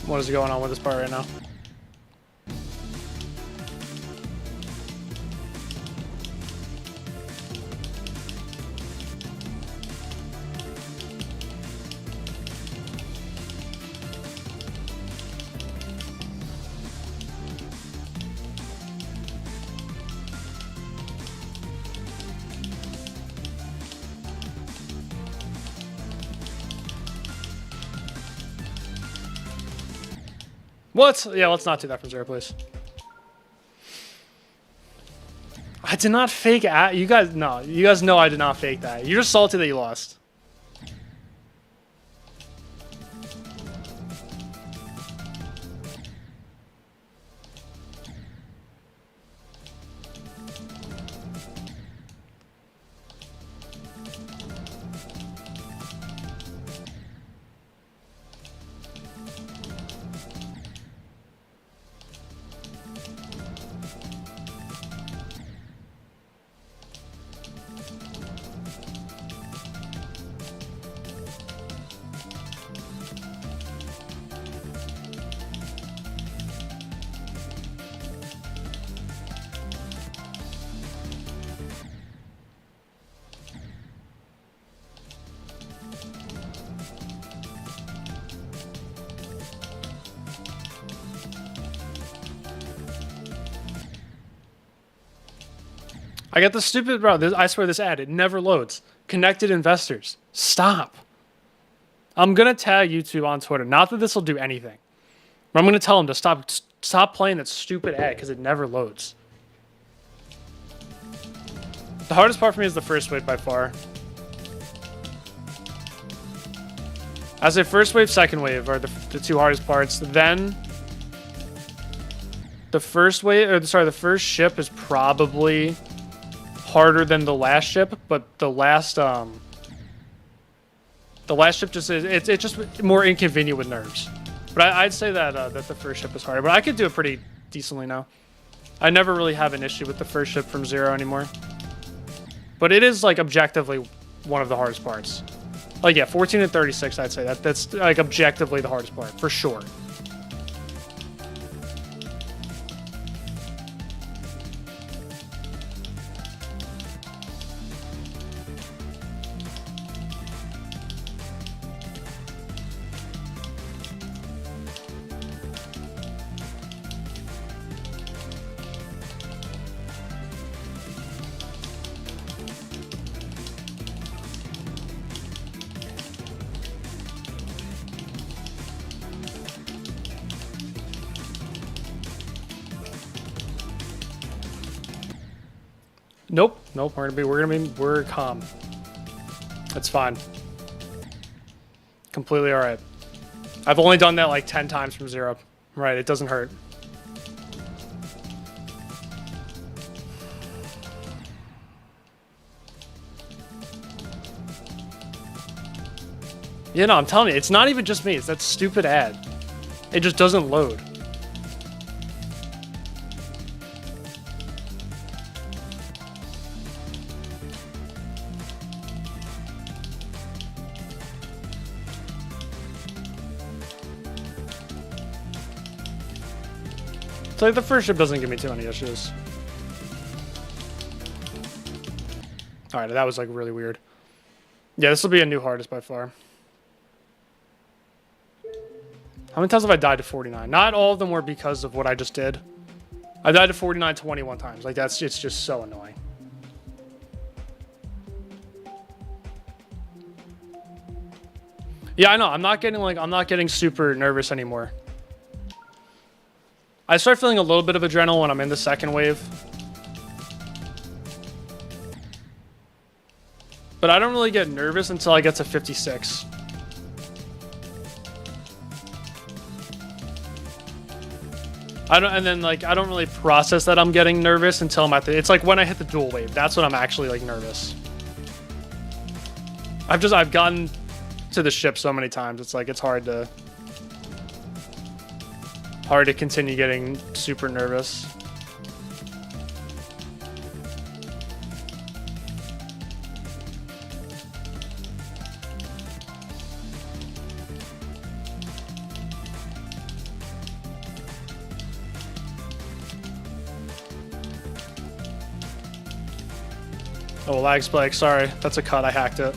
What is going on with this part right now? What? Yeah, let's not do that from zero, please. I did not fake it. You guys know I did not fake that. You're just salty that you lost. I got the stupid, bro. I swear this ad, it never loads. Connected investors. Stop. I'm going to tag YouTube on Twitter. Not that this will do anything. But I'm going to tell them to stop playing that stupid ad because it never loads. The hardest part for me is the first wave by far. I say first wave, second wave are the two hardest parts. Then the first wave, or sorry, the first ship is probably harder than the last ship, but the last ship just is it's just more inconvenient with nerves. But I'd say that that the first ship is harder, but I could do it pretty decently now. I never really have an issue with the first ship from 0 anymore. But it is like objectively one of the hardest parts. Like yeah, 14 and 36, I'd say that's like objectively the hardest part for sure. Nope, we're calm. That's fine. Completely all right. I've only done that like 10 times from 0. Right, it doesn't hurt. Yeah, no, I'm telling you, it's not even just me. It's that stupid ad. It just doesn't load. So like the first ship doesn't give me too many issues. Alright, that was like really weird. Yeah, this will be a new hardest by far. How many times have I died to 49? Not all of them were because of what I just did. I died to 49 21 times. Like it's just so annoying. Yeah, I know. I'm not getting super nervous anymore. I start feeling a little bit of adrenaline when I'm in the second wave. But I don't really get nervous until I get to 56. I don't really process that I'm getting nervous until I'm at it's like when I hit the dual wave. That's when I'm actually like nervous. I've gotten to the ship so many times. It's like it's hard to continue getting super nervous. Oh, lag spike. Sorry, that's a cut. I hacked it.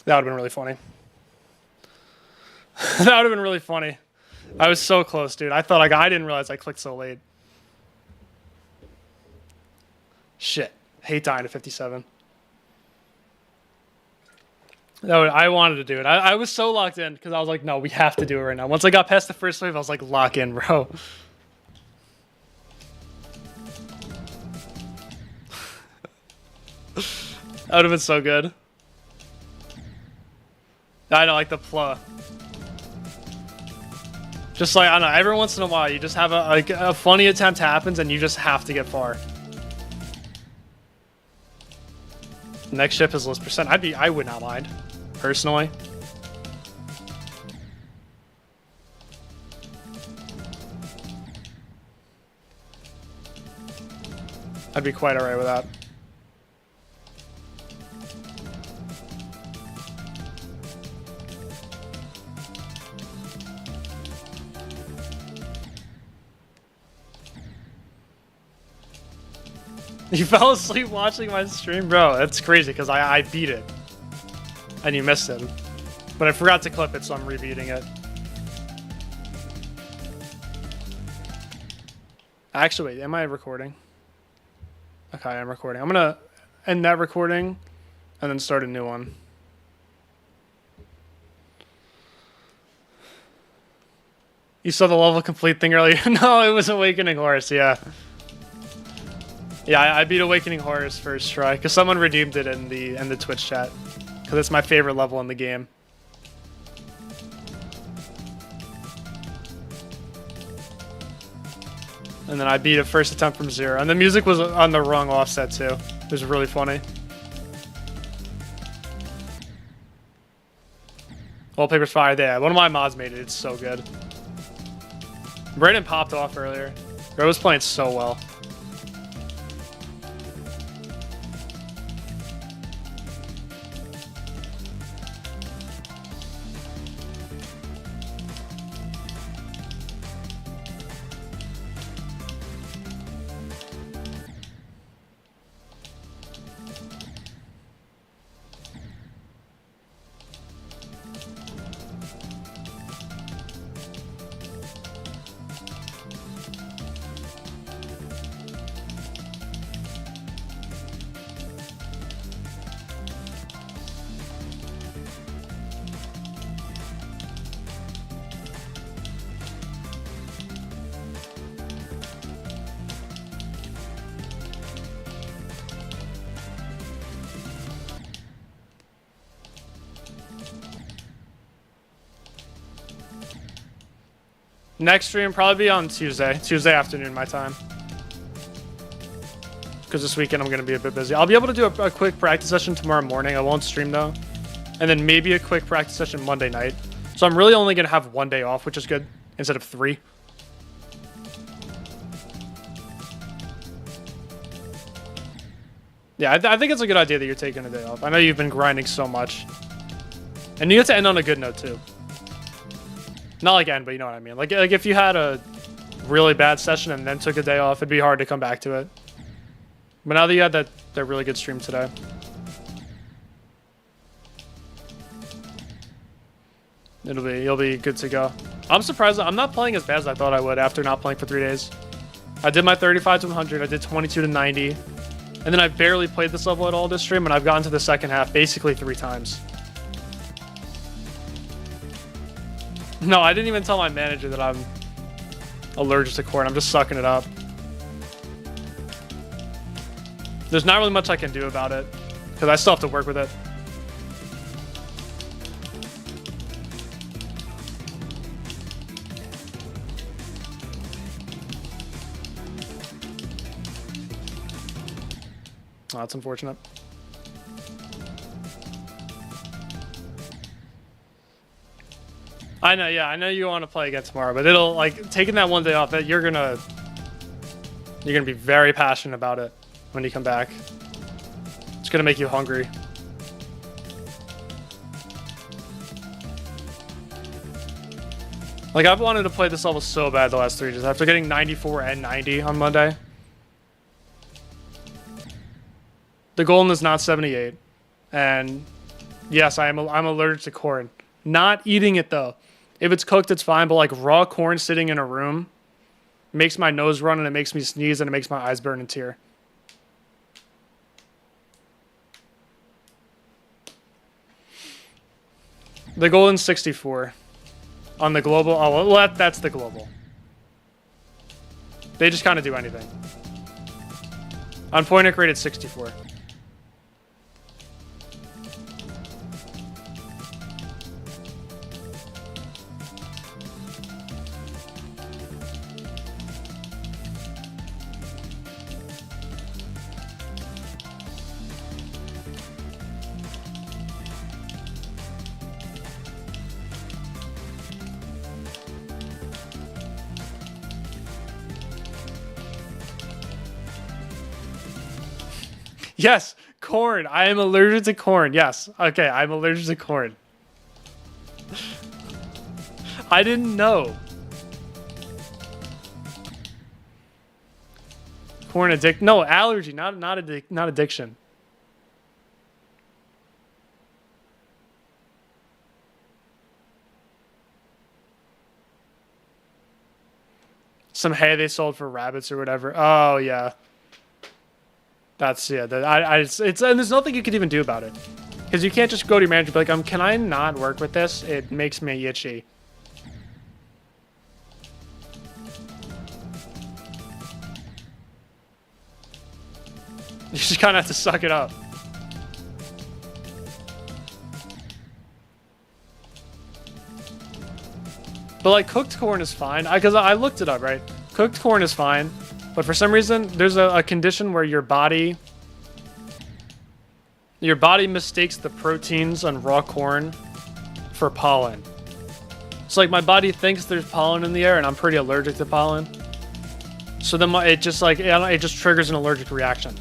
That would have been really funny. That would have been really funny. I was so close, dude. I didn't realize I clicked so late. Shit. Hate dying to 57. I wanted to do it. I was so locked in because I was like, no, we have to do it right now. Once I got past the first wave, I was like, lock in, bro. That would have been so good. I know, like the pla. Just like, I don't know, every once in a while, you just have a funny attempt happens and you just have to get far. Next ship is less percent. I would not mind, personally. I'd be quite alright with that. You fell asleep watching my stream? Bro, that's crazy because I beat it. And you missed it. But I forgot to clip it, so I'm rebeating it. Actually, wait, am I recording? Okay, I'm recording. I'm gonna end that recording and then start a new one. You saw the level complete thing earlier? No, it was Awakening Horse, yeah. Yeah, I beat Awakening Horse first try, because someone redeemed it in the Twitch chat. Because it's my favorite level in the game. And then I beat it first attempt from 0. And the music was on the wrong offset too. It was really funny. Wallpaper's fire there. One of my mods made it. It's so good. Brandon popped off earlier. Bro was playing so well. Next stream probably be on Tuesday afternoon my time. Because this weekend I'm going to be a bit busy. I'll be able to do a quick practice session tomorrow morning. I won't stream though. And then maybe a quick practice session Monday night. So I'm really only going to have 1 day off, which is good, instead of 3. Yeah, I think it's a good idea that you're taking a day off. I know you've been grinding so much. And you have to end on a good note too. Not like end, but you know what I mean. Like if you had a really bad session and then took a day off, it'd be hard to come back to it. But now that you had that really good stream today. You'll be good to go. I'm surprised I'm not playing as bad as I thought I would after not playing for 3 days. I did my 35 to 100, I did 22 to 90. And then I barely played this level at all this stream, and I've gotten to the second half basically 3 times. No, I didn't even tell my manager that I'm allergic to corn. I'm just sucking it up. There's not really much I can do about it, because I still have to work with it. Oh, that's unfortunate. I know, yeah, I know you want to play again tomorrow, but it'll, like, taking that 1 day off, that you're gonna be very passionate about it when you come back. It's gonna make you hungry. Like, I've wanted to play this level so bad the last 3 days. After getting 94 and 90 on Monday. The golden is not 78. And yes, I'm allergic to corn. Not eating it though. If it's cooked, it's fine, but like raw corn sitting in a room makes my nose run and it makes me sneeze and it makes my eyes burn and tear. The golden's 64. On the global, oh, well, that's the global. They just kind of do anything. On point rate, it's 64. Yes, corn. I am allergic to corn. Yes. Okay, I'm allergic to corn. I didn't know. Corn addict? No, allergy, not addiction. Some hay they sold for rabbits or whatever. Oh yeah, that's yeah. It's and there's nothing you could even do about it, because you can't just go to your manager and be like, can I not work with this? It makes me itchy. You just kind of have to suck it up. But like cooked corn is fine, because I looked it up, right? Cooked corn is fine, but for some reason there's a condition where your body mistakes the proteins on raw corn for pollen. So like my body thinks there's pollen in the air, and I'm pretty allergic to pollen. So then it just like it just triggers an allergic reaction.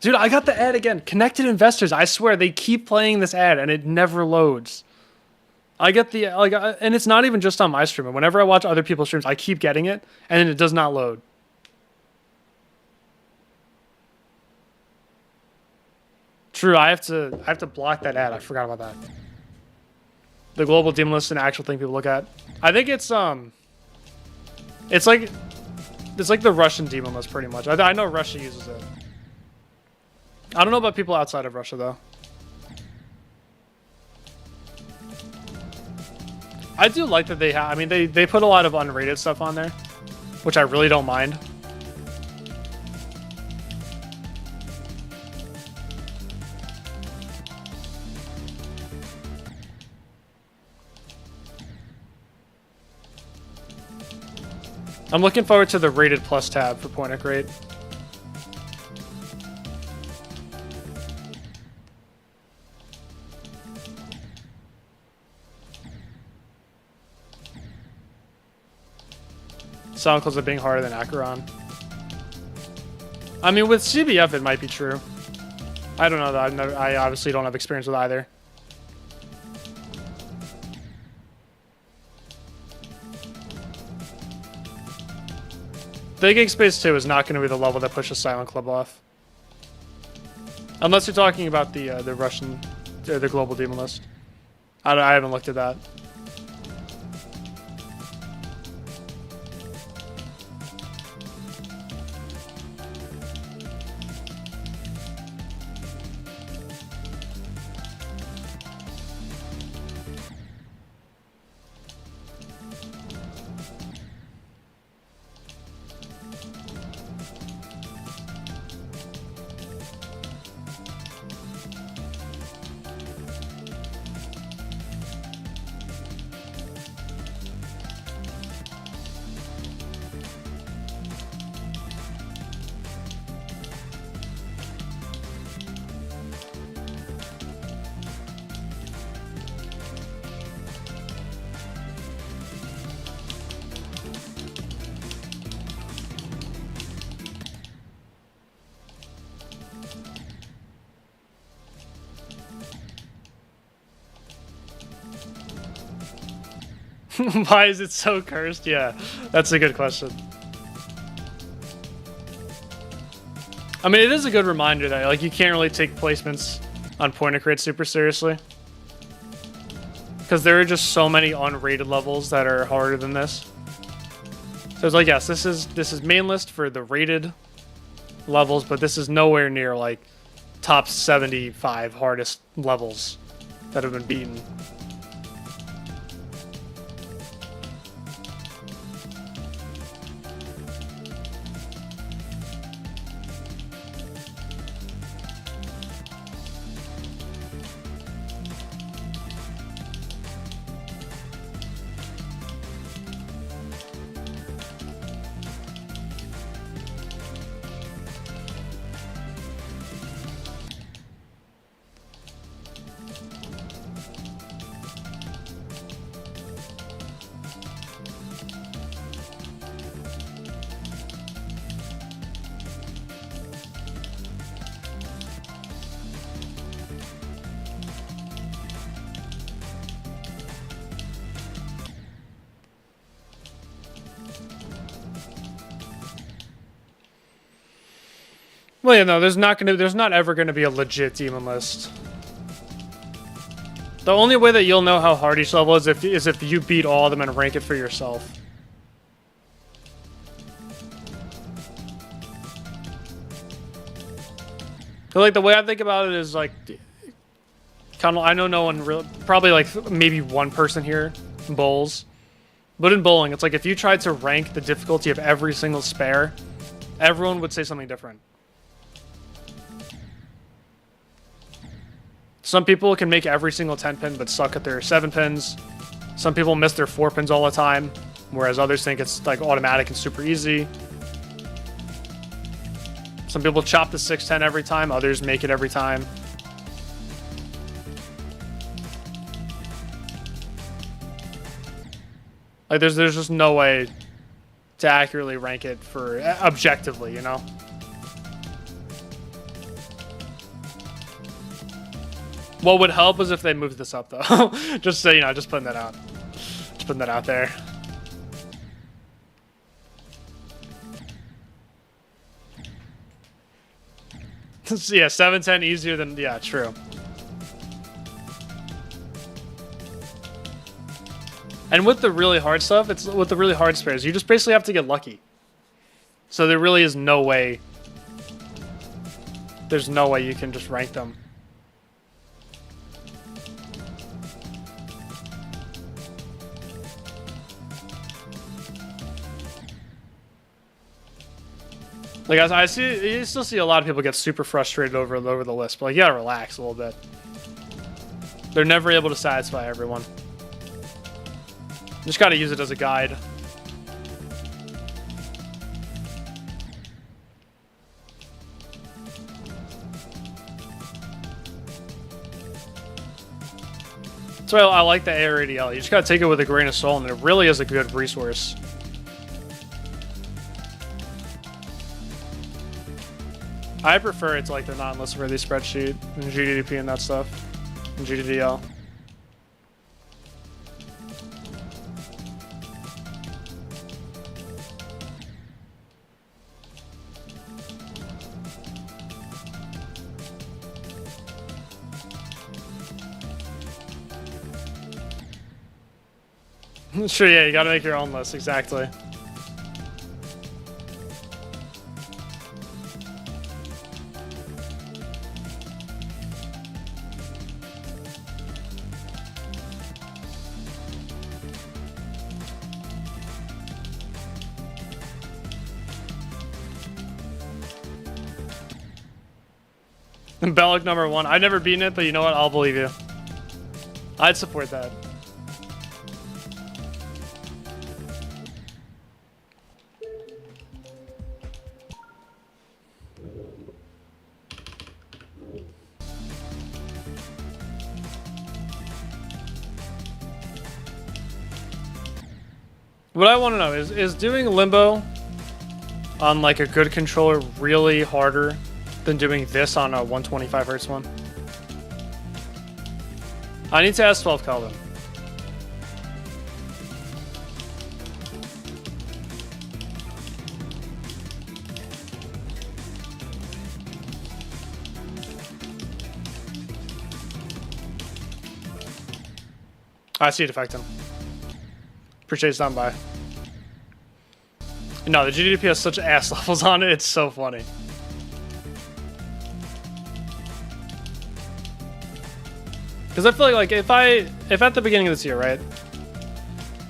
Dude, I got the ad again. Connected investors. I swear they keep playing this ad and it never loads. I get the and it's not even just on my stream. Whenever I watch other people's streams, I keep getting it and then it does not load. True, I have to block that ad. I forgot about that. The global demon list is an actual thing people look at. I think it's like the Russian demon list pretty much. I know Russia uses it. I don't know about people outside of Russia, though. I do like that they have... I mean, they put a lot of unrated stuff on there, which I really don't mind. I'm looking forward to the rated plus tab for point at grade. Sound calls it being harder than Acheron. I mean, with CBF, it might be true. I don't know, though. I obviously don't have experience with either. Thinking Space 2 is not going to be the level that pushes Silent Club off. Unless you're talking about the Russian, the global demon list. I haven't looked at that. Why is it so cursed? Yeah, that's a good question. I mean, it is a good reminder that like you can't really take placements on point and create super seriously, because there are just so many unrated levels that are harder than this. So it's like, yes, this is main list for the rated levels, but this is nowhere near like top 75 hardest levels that have been beaten. Well, yeah, no, there's not ever gonna be a legit demon list. The only way that you'll know how hard each level is if you beat all of them and rank it for yourself. But like the way I think about it is like, kind of, I know no one really, probably like maybe one person here bowls, but in bowling, it's like if you tried to rank the difficulty of every single spare, everyone would say something different. Some people can make every single 10 pin but suck at their 7 pins. Some people miss their 4 pins all the time, whereas others think it's like automatic and super easy. Some people chop the 610 every time, others make it every time. Like there's just no way to accurately rank it for objectively, you know? What would help is if they moved this up, though. Just so you know, just putting that out. Just putting that out there. Yeah, 710 easier than, yeah, true. And with the really hard stuff, it's with the really hard spares, you just basically have to get lucky. So there really is no way. There's no way you can just rank them. Like I see, you still see a lot of people get super frustrated over the list, but like you gotta relax a little bit. They're never able to satisfy everyone. Just gotta use it as a guide. That's why I like the ARADL. You just gotta take it with a grain of salt, and it really is a good resource. I prefer it to like the non-list worthy spreadsheet and GDDP and that stuff, and GDDL. Sure, yeah, you gotta make your own list, exactly. Bellic #1. I've never beaten it, but you know what? I'll believe you. I'd support that. What I want to know is doing limbo on like a good controller really harder than doing this on a 125 hertz one? I need to ask 12 Kelvin. I see it affect him. Appreciate stand by. No, the GDP has such ass levels on it, it's so funny. Because I feel like if at the beginning of this year, right,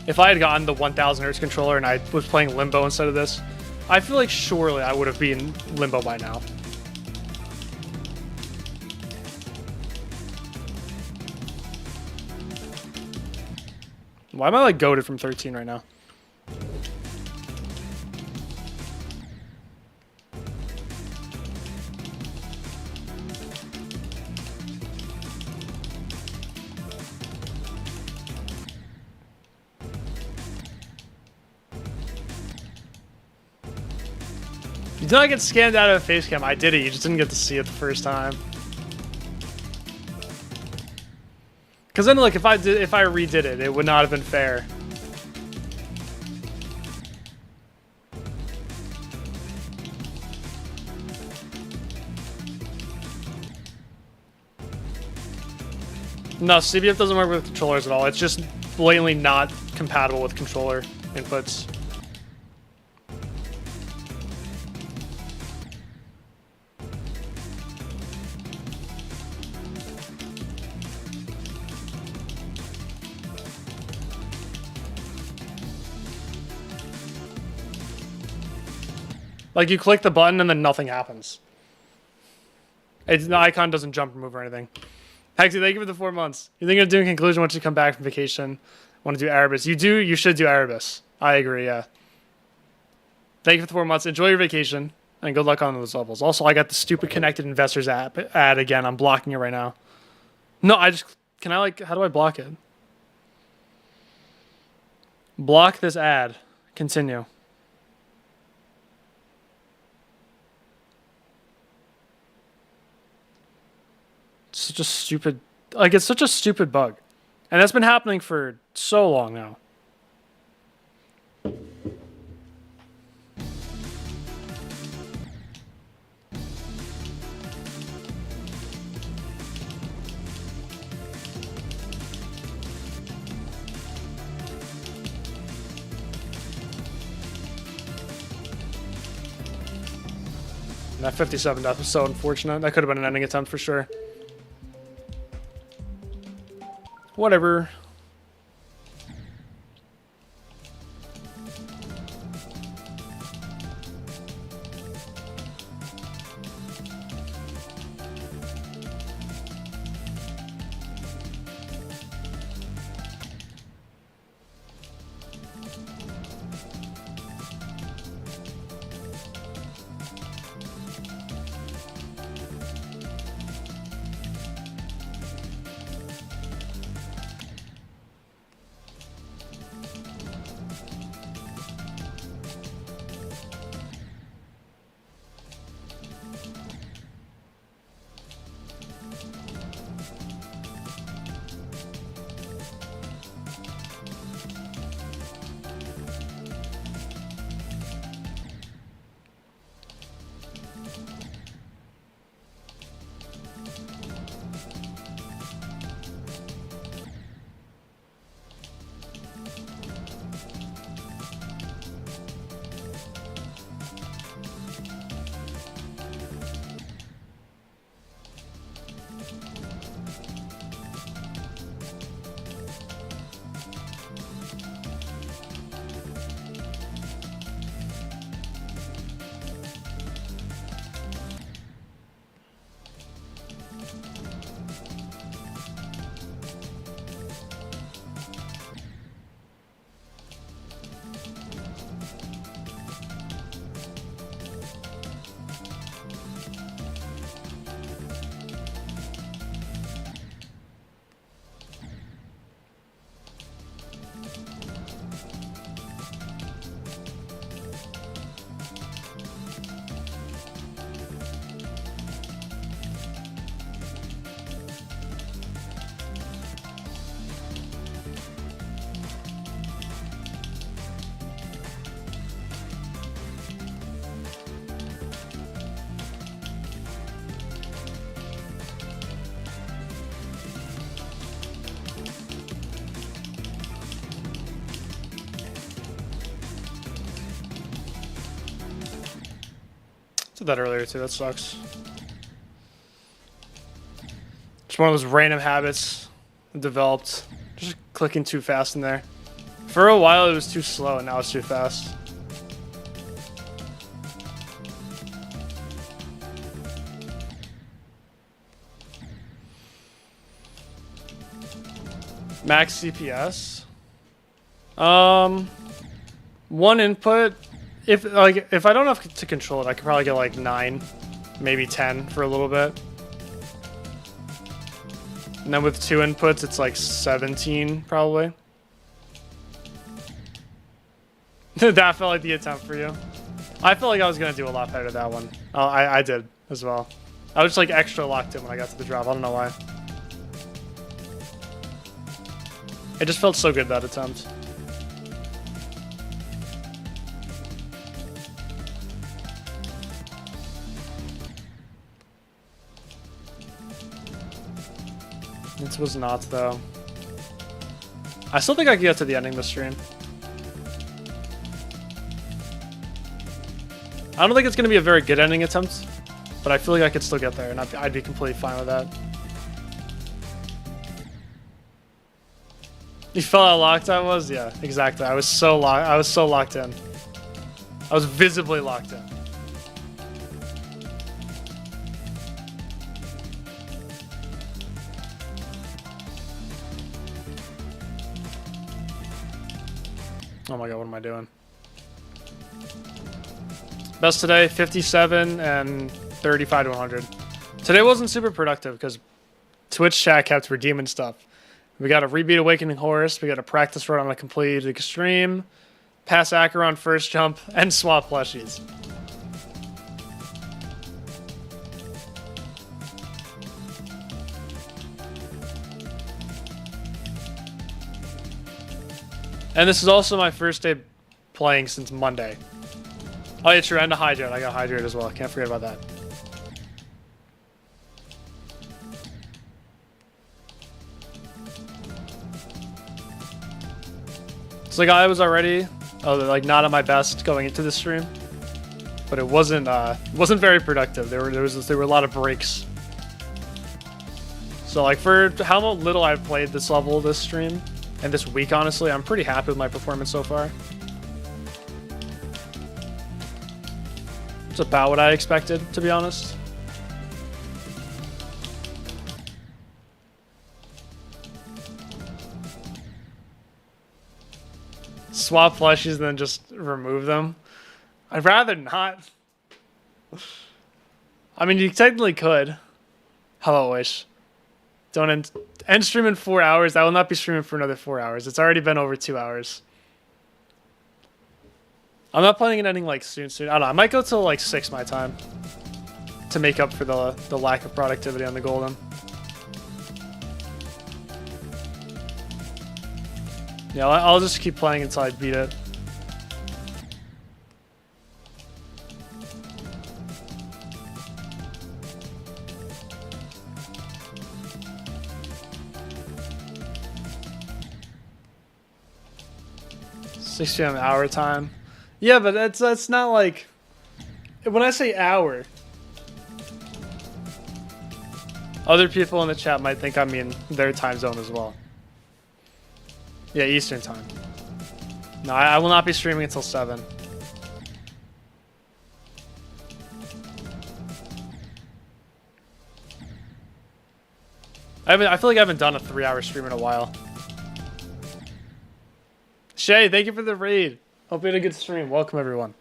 if I had gotten the 1000 hertz controller and I was playing Limbo instead of this, I feel like surely I would have been Limbo by now. Why am I like goated from 13 right now? You did not get scanned out of a face cam. I did it. You just didn't get to see it the first time. Because then, like, if I redid it, it would not have been fair. No, CBF doesn't work with controllers at all. It's just blatantly not compatible with controller inputs. Like, you click the button and then nothing happens. The icon doesn't jump or move or anything. Hexy, thank you for the 4 months. You're thinking of doing conclusion once you come back from vacation. Want to do Erebus. You should do Erebus. I agree, yeah. Thank you for the 4 months. Enjoy your vacation. And good luck on those levels. Also, I got the stupid Connected Investors ad again. I'm blocking it right now. No, can I, like, how do I block it? Block this ad. Continue. Such a stupid, like, it's such a stupid bug. And that's been happening for so long now. And that 57 death was so unfortunate. That could have been an ending attempt for sure. Whatever. Did that earlier too, that sucks. Just one of those random habits developed. Just clicking too fast in there. For a while it was too slow and now it's too fast. Max CPS. One input. If I don't have to control it, I could probably get like 9, maybe 10 for a little bit. And then with 2 inputs, it's like 17 probably. That felt like the attempt for you. I felt like I was gonna do a lot better that one. Oh, I did as well. I was just like extra locked in when I got to the drop. I don't know why. It just felt so good, that attempt. It was not, though. I still think I can get to the ending of the stream. I don't think it's going to be a very good ending attempt, but I feel like I could still get there, and I'd be completely fine with that. You felt how locked I was? Yeah, exactly. I was so locked in. I was visibly locked in. Oh my god, what am I doing? Best today, 57 and 35 to 100. Today wasn't super productive because Twitch chat kept redeeming stuff. We got a rebeat Awakening Horse, we got a practice run on a complete extreme, pass Acheron first jump, and swap plushies. And this is also my first day playing since Monday. Oh yeah, true, and a hydrate. I got hydrate as well. Can't forget about that. So like I was already like not at my best going into the stream, but it wasn't very productive. There were a lot of breaks. So like for how little I've played this level this stream and this week, honestly, I'm pretty happy with my performance so far. It's about what I expected, to be honest. Swap plushies and then just remove them. I'd rather not. I mean, you technically could. Hello, Wish. Don't end stream in 4 hours. I will not be streaming for another 4 hours. It's already been over 2 hours. I'm not planning on ending like soon. I don't know. I might go till like 6 my time to make up for the lack of productivity on the golden. Yeah, I'll just keep playing until I beat it. $6 p.m. hour time. Yeah, but that's not like... When I say hour, other people in the chat might think I mean their time zone as well. Yeah, Eastern time. No, I will not be streaming until 7. I feel like I haven't done a 3-hour stream in a while. Shay, thank you for the raid. Hope you had a good stream. Welcome, everyone.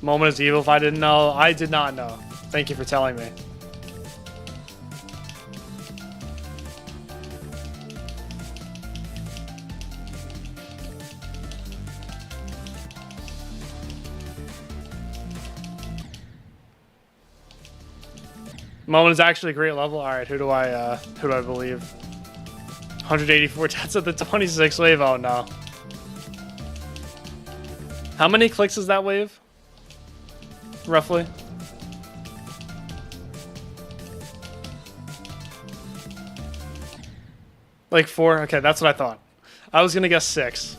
Moment is evil if I didn't know. I did not know. Thank you for telling me. Moment is actually a great level. All right, who do I believe? 184 deaths at the 26 wave. Oh no. How many clicks is that wave? Roughly. Like 4? Okay, that's what I thought. I was gonna guess 6.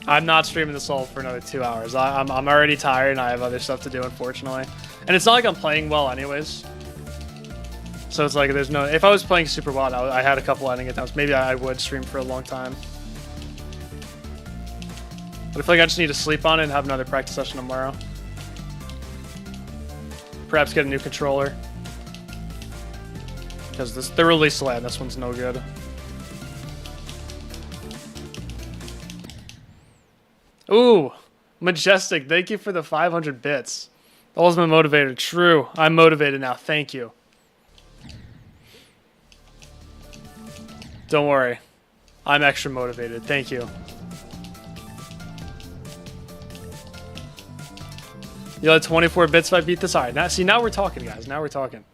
I'm not streaming this all for another 2 hours. I'm already tired and I have other stuff to do, unfortunately. And it's not like I'm playing well anyways. So it's like there's no... If I was playing super well, I had a couple ending attempts. Maybe I would stream for a long time. But I feel like I just need to sleep on it and have another practice session tomorrow. Perhaps get a new controller. Because the release delay on this one's no good. Ooh, Majestic, thank you for the 500 bits. That was my motivator. True, I'm motivated now. Thank you. Don't worry. I'm extra motivated. Thank you. You let 24 bits if I beat this? Alright, now see, now we're talking, guys. Now we're talking.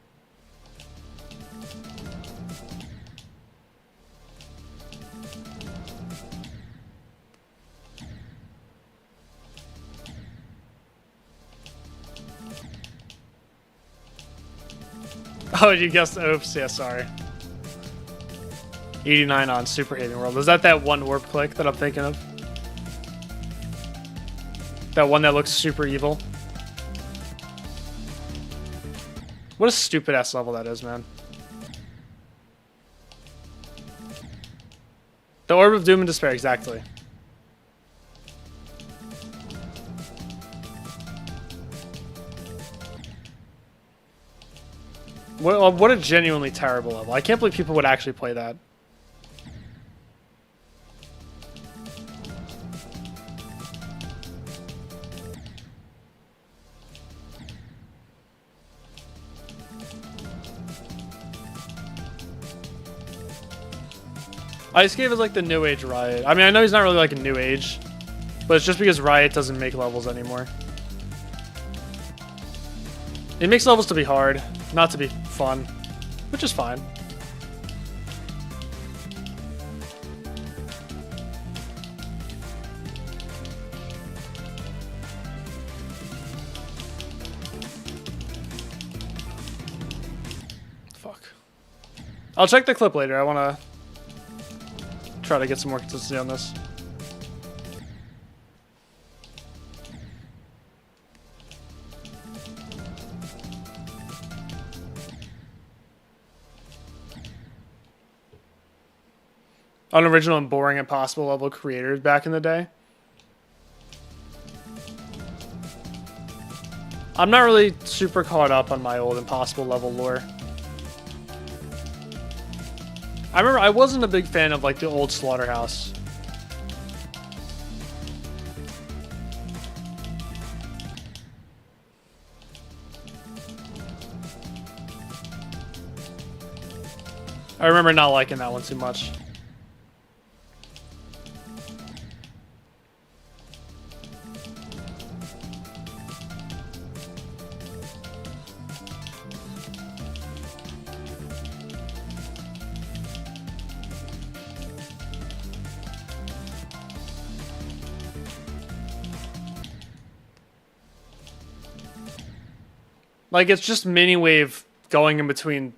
Oh, you guessed. Oops. Yeah, sorry. 89 on Super Hating World. Is that one warp click that I'm thinking of? That one that looks super evil? What a stupid ass level that is, man. The Orb of Doom and Despair, exactly. What a genuinely terrible level. I can't believe people would actually play that. Ice Cave is like the new age Riot. I mean, I know he's not really like a new age, but it's just because Riot doesn't make levels anymore. It makes levels to be hard, not to be fun, which is fine. Fuck. I'll check the clip later. I want to try to get some more consistency on this. Unoriginal and boring impossible level creators back in the day. I'm not really super caught up on my old impossible level lore. I remember I wasn't a big fan of like the old Slaughterhouse. I remember not liking that one too much. Like, it's just mini wave going in between,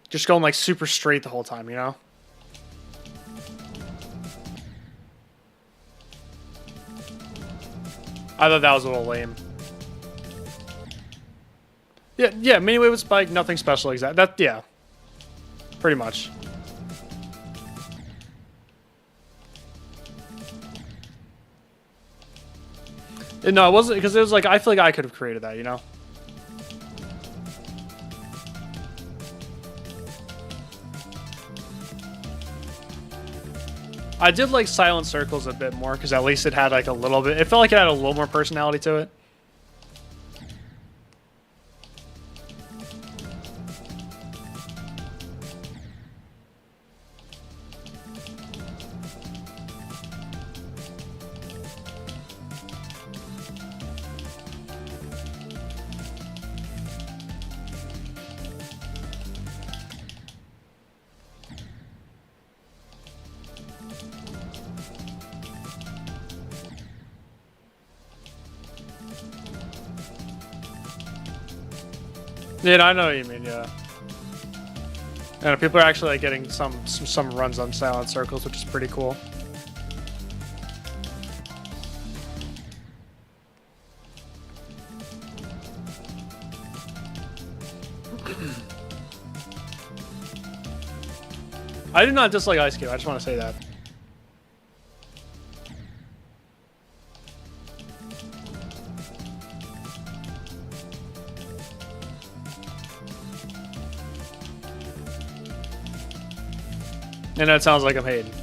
just going like super straight the whole time, you know? I thought that was a little lame. Yeah, mini wave with spike, nothing special exact. Yeah. Pretty much. No, it wasn't, because it was like, I feel like I could have created that, you know? I did like Silent Circles a bit more, because at least it had like a little bit, it felt like it had a little more personality to it. Yeah, I know what you mean, yeah. And people are actually like getting some runs on Silent Circles, which is pretty cool. I do not dislike Ice Cube, I just want to say that. And that sounds like I'm hating.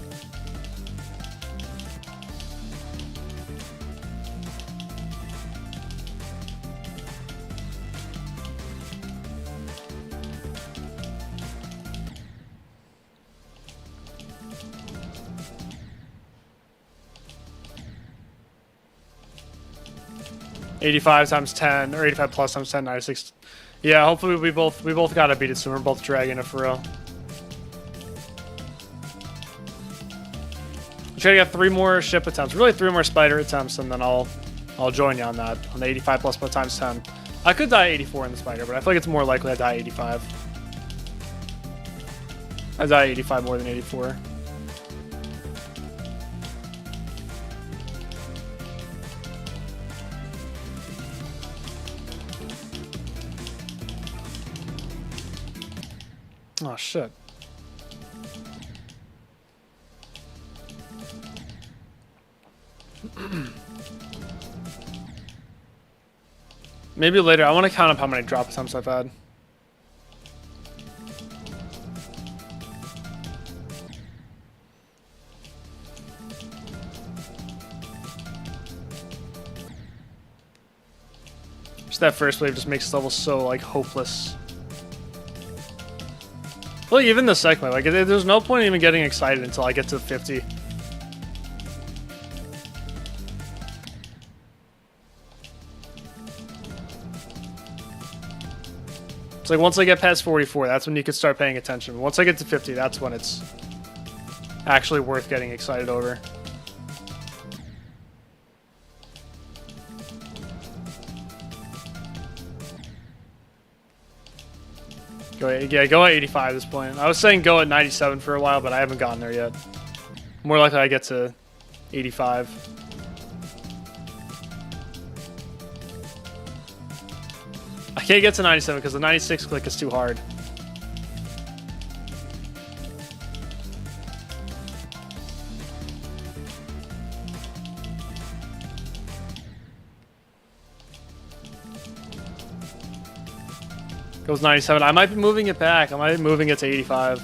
85 times 10, or 85 plus times 10, 96. Yeah, hopefully we both gotta beat it soon. We're both dragging it for real. I'm trying to get 3 more ship attempts, really 3 more spider attempts, and then I'll join you on that, on the 85 plus times 10. I could die 84 in the spider, but I feel like it's more likely I die 85. I die 85 more than 84. Oh, shit. Maybe later. I want to count up how many drop attempts I've had. Just that first wave just makes this level so, like, hopeless. Well, even the second wave, like, there's no point in even getting excited until I get to 50. It's like once I get past 44, that's when you can start paying attention. Once I get to 50, that's when it's actually worth getting excited over. Go at 85 at this point. I was saying go at 97 for a while, but I haven't gotten there yet. More likely I get to 85. I can't get to 97 because the 96 click is too hard. Goes 97. I might be moving it back. I might be moving it to 85.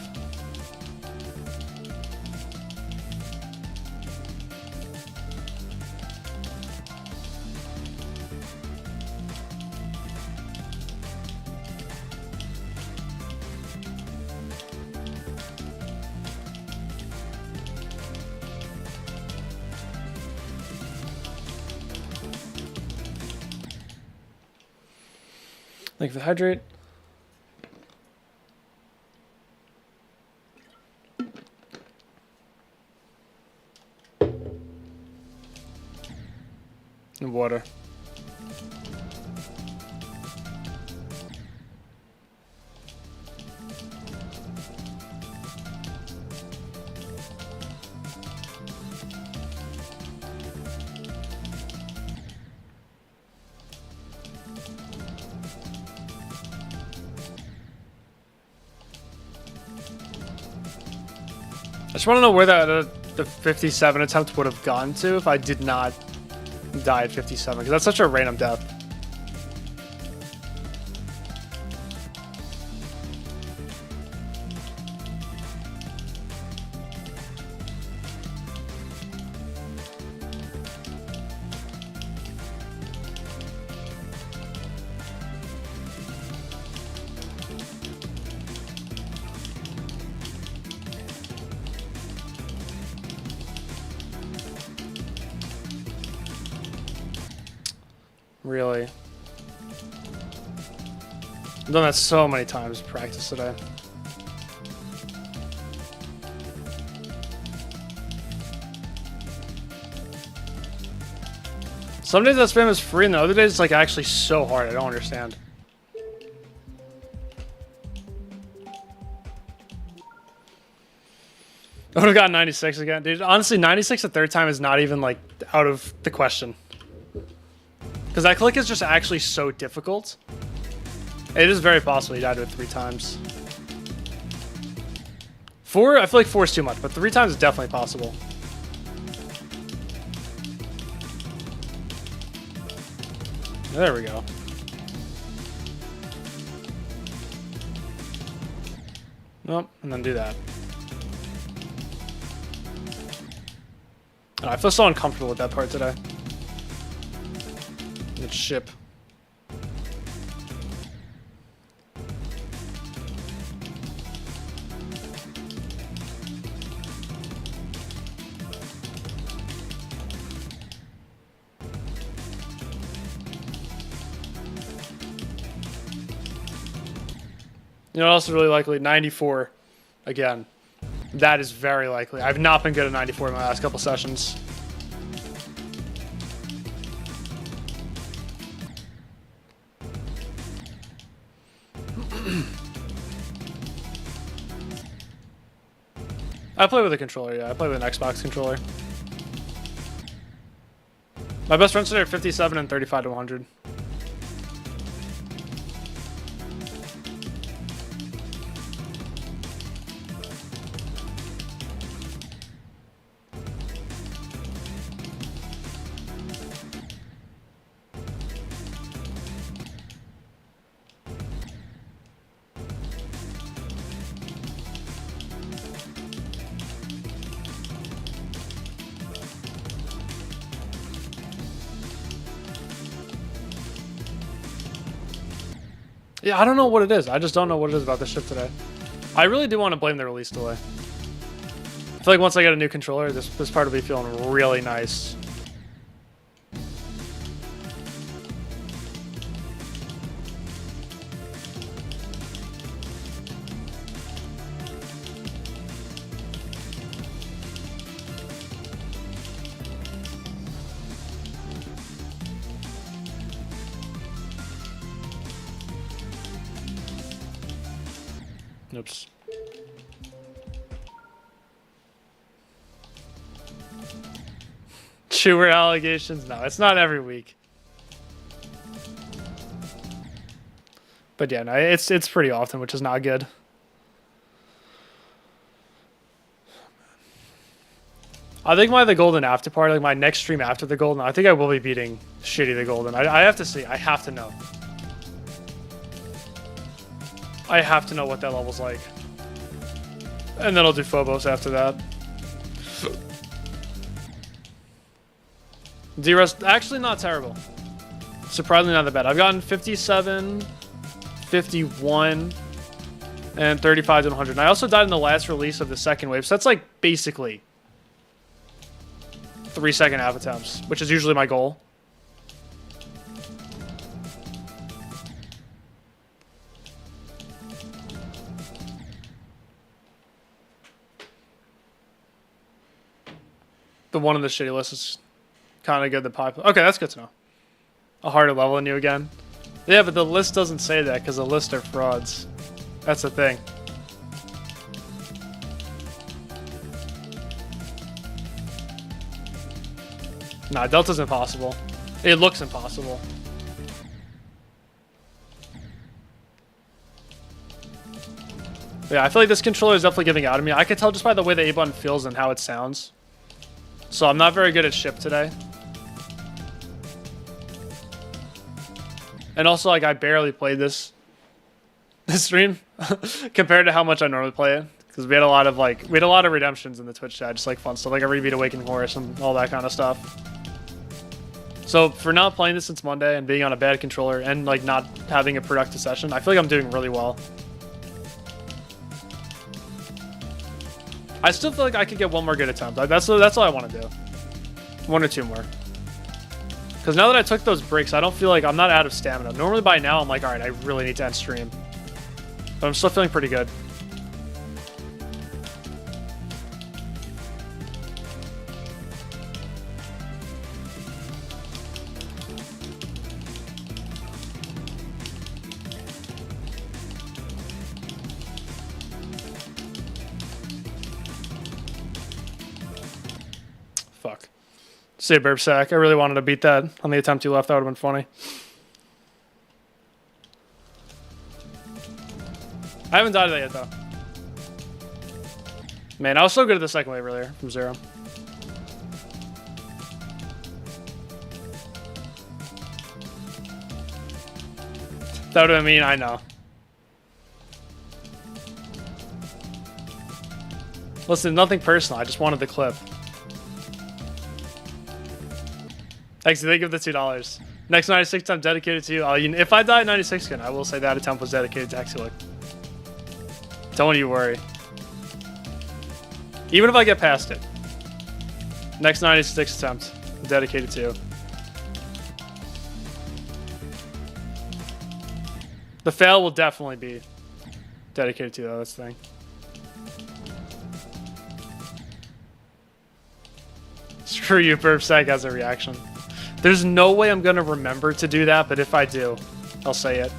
Thank you for the hydrate. And water. I just want to know where the 57 attempt would have gone to if I did not die at 57, because that's such a random death. Really? I've done that so many times in practice today. Some days that spam is free, and the other days it's like actually so hard. I don't understand. I would have got 96 again. Dude, honestly, 96 the third time is not even like out of the question. Because that click is just actually so difficult. It is very possible he died to it 3 times. 4, I feel like 4 is too much, but 3 times is definitely possible. There we go. Nope, and then do that. I feel so uncomfortable with that part today. Let's ship. You know what else is really likely? 94. Again. That is very likely. I've not been good at 94 in my last couple sessions. I play with a controller, yeah. I play with an Xbox controller. My best friends today are 57 and 35 to 100. Yeah, I don't know what it is. I just don't know what it is about this ship today. I really do want to blame the release delay. I feel like once I get a new controller, this part will be feeling really nice. Oops. Chewer allegations? No, it's not every week. But yeah, no, it's pretty often, which is not good. I think the Golden after party, like my next stream after the Golden, I think I will be beating Shitty the Golden. I have to see. I have to know. I have to know what that level's like. And then I'll do Phobos after that. D-Rest, actually not terrible. Surprisingly not that bad. I've gotten 57, 51, and 35 to 100. And I also died in the last release of the second wave. So that's like basically 3-second half attempts, which is usually my goal. The one on the shitty list is kind of good. The popular. Okay, that's good to know. A harder level than you again. Yeah, but the list doesn't say that because the list are frauds. That's the thing. Nah, Delta's impossible. It looks impossible. Yeah, I feel like this controller is definitely giving out on me. I can tell just by the way the A button feels and how it sounds. So I'm not very good at ship today. And also, like, I barely played this stream compared to how much I normally play it. Because we had a lot of redemptions in the Twitch chat, just like fun stuff, like I rebeat Awakening Horse and all that kind of stuff. So for not playing this since Monday and being on a bad controller and like not having a productive session, I feel like I'm doing really well. I still feel like I could get one more good attempt. That's all I want to do. 1 or 2 more. Because now that I took those breaks, I don't feel like I'm not out of stamina. Normally by now, I'm like, all right, I really need to end stream. But I'm still feeling pretty good. Fuck. Say burp sack. I really wanted to beat that on the attempt you left. That would have been funny. I haven't died to that yet, though. Man, I was so good at the second wave earlier from 0. That would have been mean, I know. Listen, nothing personal. I just wanted the clip. Actually, they give the $2. Next 96 attempt dedicated to you. If I die at 96 again, I will say that attempt was dedicated to Hexilook. Don't you worry. Even if I get past it. Next 96 attempt dedicated to you. The fail will definitely be dedicated to, though, that's the thing. Screw you, Burpsack has a reaction. There's no way I'm gonna remember to do that, but if I do, I'll say it.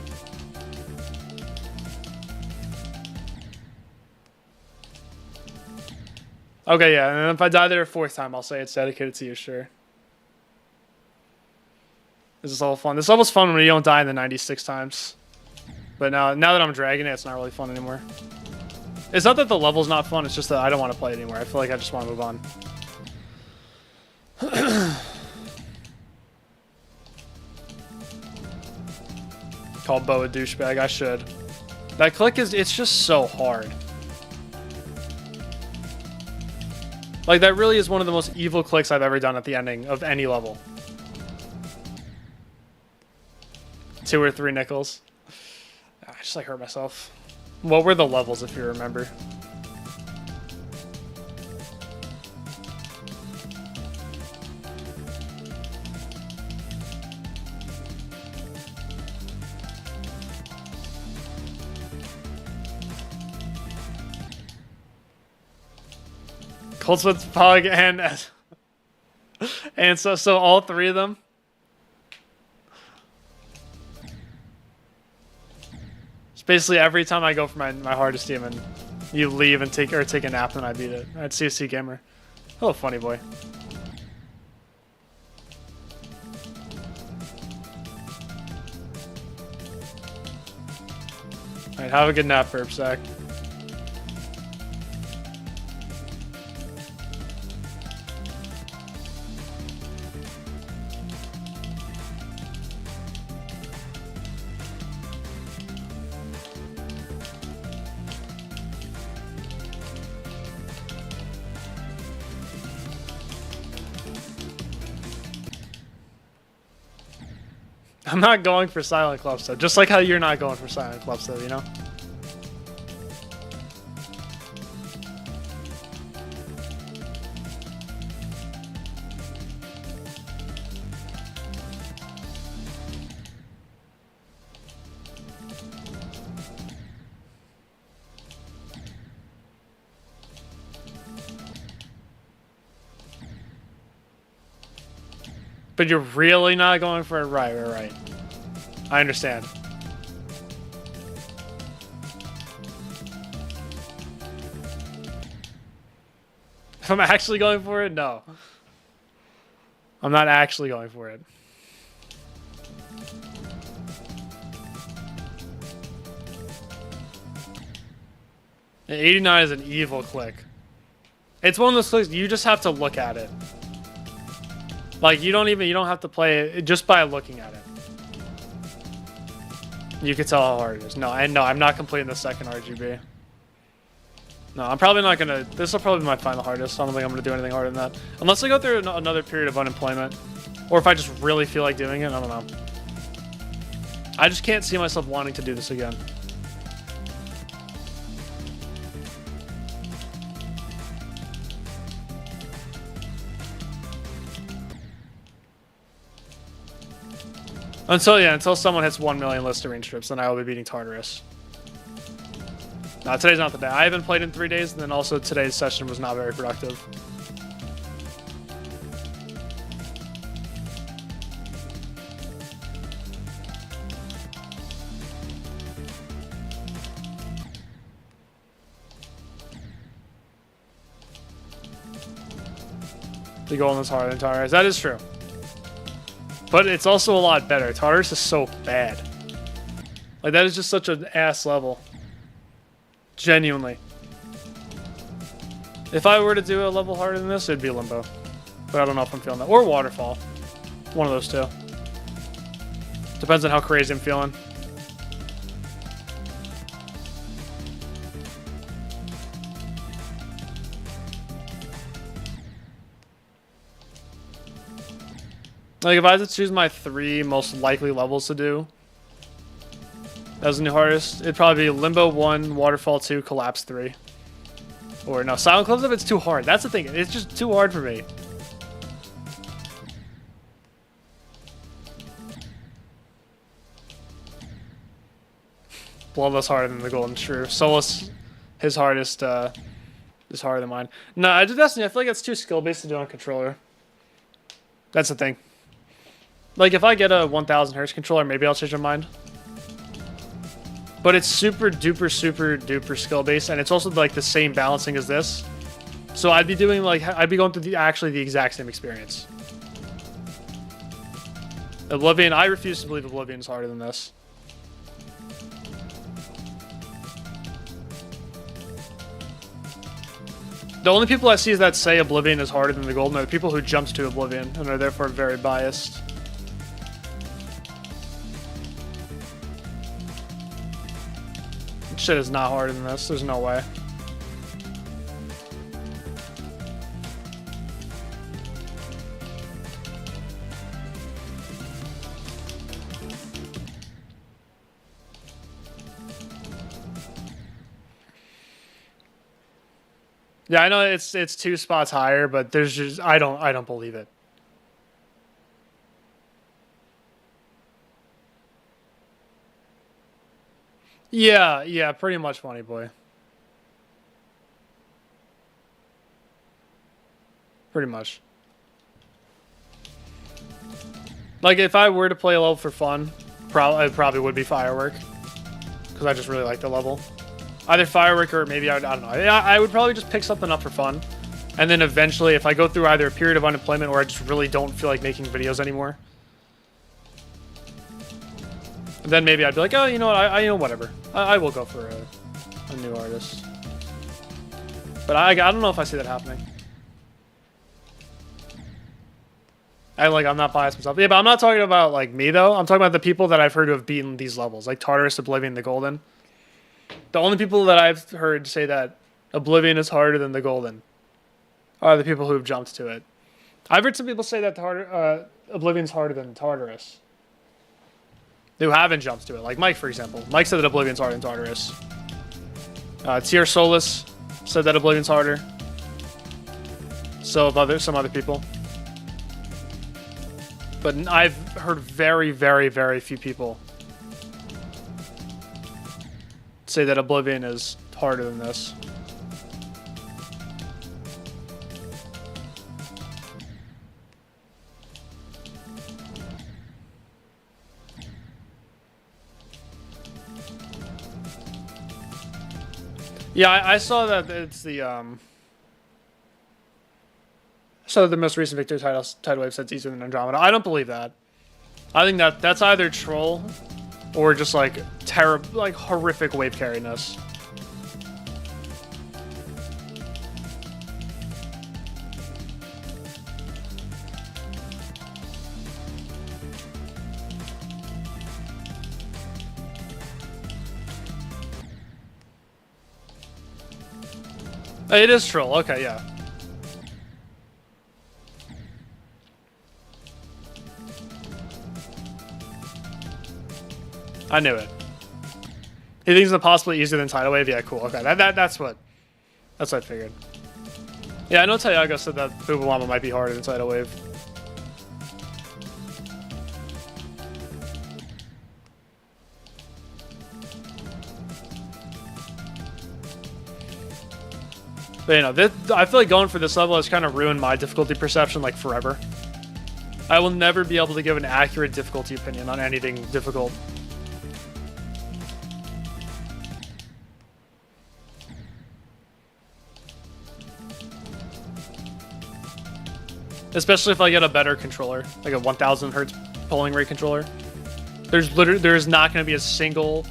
Okay, yeah, and if I die there a fourth time, I'll say it's dedicated to you, sure. This is all fun. This level's fun when you don't die in the 96 times. But now that I'm dragging it, it's not really fun anymore. It's not that the level's not fun, it's just that I don't want to play it anymore. I feel like I just want to move on. Call Bo a douchebag, I should. That click it's just so hard. Like, that really is one of the most evil clicks I've ever done at the ending of any level. 2 or 3 nickels. I just, like, hurt myself. What were the levels, if you remember? Coltsmith, Pog, and so all 3 of them. It's basically every time I go for my hardest team and you leave and take a nap and I beat it. I'd CSC Gamer. Hello, funny boy. Alright, have a good nap, Burpsack. I'm not going for Silent Club stuff, just like how you're not going for Silent Club stuff, you know? But you're really not going for it? Right. I understand. If I'm actually going for it, no. I'm not actually going for it. And 89 is an evil click. It's one of those clicks, you just have to look at it. Like, you don't have to play it just by looking at it. You can tell how hard it is. No, I'm not completing the second RGB. No, I'm probably not gonna, this will probably be my final hardest. I don't think I'm gonna do anything harder than that. Unless I go through another period of unemployment. Or if I just really feel like doing it, I don't know. I just can't see myself wanting to do this again. Until someone hits 1 million Listerine strips, then I will be beating Tartarus. No, today's not the day. I haven't played in 3 days, and then also today's session was not very productive. The golden is harder than Tartarus. That is true. But it's also a lot better. Tartarus is so bad. Like, that is just such an ass level. Genuinely. If I were to do a level harder than this, it'd be Limbo. But I don't know if I'm feeling that. Or Waterfall. One of those two. Depends on how crazy I'm feeling. Like, if I had to choose my 3 most likely levels to do as the new hardest, it'd probably be Limbo 1, Waterfall 2, Collapse 3. Or no, Silent Club stuff, it's too hard. That's the thing. It's just too hard for me. Bloodlust harder than the Golden Shrew. Solus, his hardest is harder than mine. No, I do Destiny. I feel like it's too skill based to do on controller. That's the thing. Like if I get a 1000 hertz controller, maybe I'll change my mind. But it's super duper skill based, and it's also like the same balancing as this. So I'd be doing like I'd be going through actually the exact same experience. Oblivion, I refuse to believe Oblivion is harder than this. The only people I see that say Oblivion is harder than the Golden are the people who jumped to Oblivion and are therefore very biased. Shit is not harder than this. There's no way. Yeah, I know it's 2 spots higher, but there's just I don't believe it. Yeah, pretty much, Funny Boy. Pretty much. Like if I were to play a level for fun, it probably would be Firework, because I just really like the level. Either Firework or maybe I don't know. I would probably just pick something up for fun. And then eventually, if I go through either a period of unemployment or I just really don't feel like making videos anymore, then maybe I'd be like, oh, you know what, you know, whatever. I will go for a new artist. But I don't know if I see that happening. I'm not biased myself. Yeah, but I'm not talking about, like, me, though. I'm talking about the people that I've heard who have beaten these levels, like Tartarus, Oblivion, the Golden. The only people that I've heard say that Oblivion is harder than the Golden are the people who have jumped to it. I've heard some people say that Oblivion's harder than Tartarus, who haven't jumped to it. Like Mike, for example. Mike said that Oblivion's harder than Tartarus. Tier Solus said that Oblivion's harder. So have some other people. But I've heard very few people say that Oblivion is harder than this. Yeah, I saw that it's the so the most recent Victor tidal wave said it's easier than Andromeda. I don't believe that. I think that's either troll or just like terrible, like horrific wave carriness. It is troll. Okay, yeah. I knew it. He thinks it's possibly easier than tidal wave. Yeah, cool. Okay, that's what I figured. Yeah, I know Tyago said that Bubawama might be harder than tidal wave. But you know, I feel like going for this level has kind of ruined my difficulty perception like forever. I will never be able to give an accurate difficulty opinion on anything difficult. Especially if I get a better controller, like a 1000 hertz polling rate controller. There's not going to be a single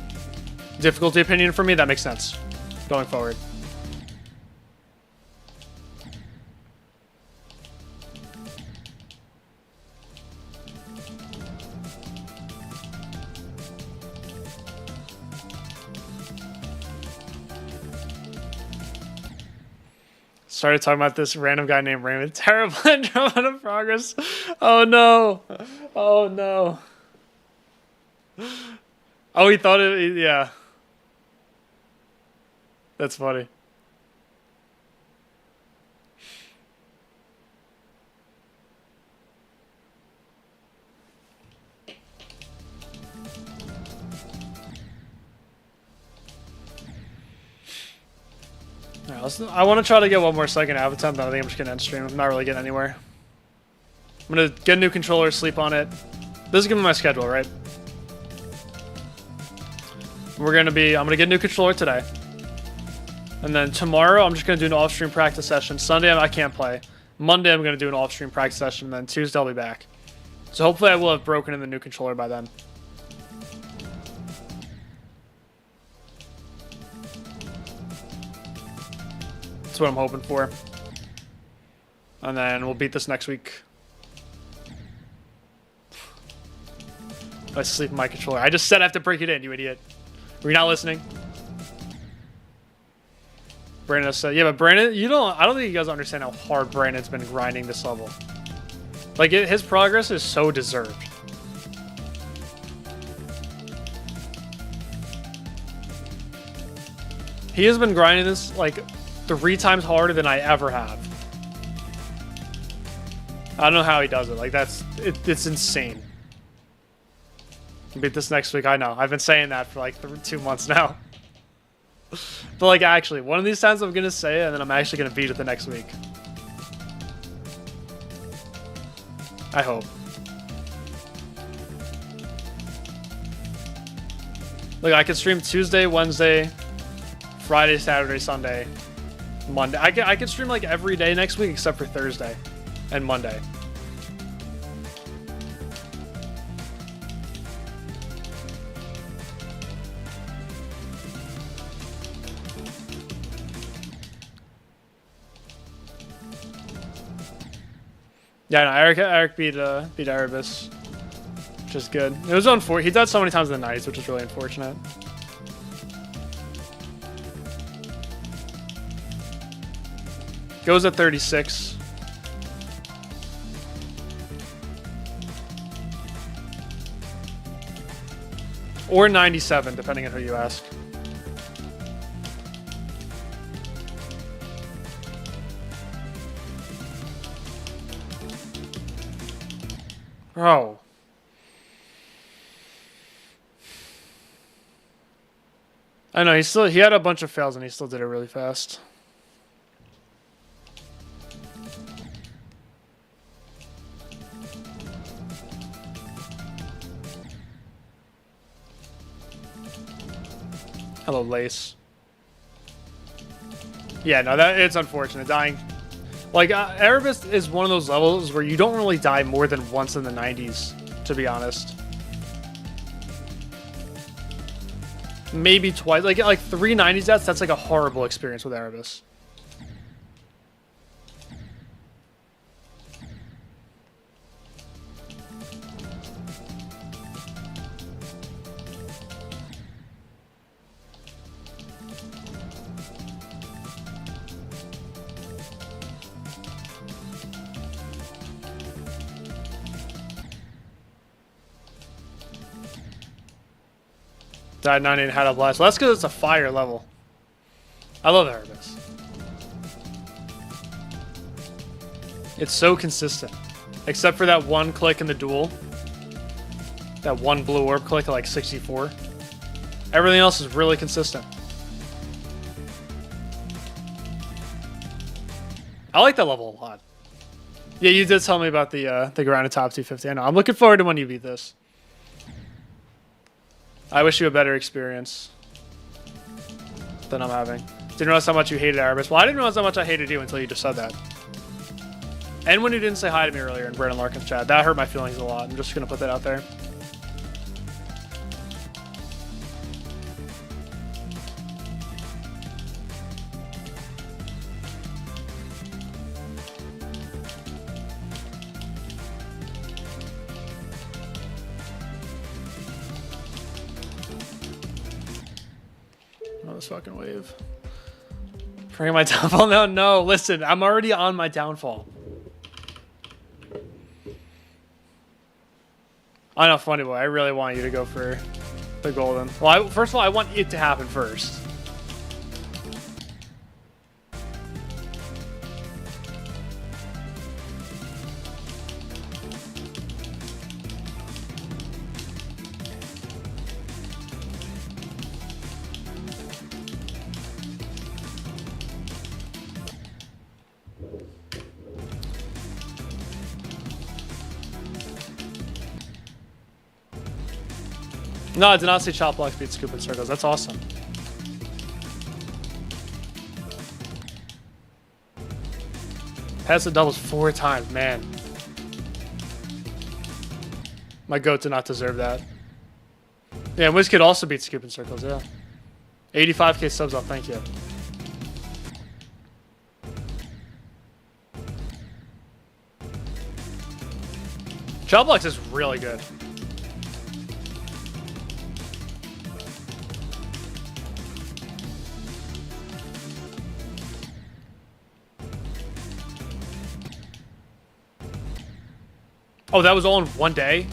difficulty opinion for me that makes sense going forward. Started talking about this random guy named Raymond. Terrible Andromeda progress. Oh no. Oh no. Oh, he thought it. Yeah. That's funny. Right, I want to try to get one more second half attempt, but I think I'm just going to end stream. I'm not really getting anywhere. I'm going to get a new controller, sleep on it. This is going to be my schedule, right? I'm going to get a new controller today. And then tomorrow, I'm just going to do an off-stream practice session. Sunday, I can't play. Monday, I'm going to do an off-stream practice session. And then Tuesday, I'll be back. So hopefully I will have broken in the new controller by then. That's what I'm hoping for. And then we'll beat this next week. I sleep in my controller. I just said I have to break it in, you idiot. Were you not listening? Brandon said, yeah, but Brandon, I don't think you guys understand how hard Brandon's been grinding this level. Like, his progress is so deserved. He has been grinding this, like, 3 times harder than I ever have. I don't know how he does it. Like, it's insane. Beat this next week, I know. I've been saying that for, like, 2 months now. But, like, actually, one of these times I'm going to say it, and then I'm actually going to beat it the next week. I hope. Look, I can stream Tuesday, Wednesday, Friday, Saturday, Sunday, Monday. I can stream like every day next week except for Thursday and Monday. Yeah, no, Eric beat Erebus, which is good. It was unfortunate. He died so many times in the 90s, which is really unfortunate. Goes at 36. Or 97, depending on who you ask. Bro. I know, he had a bunch of fails and he still did it really fast. Hello, Lace. Yeah, no, it's unfortunate. Dying. Like, Erebus is one of those levels where you don't really die more than once in the 90s, to be honest. Maybe twice. Like 3 90s deaths, that's like a horrible experience with Erebus. Died 90 and had a blast. Well, that's because it's a fire level. I love Erebus. It's so consistent. Except for that one click in the duel. That one blue orb click at like 64. Everything else is really consistent. I like that level a lot. Yeah, you did tell me about the grind of top 250. I know. I'm looking forward to when you beat this. I wish you a better experience than I'm having. Didn't realize how much you hated Erebus. Well, I didn't realize how much I hated you until you just said that. And when you didn't say hi to me earlier in Brandon Larkin's chat. That hurt my feelings a lot. I'm just going to put that out there. Fucking wave. Bring my downfall now? No, listen, I'm already on my downfall. I know, funny boy. I really want you to go for the golden. Well, first of all, I want it to happen first. No, I did not say chop blocks beat scoop in circles. That's awesome. Pass the doubles 4 times, man. My goat did not deserve that. Yeah, WizKid also beat scoop in circles, yeah. 85k subs off, thank you. Chop blocks is really good. Oh, that was all in one day?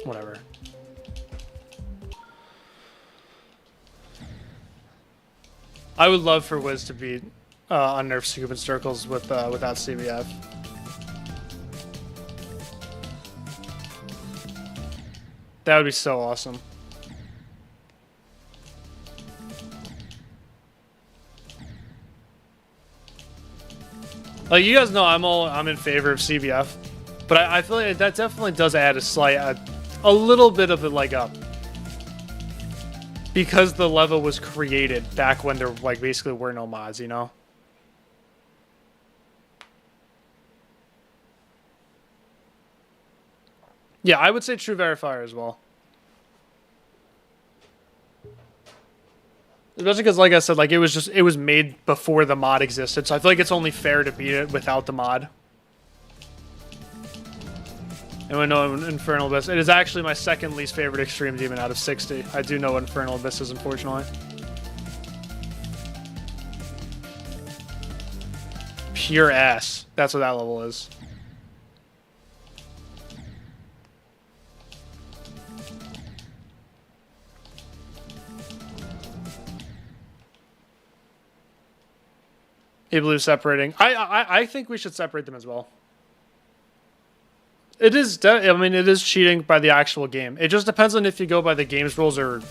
Whatever. I would love for Wiz to beat unnerfed scoop in circles with without CBF. That would be so awesome. Like, you guys know I'm in favor of CBF, but I feel like that definitely does add a little bit of a leg up. Because the level was created back when there like basically were no mods, you know? Yeah, I would say True Verifier as well. Especially because, like I said, like it was made before the mod existed, so I feel like it's only fair to beat it without the mod. And we know Infernal Abyss. It is actually my second least favorite Extreme Demon out of 60. I do know what Infernal Abyss is, unfortunately. Pure ass. That's what that level is. He believes separating. I think we should separate them as well. It is. I mean, it is cheating by the actual game. It just depends on if you go by the game's rules or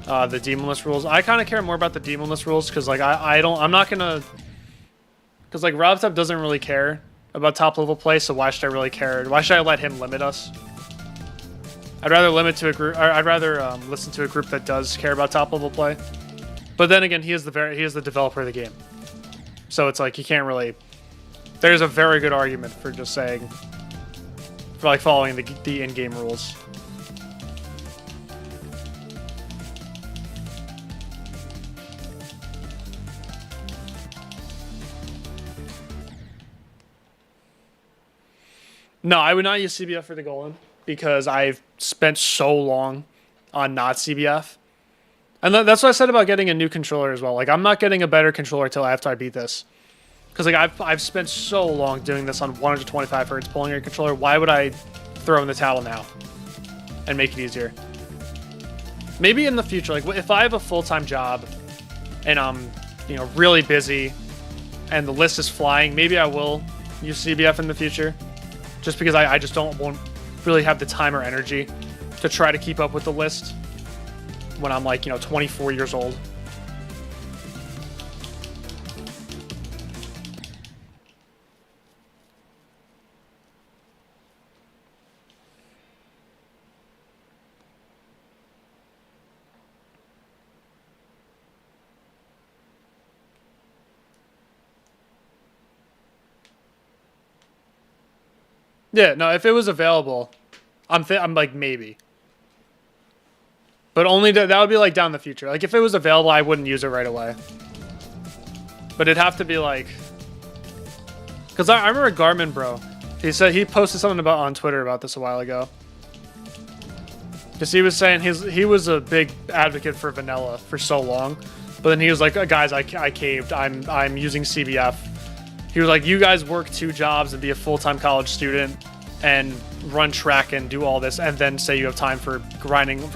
the demonless rules. I kind of care more about the demonless rules because, like, I'm not gonna. Because like RobTop doesn't really care about top level play, so why should I really care? Why should I let him limit us? I'd rather limit to a group. I'd rather listen to a group that does care about top level play. But then again, he is the developer of the game. So it's like, you can't really... There's a very good argument for just saying... For like following the in-game rules. No, I would not use CBF for the Golem. Because I've spent so long on not CBF. And that's what I said about getting a new controller as well. Like, I'm not getting a better controller until after I beat this. Because, like, I've spent so long doing this on 125 Hz pulling your controller. Why would I throw in the towel now and make it easier? Maybe in the future, like, if I have a full-time job and I'm, you know, really busy and the list is flying, maybe I will use CBF in the future. Just because I just won't really have the time or energy to try to keep up with the list when I'm like, you know, 24 years old. Yeah, no, if it was available, I'm like, maybe. But only that would be like down the future. Like, if it was available, I wouldn't use it right away. But it'd have to be like... Because I remember Garmin Bro. He posted something on Twitter about this a while ago. Because he was saying he was a big advocate for vanilla for so long. But then he was like, guys, I caved. I'm using CBF. He was like, you guys work 2 jobs and be a full-time college student and run track and do all this, and then say you have time for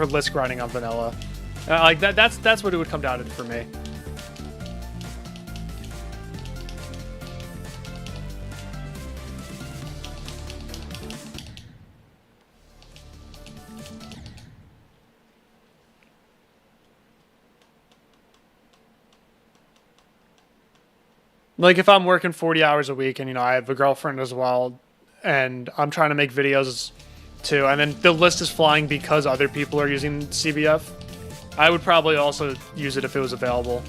list grinding on vanilla. Like that's what it would come down to for me. Like if I'm working 40 hours a week and, you know, I have a girlfriend as well and I'm trying to make videos too, and then the list is flying because other people are using CBF, I would probably also use it if it was available.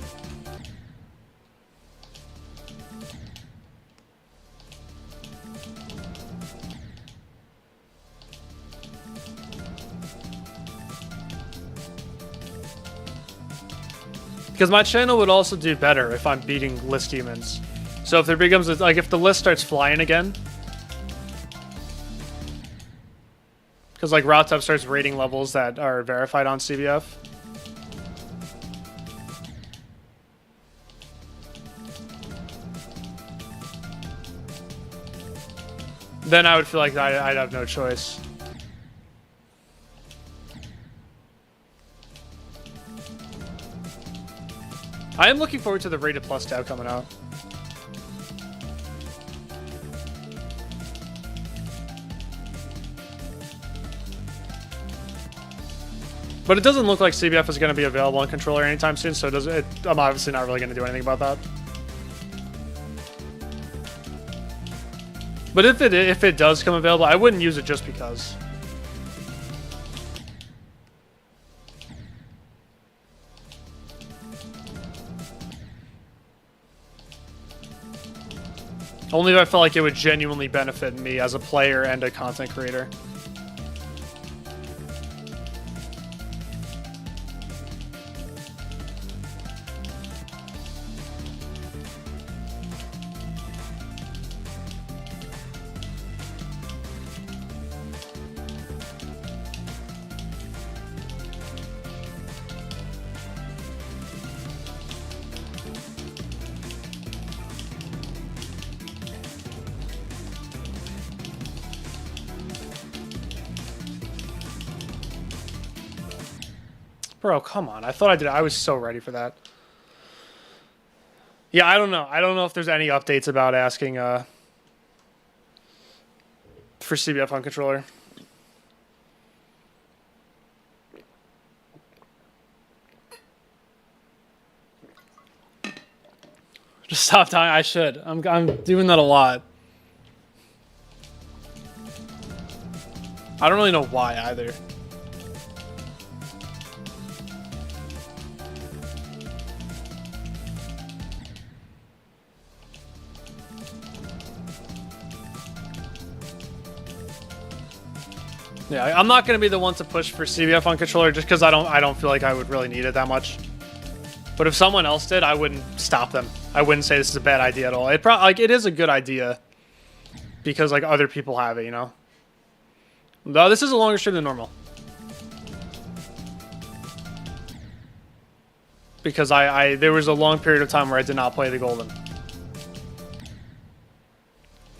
Because my channel would also do better if I'm beating list demons. So if there becomes, like, if the list starts flying again, because like RouteTub starts rating levels that are verified on CBF. Then I would feel like I'd have no choice. I am looking forward to the Rated Plus tab coming out. But it doesn't look like CBF is going to be available on controller anytime soon, so I'm obviously not really going to do anything about that. But if it does come available, I wouldn't use it just because. Only if I felt like it would genuinely benefit me as a player and a content creator. Bro, come on. I thought I did. I was so ready for that. Yeah, I don't know. I don't know if there's any updates about asking for CBF on controller. Just stop dying. I should. I'm doing that a lot. I don't really know why either. Yeah, I'm not going to be the one to push for CBF on controller just because I don't feel like I would really need it that much. But if someone else did, I wouldn't stop them. I wouldn't say this is a bad idea at all. It is a good idea because like other people have it, you know. No, this is a longer stream than normal. Because there was a long period of time where I did not play the Golden.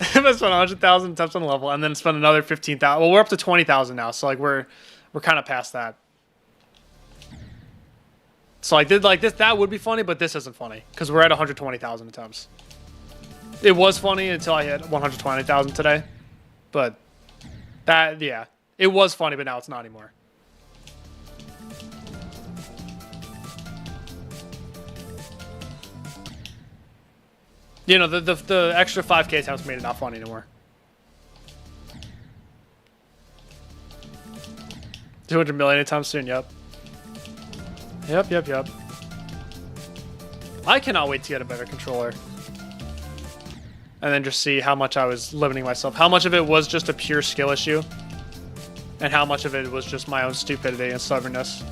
I spent 100,000 attempts on the level, and then spent another 15,000. Well, we're up to 20,000 now, so like we're kind of past that. So I did like this. That would be funny, but this isn't funny because we're at 120,000 attempts. It was funny until I hit 120,000 today, but that it was funny, but now it's not anymore. You know, the extra 5K attempts made it not funny anymore. 200 million attempts soon, yep. Yep. I cannot wait to get a better controller. And then just see how much I was limiting myself. How much of it was just a pure skill issue. And how much of it was just my own stupidity and stubbornness.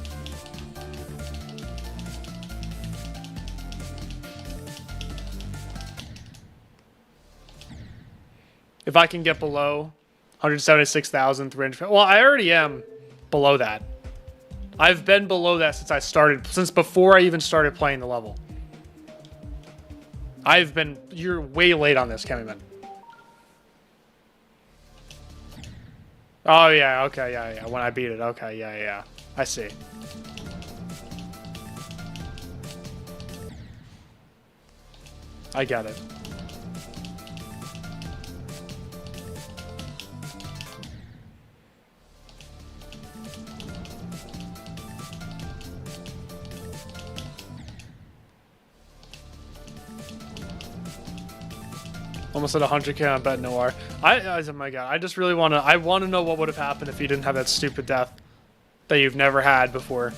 If I can get below 176,300, well, I already am below that. I've been below that since before I even started playing the level. You're way late on this, Kemiman. Oh yeah, okay, yeah. When I beat it, okay, yeah. I see. I get it. Almost at 100k on Bet Noir. Oh my god, I just really want to. I want to know what would have happened if you didn't have that stupid death that you've never had before.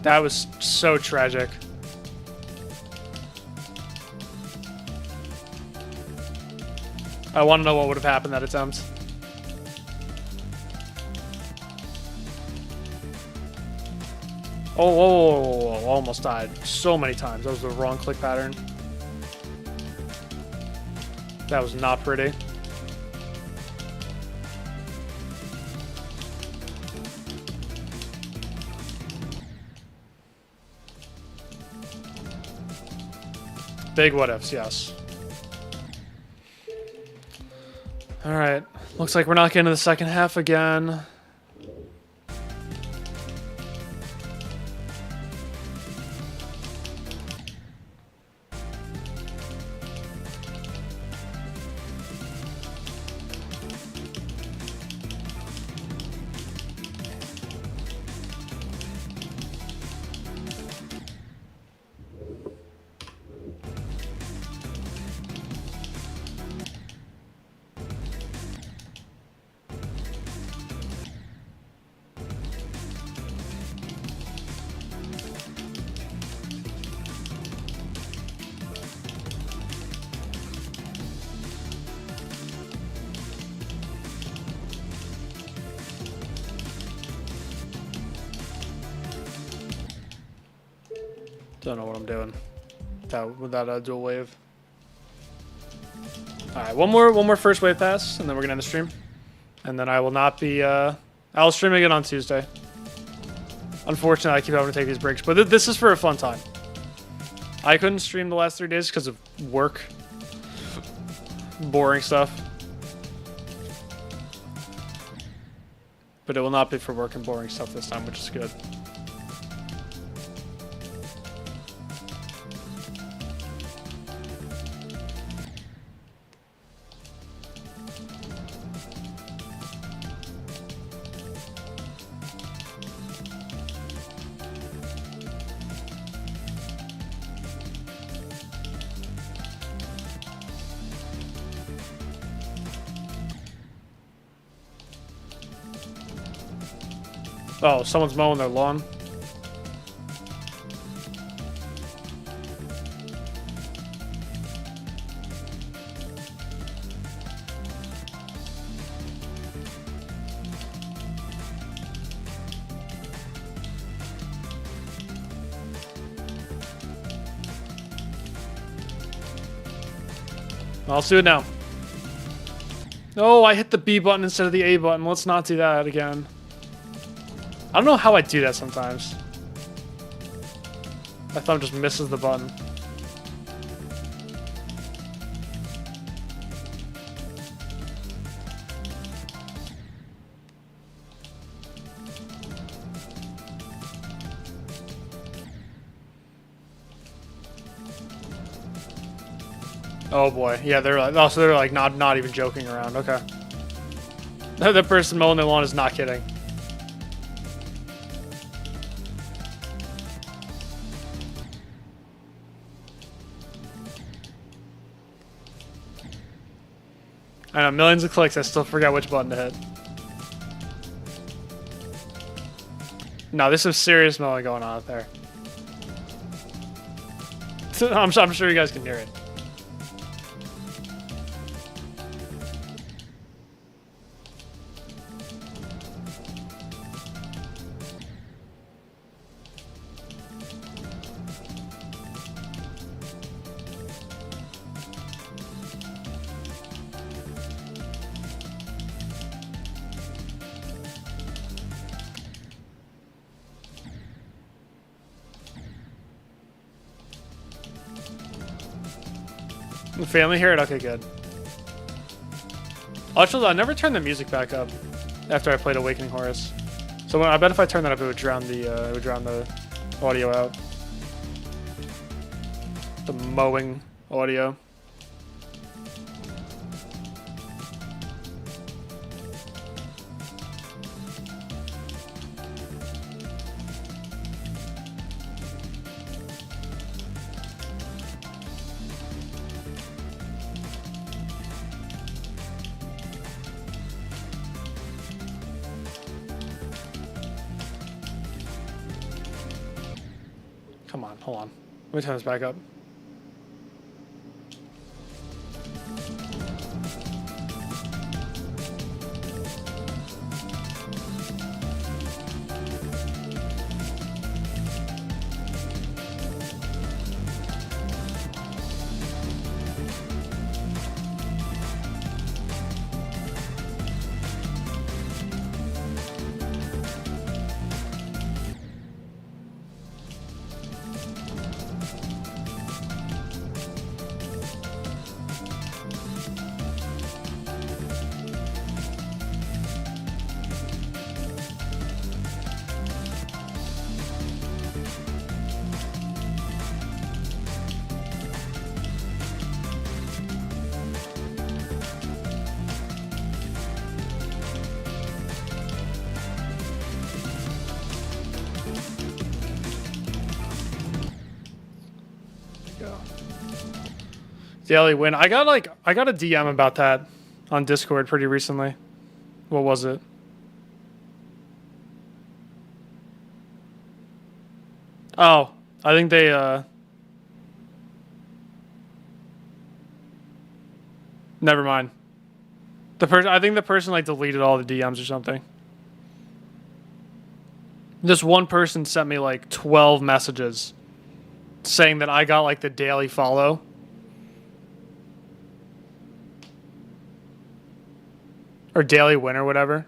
That was so tragic. I want to know what would have happened that attempt. Oh, whoa, almost died so many times. That was the wrong click pattern. That was not pretty. Big what ifs, yes. All right, looks like we're not getting to the second half again. Don't know what I'm doing with that dual wave. All right, one more first wave pass, and then we're gonna end the stream. And then I will not be. I'll stream again on Tuesday. Unfortunately, I keep having to take these breaks, but this is for a fun time. I couldn't stream the last 3 days because of work, boring stuff. But it will not be for work and boring stuff this time, which is good. Oh, someone's mowing their lawn. I'll do it now. No, I hit the B button instead of the A button. Let's not do that again. I don't know how I do that sometimes. My thumb just misses the button. Oh boy, yeah, they're like, oh, so they're like not even joking around. Okay, the person mowing their lawn is not kidding. I know, millions of clicks, I still forgot which button to hit. No, there's some serious mowing going on out there. I'm sure you guys can hear it. The family hear it? Okay, good. Actually, I never turned the music back up after I played Awakening Horus. So I bet if I turn that up, it would drown the audio out. The mowing audio. Come on, hold on. Let me turn this back up. Daily win. I got a DM about that on Discord pretty recently. What was it? Oh, I think they never mind. I think the person like deleted all the DMs or something. This one person sent me like 12 messages saying that I got like the daily follow. Or daily win or whatever.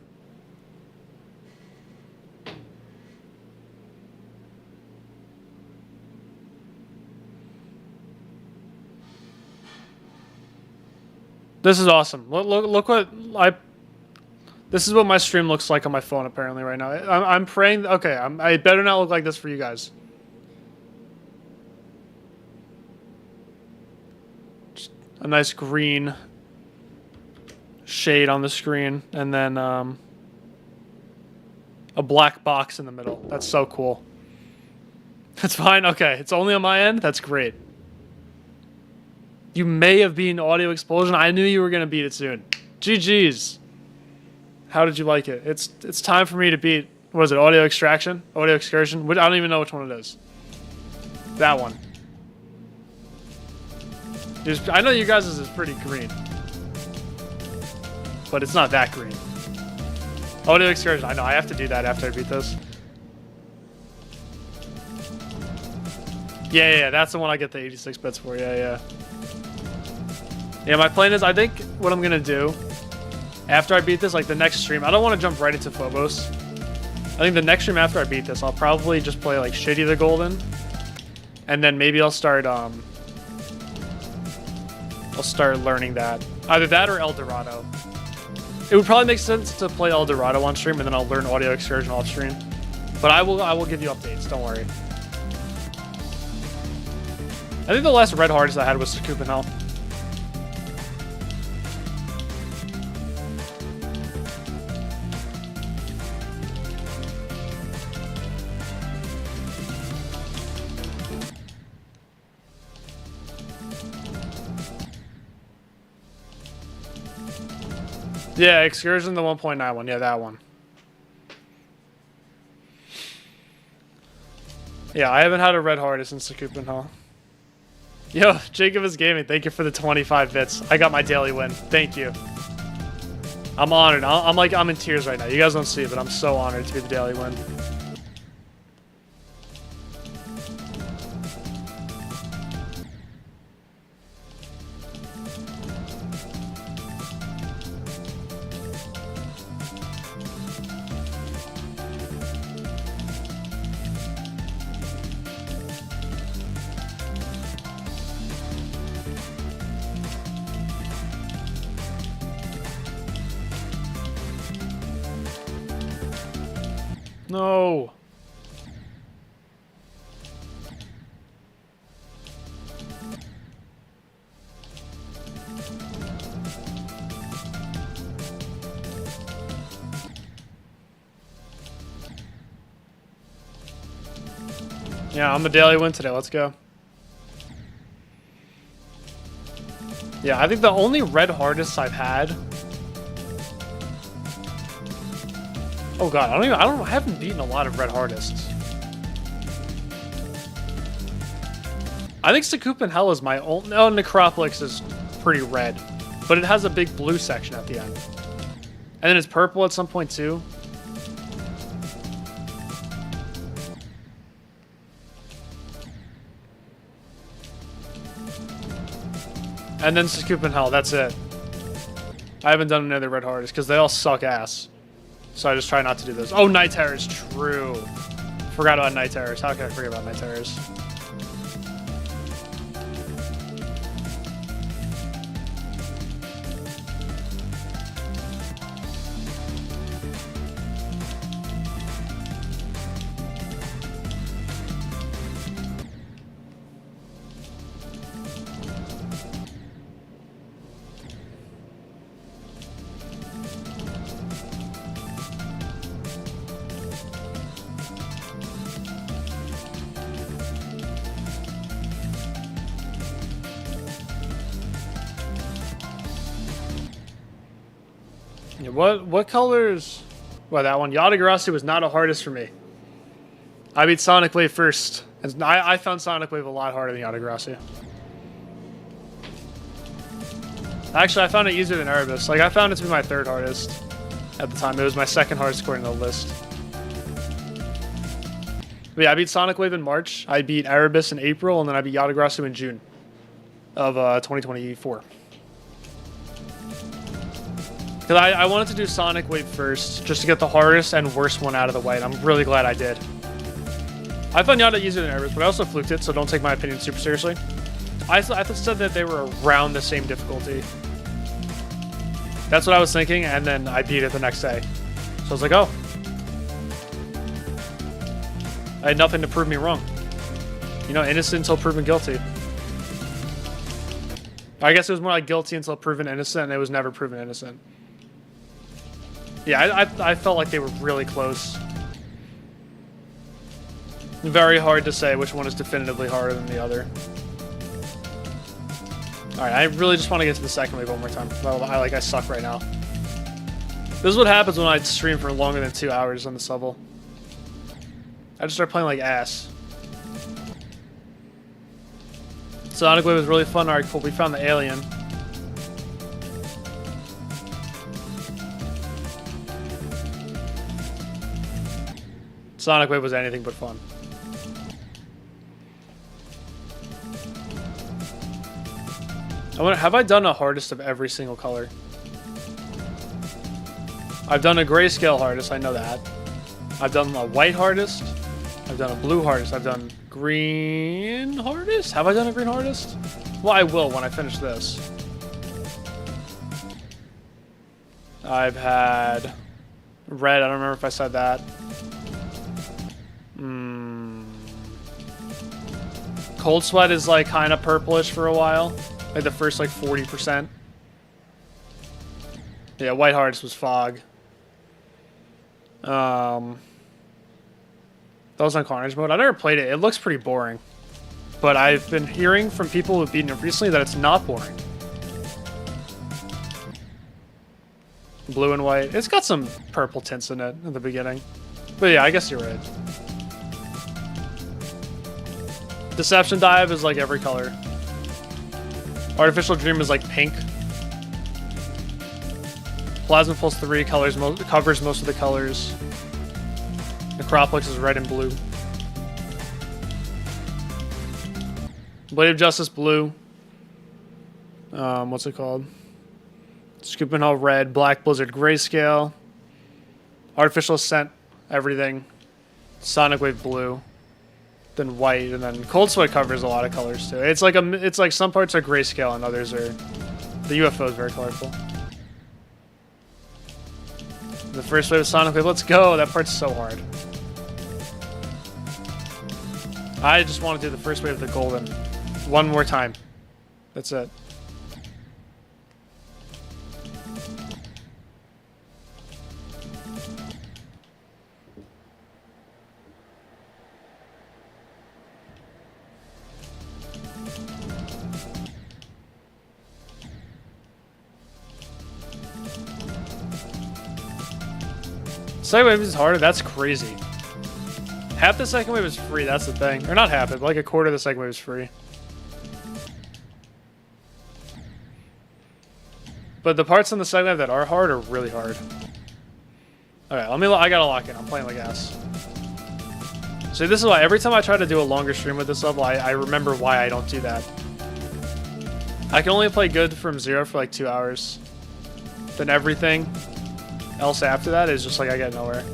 This is awesome. Look what this is what my stream looks like on my phone apparently right now. I'm praying. Okay, I better not look like this for you guys. Just a nice green shade on the screen, and then a black box in the middle. That's so cool. That's fine. Okay, it's only on my end. That's great. You may have beaten Audio Explosion. I knew you were gonna beat it soon. GG's. How did you like it? It's time for me to beat. What is it? Audio Extraction? Audio Excursion? I don't even know which one it is. That one. I know you guys' is pretty green. But it's not that green. Audio Excursion. I know. I have to do that after I beat this. Yeah. That's the one I get the 86 bits for. Yeah. Yeah, my plan is, I think what I'm going to do after I beat this, like the next stream, I don't want to jump right into Phobos. I think the next stream after I beat this, I'll probably just play like Shady the Golden. And then maybe I'll start learning that. Either that or El Dorado. It would probably make sense to play El Dorado on stream, and then I'll learn Audio Excursion off stream. But I will give you updates, don't worry. I think the last red hardest I had was Scoop and Hell. Yeah, Excursion, the 1.9 one. Yeah, that one. Yeah, I haven't had a red hardest since the Coupon Hall. Yo, Jacob is Gaming, thank you for the 25 bits. I got my daily win. Thank you. I'm honored. I'm in tears right now. You guys don't see it, but I'm so honored to be the daily win. No. Yeah, I'm a daily win today. Let's go. Yeah, I think the only red hardest I've had. Oh god, I haven't beaten a lot of red hardests. I think Sakupin Hell is my own. No, Necropolis is pretty red, but it has a big blue section at the end. And then it's purple at some point too. And then Sakupin Hell, that's it. I haven't done any other red hardest because they all suck ass. So I just try not to do those. Oh, Night Terrors, true. Forgot about Night Terrors. How can I forget about Night Terrors? Yeah, what colors? Well, that one. Yatagarasi was not a hardest for me. I beat Sonic Wave first. And I found Sonic Wave a lot harder than Yatagarasi. Actually, I found it easier than Erebus. Like, I found it to be my third hardest at the time. It was my second hardest according to the list. But yeah, I beat Sonic Wave in March. I beat Erebus in April, and then I beat Yatagarasi in June of 2024. Because I wanted to do Sonic Wave first, just to get the hardest and worst one out of the way, and I'm really glad I did. I found Yata easier than Erebus, but I also fluked it, so don't take my opinion super seriously. I said that they were around the same difficulty. That's what I was thinking, and then I beat it the next day. So I was like, oh. I had nothing to prove me wrong. You know, innocent until proven guilty. I guess it was more like guilty until proven innocent, and it was never proven innocent. Yeah, I felt like they were really close. Very hard to say which one is definitively harder than the other. Alright, I really just want to get to the second wave one more time. I suck right now. This is what happens when I stream for longer than 2 hours on this level. I just start playing like ass. Sonic Wave was really fun. Alright, cool. We found the alien. Sonic Wave was anything but fun. I wonder, have I done a hardest of every single color? I've done a grayscale hardest, I know that. I've done a white hardest. I've done a blue hardest. I've done green hardest? Have I done a green hardest? Well, I will when I finish this. I've had red. I don't remember if I said that. Cold Sweat is like kind of purplish for a while. Like the first like 40%. Yeah, White Hardest was Fog. That was on Carnage mode. I never played it. It looks pretty boring. But I've been hearing from people who've beaten it recently that it's not boring. Blue and white. It's got some purple tints in it at the beginning. But yeah, I guess you're right. Deception Dive is like every color. Artificial Dream is like pink. Plasma Pulse 3 covers most of the colors. Necropolis is red and blue. Blade of Justice blue. What's it called? Scooping Hall red. Black Blizzard grayscale. Artificial Ascent everything. Sonic Wave blue. Then white, and then Cold Sweat covers a lot of colors too. It's like some parts are grayscale and others are. The UFO is very colorful. The first wave of Sonic Wave, let's go! That part's so hard. I just want to do the first wave of the golden one more time. That's it. Second wave is harder? That's crazy. Half the second wave is free, that's the thing. Or not half it, but like a quarter of the second wave is free. But the parts on the second wave that are hard are really hard. Alright, I gotta lock in. I'm playing like ass. So this is why every time I try to do a longer stream with this level, I remember why I don't do that. I can only play good from 0 for like 2 hours. Then everything else after that is just like I get nowhere.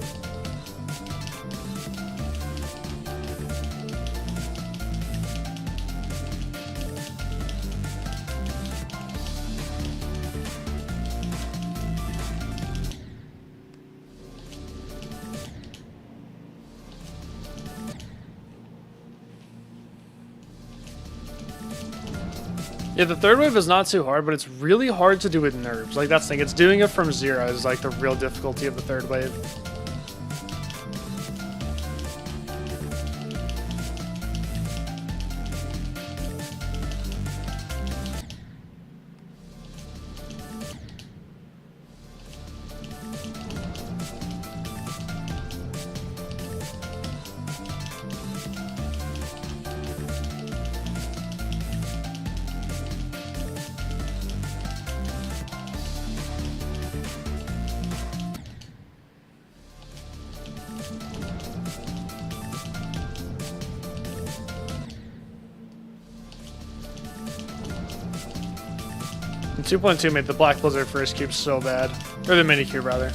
Yeah, the third wave is not too hard, but it's really hard to do with nerves. Like, that's the thing. It's doing it from 0 is, like, the real difficulty of the third wave. And 2.2 made the Black Blizzard first cube so bad. Or the mini cube, rather.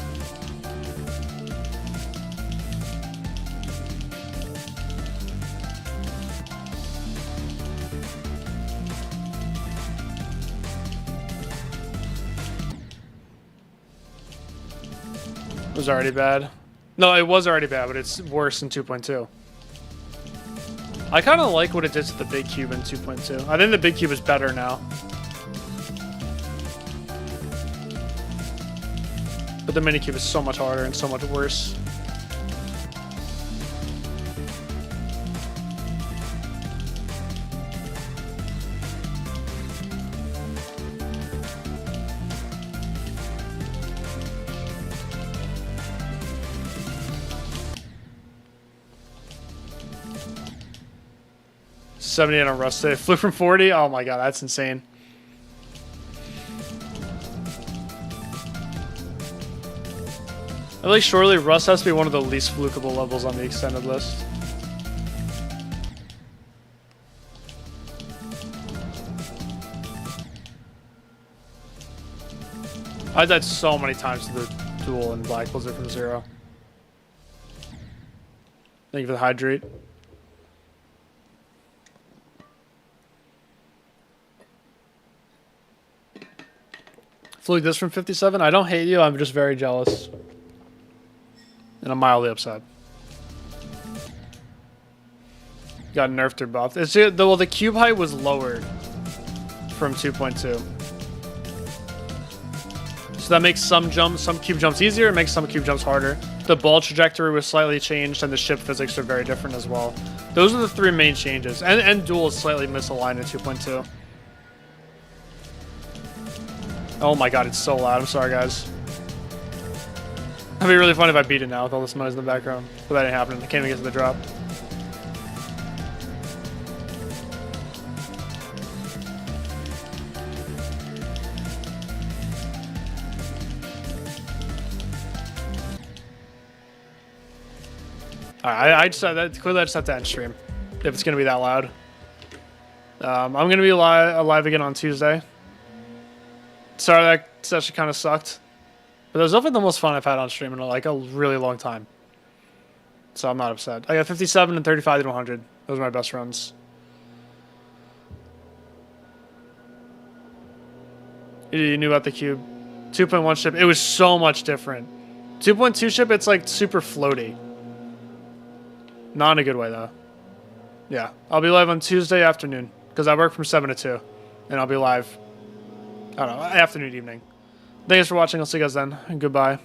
It was already bad. No, it was already bad, but it's worse in 2.2. I kind of like what it did to the big cube in 2.2. I think the big cube is better now. But the minicube is so much harder and so much worse. $78 on Rust. It flew from 40. Oh my god, that's insane. I feel like surely Rust has to be one of the least flukable levels on the extended list. I died so many times to the duel in Black Blizzard from 0. Thank you for the hydrate. Flew this from 57. I don't hate you, I'm just very jealous. And I'm mildly upset. Got nerfed or buffed. It's well, the cube height was lowered from 2.2. So that makes some cube jumps easier, it makes some cube jumps harder. The ball trajectory was slightly changed, and the ship physics are very different as well. Those are the 3 main changes. And duel is slightly misaligned in 2.2. Oh my god, it's so loud. I'm sorry, guys. It'd be really fun if I beat it now with all this noise in the background. But that ain't happening. I can't even get to the drop. Alright, clearly I just have to end stream. If it's going to be that loud. I'm going to be live again on Tuesday. Sorry, that session kind of sucked. But it was definitely the most fun I've had on stream in like a really long time. So I'm not upset. I got 57 and 35 to 100. Those are my best runs. You knew about the cube. 2.1 ship, it was so much different. 2.2 ship, it's like super floaty. Not in a good way though. Yeah, I'll be live on Tuesday afternoon because I work from 7 to 2. And I'll be live, I don't know, afternoon, evening. Thanks for watching. I'll see you guys then. And goodbye.